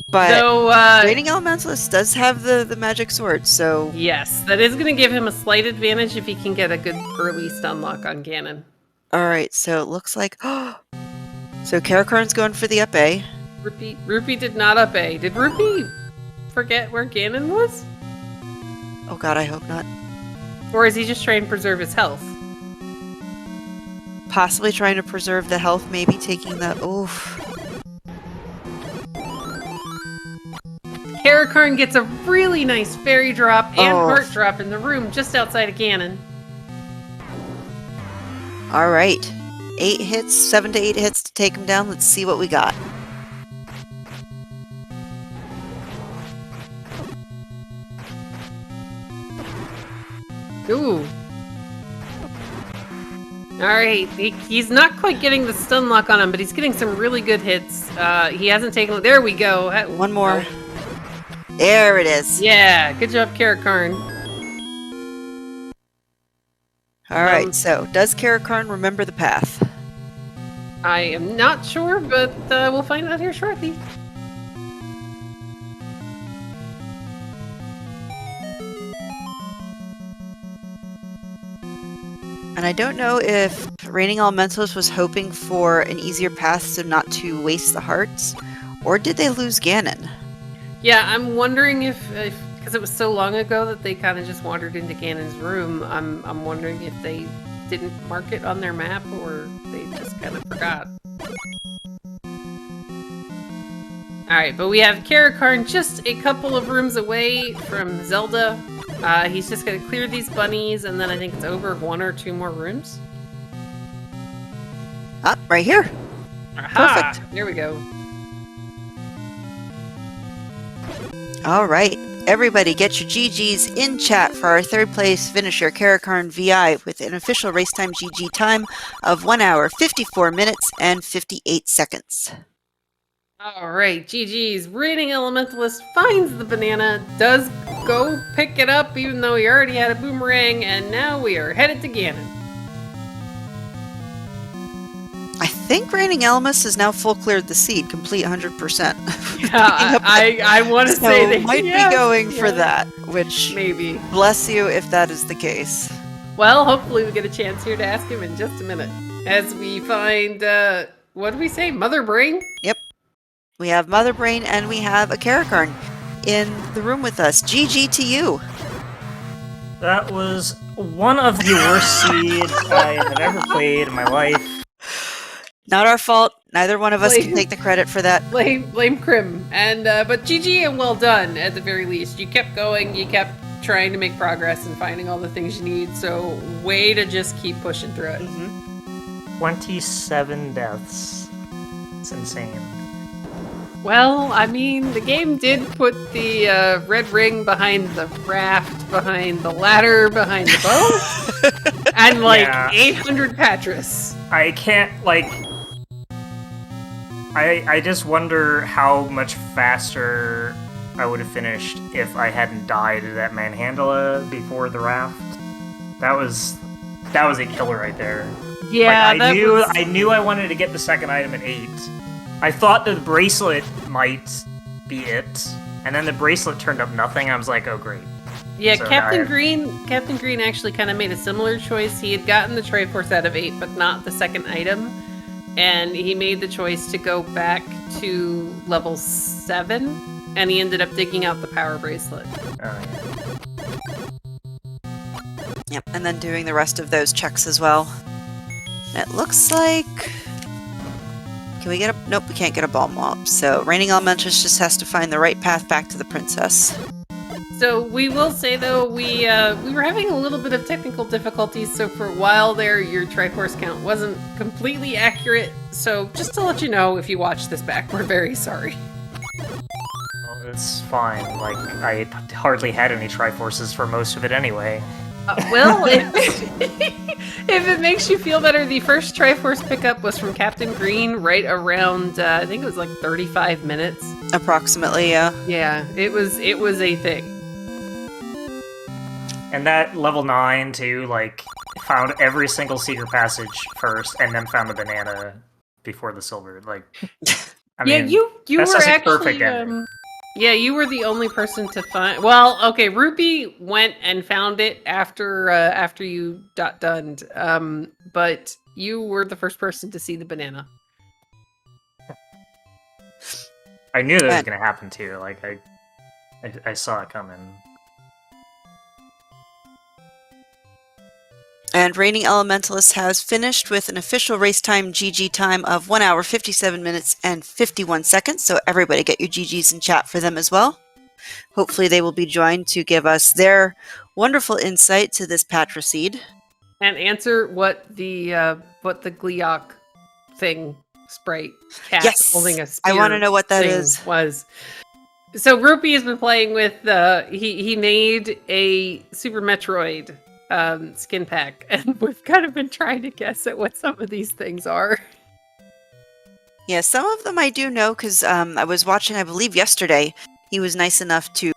But so, Raining Elementalist does have the magic sword, so... Yes, that is going to give him a slight advantage if he can get a good early stun lock on Ganon. Alright, so it looks like... So Karakarn's going for the up A. Rupee did not up A. Did Rupee forget where Ganon was? Oh god, I hope not. Or is he just trying to preserve his health? Possibly trying to preserve the health, maybe taking the... Oof. Karakarn gets a really nice fairy drop and Oh. heart drop in the room just outside of Ganon. Alright. 8 hits, 7 to 8 hits to take him down. Let's see what we got. Ooh. Alright, he's not quite getting the stun lock on him, but he's getting some really good hits. He hasn't taken... There we go. One more. There it is. Yeah, good job, Karakarn. Alright, so does Karakarn remember the path? I am not sure, but we'll find out here shortly. And I don't know if Reigning Elementalist was hoping for an easier path so not to waste the hearts, or did they lose Ganon? Yeah, I'm wondering if because it was so long ago that they kind of just wandered into Ganon's room, I'm wondering if they didn't mark it on their map or they just kind of forgot. Alright, but we have Karakarn just a couple of rooms away from Zelda. He's just gonna clear these bunnies, and then I think it's over 1 or 2 more rooms. Ah, right here. Aha! Perfect. There we go. Alright, everybody get your GGs in chat for our 3rd place finisher, Karakarn VI, with an official race time GG time of 1 hour, 54 minutes, and 58 seconds. Alright, GG's. Reigning Elementalist finds the banana, does go pick it up even though he already had a boomerang, and now we are headed to Ganon. I think Reigning Elementalist is now full cleared the seed, complete 100%. Yeah, I want to So say they might yes, be going for yeah. that, which Maybe. bless you if that is the case. Well, hopefully we get a chance here to ask him in just a minute. As we find, what did we say? Mother Brain? Yep. We have Mother Brain and we have a Karakarn in the room with us. GG to you. That was one of the worst seeds I have ever played in my life. Not our fault. Neither one of us can Blame- take the credit for that. Blame Crim. And, but GG and well done, at the very least. You kept going, you kept trying to make progress and finding all the things you need, so way to just keep pushing through it. 27 deaths. It's insane. Well, I mean, the game did put the red ring behind the raft, behind the ladder, behind the bow, and like Yeah. 800 Patras. I can't, like... I just wonder how much faster I would have finished if I hadn't died to that manhandla before the raft. That was a killer right there. Yeah, Like, I knew I wanted to get the second item at 8. I thought the bracelet might be it, and then the bracelet turned up nothing. I was like, oh great. Yeah, So Captain now Green actually kind of made a similar choice. He had gotten the Triforce out of 8, but not the second item. And he made the choice to go back to level 7, and he ended up digging out the power bracelet. Yep, and then doing the rest of those checks as well. And it looks like... Can we get a... Nope, we can't get a ball mob. So Reigning Elementalist just has to find the right path back to the princess. So we will say though, we were having a little bit of technical difficulties, so for a while there your Triforce count wasn't completely accurate, so just to let you know, if you watch this back, we're very sorry. Well, it's fine. Like, I hardly had any Triforces for most of it anyway. Well, if it makes you feel better, the first Triforce pickup was from Captain Green right around, I think it was like 35 minutes. Approximately, yeah. Yeah, it was a thing. And that level 9 too, like, found every single secret passage first, and then found the banana before the silver. Like, I mean, you that's were just a actually perfect ending. yeah, you were the only person to find. Well, okay, Rupee went and found it after you got done, but you were the first person to see the banana. I knew that was And- going to happen too. Like I saw it coming. And Reigning Elementalist has finished with an official race time GG time of 1 hour, 57 minutes, and 51 seconds. So everybody get your GGs in chat for them as well. Hopefully they will be joined to give us their wonderful insight to this patricide. And answer what the Gleeok thing sprite cat Yes! holding a I spear want to know what that thing is. was. So Rupee has been playing with he made a Super Metroid skin pack, and we've kind of been trying to guess at what some of these things are. Yeah, some of them I do know because I was watching, I believe yesterday, he was nice enough to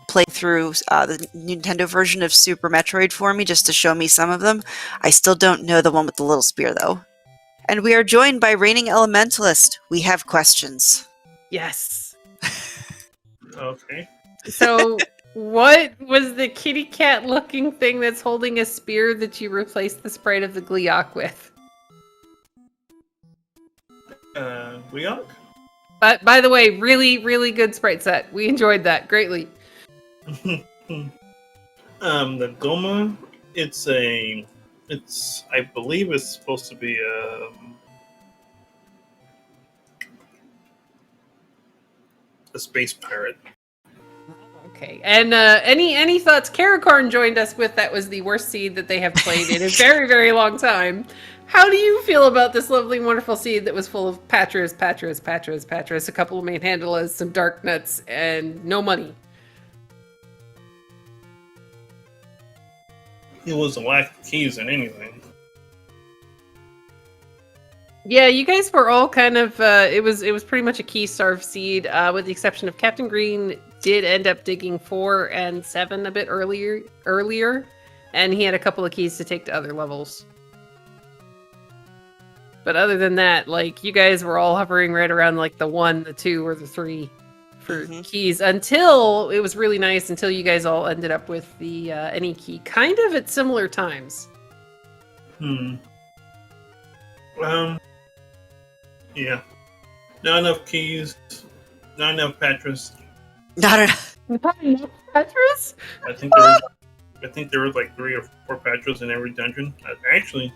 play through the Nintendo version of Super Metroid for me just to show me some of them. I still don't know the one with the little spear though. And we are joined by Reigning Elementalist. We have questions. Yes. Okay. So what was the kitty cat looking thing that's holding a spear that you replaced the sprite of the Gleeok with? Gleeok? But by the way, really, really good sprite set. We enjoyed that greatly. The Goma, I believe it's supposed to be a space pirate. Okay. And any thoughts? Karakarn joined us with that was the worst seed that they have played in a very, very long time. How do you feel about this lovely, wonderful seed that was full of Patras, a couple of Manhandlas, some Dark Nuts, and no money? It was a lack of keys and anything. Yeah, you guys were all kind of. It was pretty much a key starve seed, with the exception of Captain Green. Did end up digging 4 and 7 a bit earlier, and he had a couple of keys to take to other levels. But other than that, like, you guys were all hovering right around like the 1, the 2, or the 3 for keys until it was really nice until you guys all ended up with the any key kind of at similar times. Yeah. Not enough keys, not enough Patras. Not enough. Not enough Patras? I think there was like 3 or 4 Patras in every dungeon. Actually,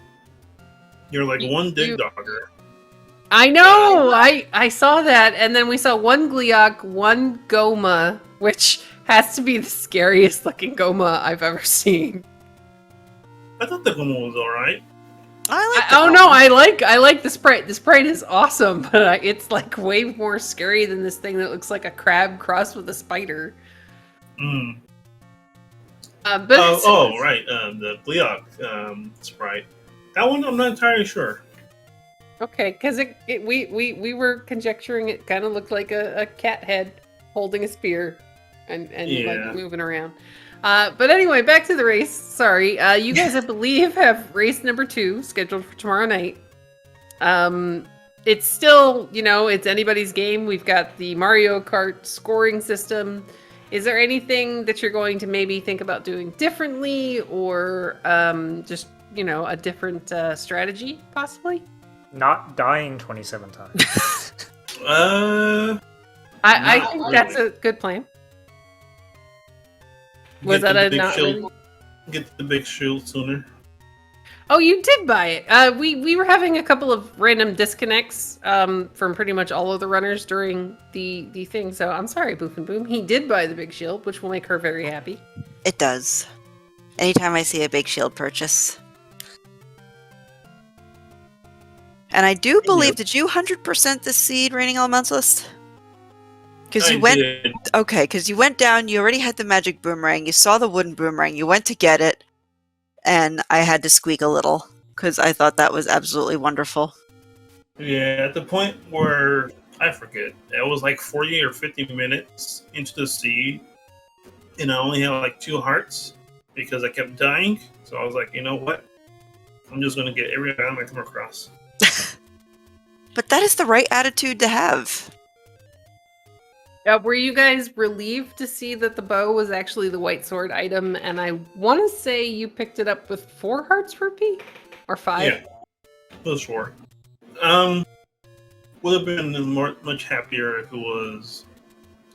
you're like one dig dogger. I know! I saw that, and then we saw 1 Gleeok, 1 Goma, which has to be the scariest looking Goma I've ever seen. I thought the Goma was alright. I like the sprite. The sprite is awesome, but it's like way more scary than this thing that looks like a crab crossed with a spider. Mm. But right, the Gleeok sprite. That one I'm not entirely sure. Okay, because we were conjecturing it kind of looked like a cat head holding a spear and like moving around. But anyway, back to the race. Sorry, you guys, I believe, have race number 2 scheduled for tomorrow night. It's still, it's anybody's game. We've got the Mario Kart scoring system. Is there anything that you're going to maybe think about doing differently, or just, a different strategy, possibly? Not dying 27 times. I think that's a good plan. Was that a not really? Get the big shield sooner. Oh, you did buy it. We were having a couple of random disconnects from pretty much all of the runners during the thing. So I'm sorry, Boof and Boom. He did buy the big shield, which will make her very happy. It does. Anytime I see a big shield purchase. And I do believe, did you 100% the seed, Reigning Elementalist? Because you went, did. okay, because you went down, you already had the magic boomerang, you saw the wooden boomerang, you went to get it, and I had to squeak a little, because I thought that was absolutely wonderful. Yeah, at the point where, I forget, it was like 40 or 50 minutes into the seed, and I only had like 2 hearts, because I kept dying, so I was like, you know what? I'm just going to get every item I come across. But that is the right attitude to have. Were you guys relieved to see that the bow was actually the white sword item? And I want to say you picked it up with 4 hearts, Rupee? Or 5? Yeah, those 4. Would have been much happier if it was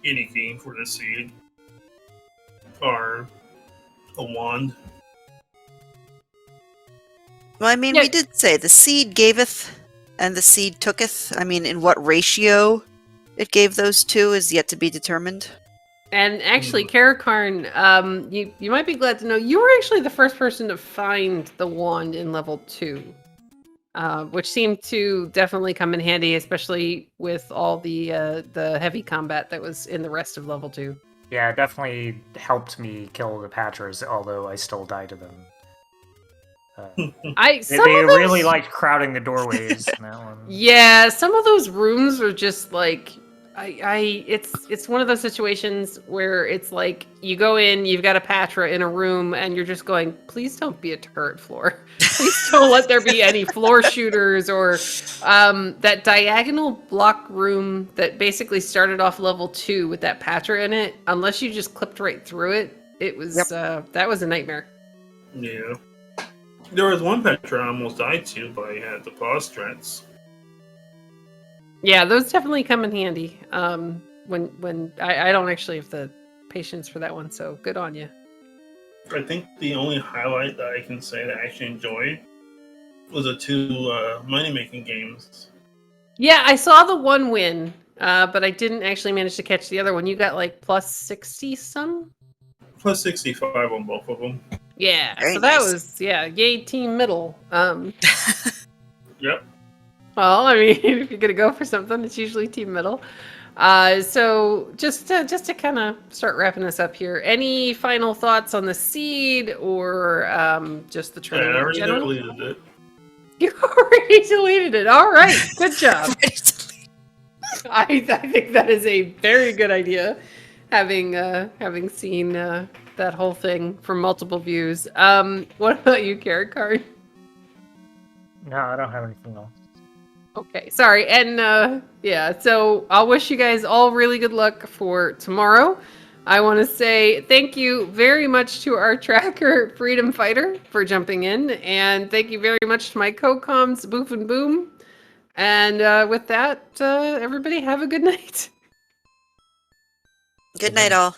anything for the seed or a wand. Well, I mean, Yeah. we did say the seed gaveth and the seed tooketh. I mean, in what ratio it gave those two is yet to be determined. And actually, Karakarn, you might be glad to know you were actually the first person to find the wand in level 2, which seemed to definitely come in handy, especially with all the heavy combat that was in the rest of level 2. Yeah, it definitely helped me kill the Patchers, although I still died to them. They really liked crowding the doorways in that one. Yeah, some of those rooms are just like it's one of those situations where it's like you go in, you've got a Patra in a room, and you're just going, please don't be a turret floor. Please don't let there be any floor shooters or that diagonal block room that basically started off level 2 with that Patra in it. Unless you just clipped right through it, it was that was a nightmare. Yeah. There was one Petra I almost died to, but I had the pause strats. Yeah, those definitely come in handy. When I don't actually have the patience for that one, so good on you. I think the only highlight that I can say that I actually enjoyed was the 2 money-making games. Yeah, I saw the one win, but I didn't actually manage to catch the other one. You got like plus 60 some? Plus 65 on both of them. Yeah, Very so that nice. was, yay team middle. Yep. Well, I mean, if you're gonna go for something, it's usually team middle. So just to kind of start wrapping this up here, any final thoughts on the seed or just the Yeah, I tournament in already general? deleted it. You already deleted it. All right, good job. I think that is a very good idea, having seen that whole thing from multiple views. What about you, Carrot Card? No, I don't have anything else. Okay, sorry. And yeah, so I'll wish you guys all really good luck for tomorrow. I want to say thank you very much to our tracker, Freedom Fighter, for jumping in. And thank you very much to my co-coms, Boof and Boom. And with that, everybody have a good night. Good night, all.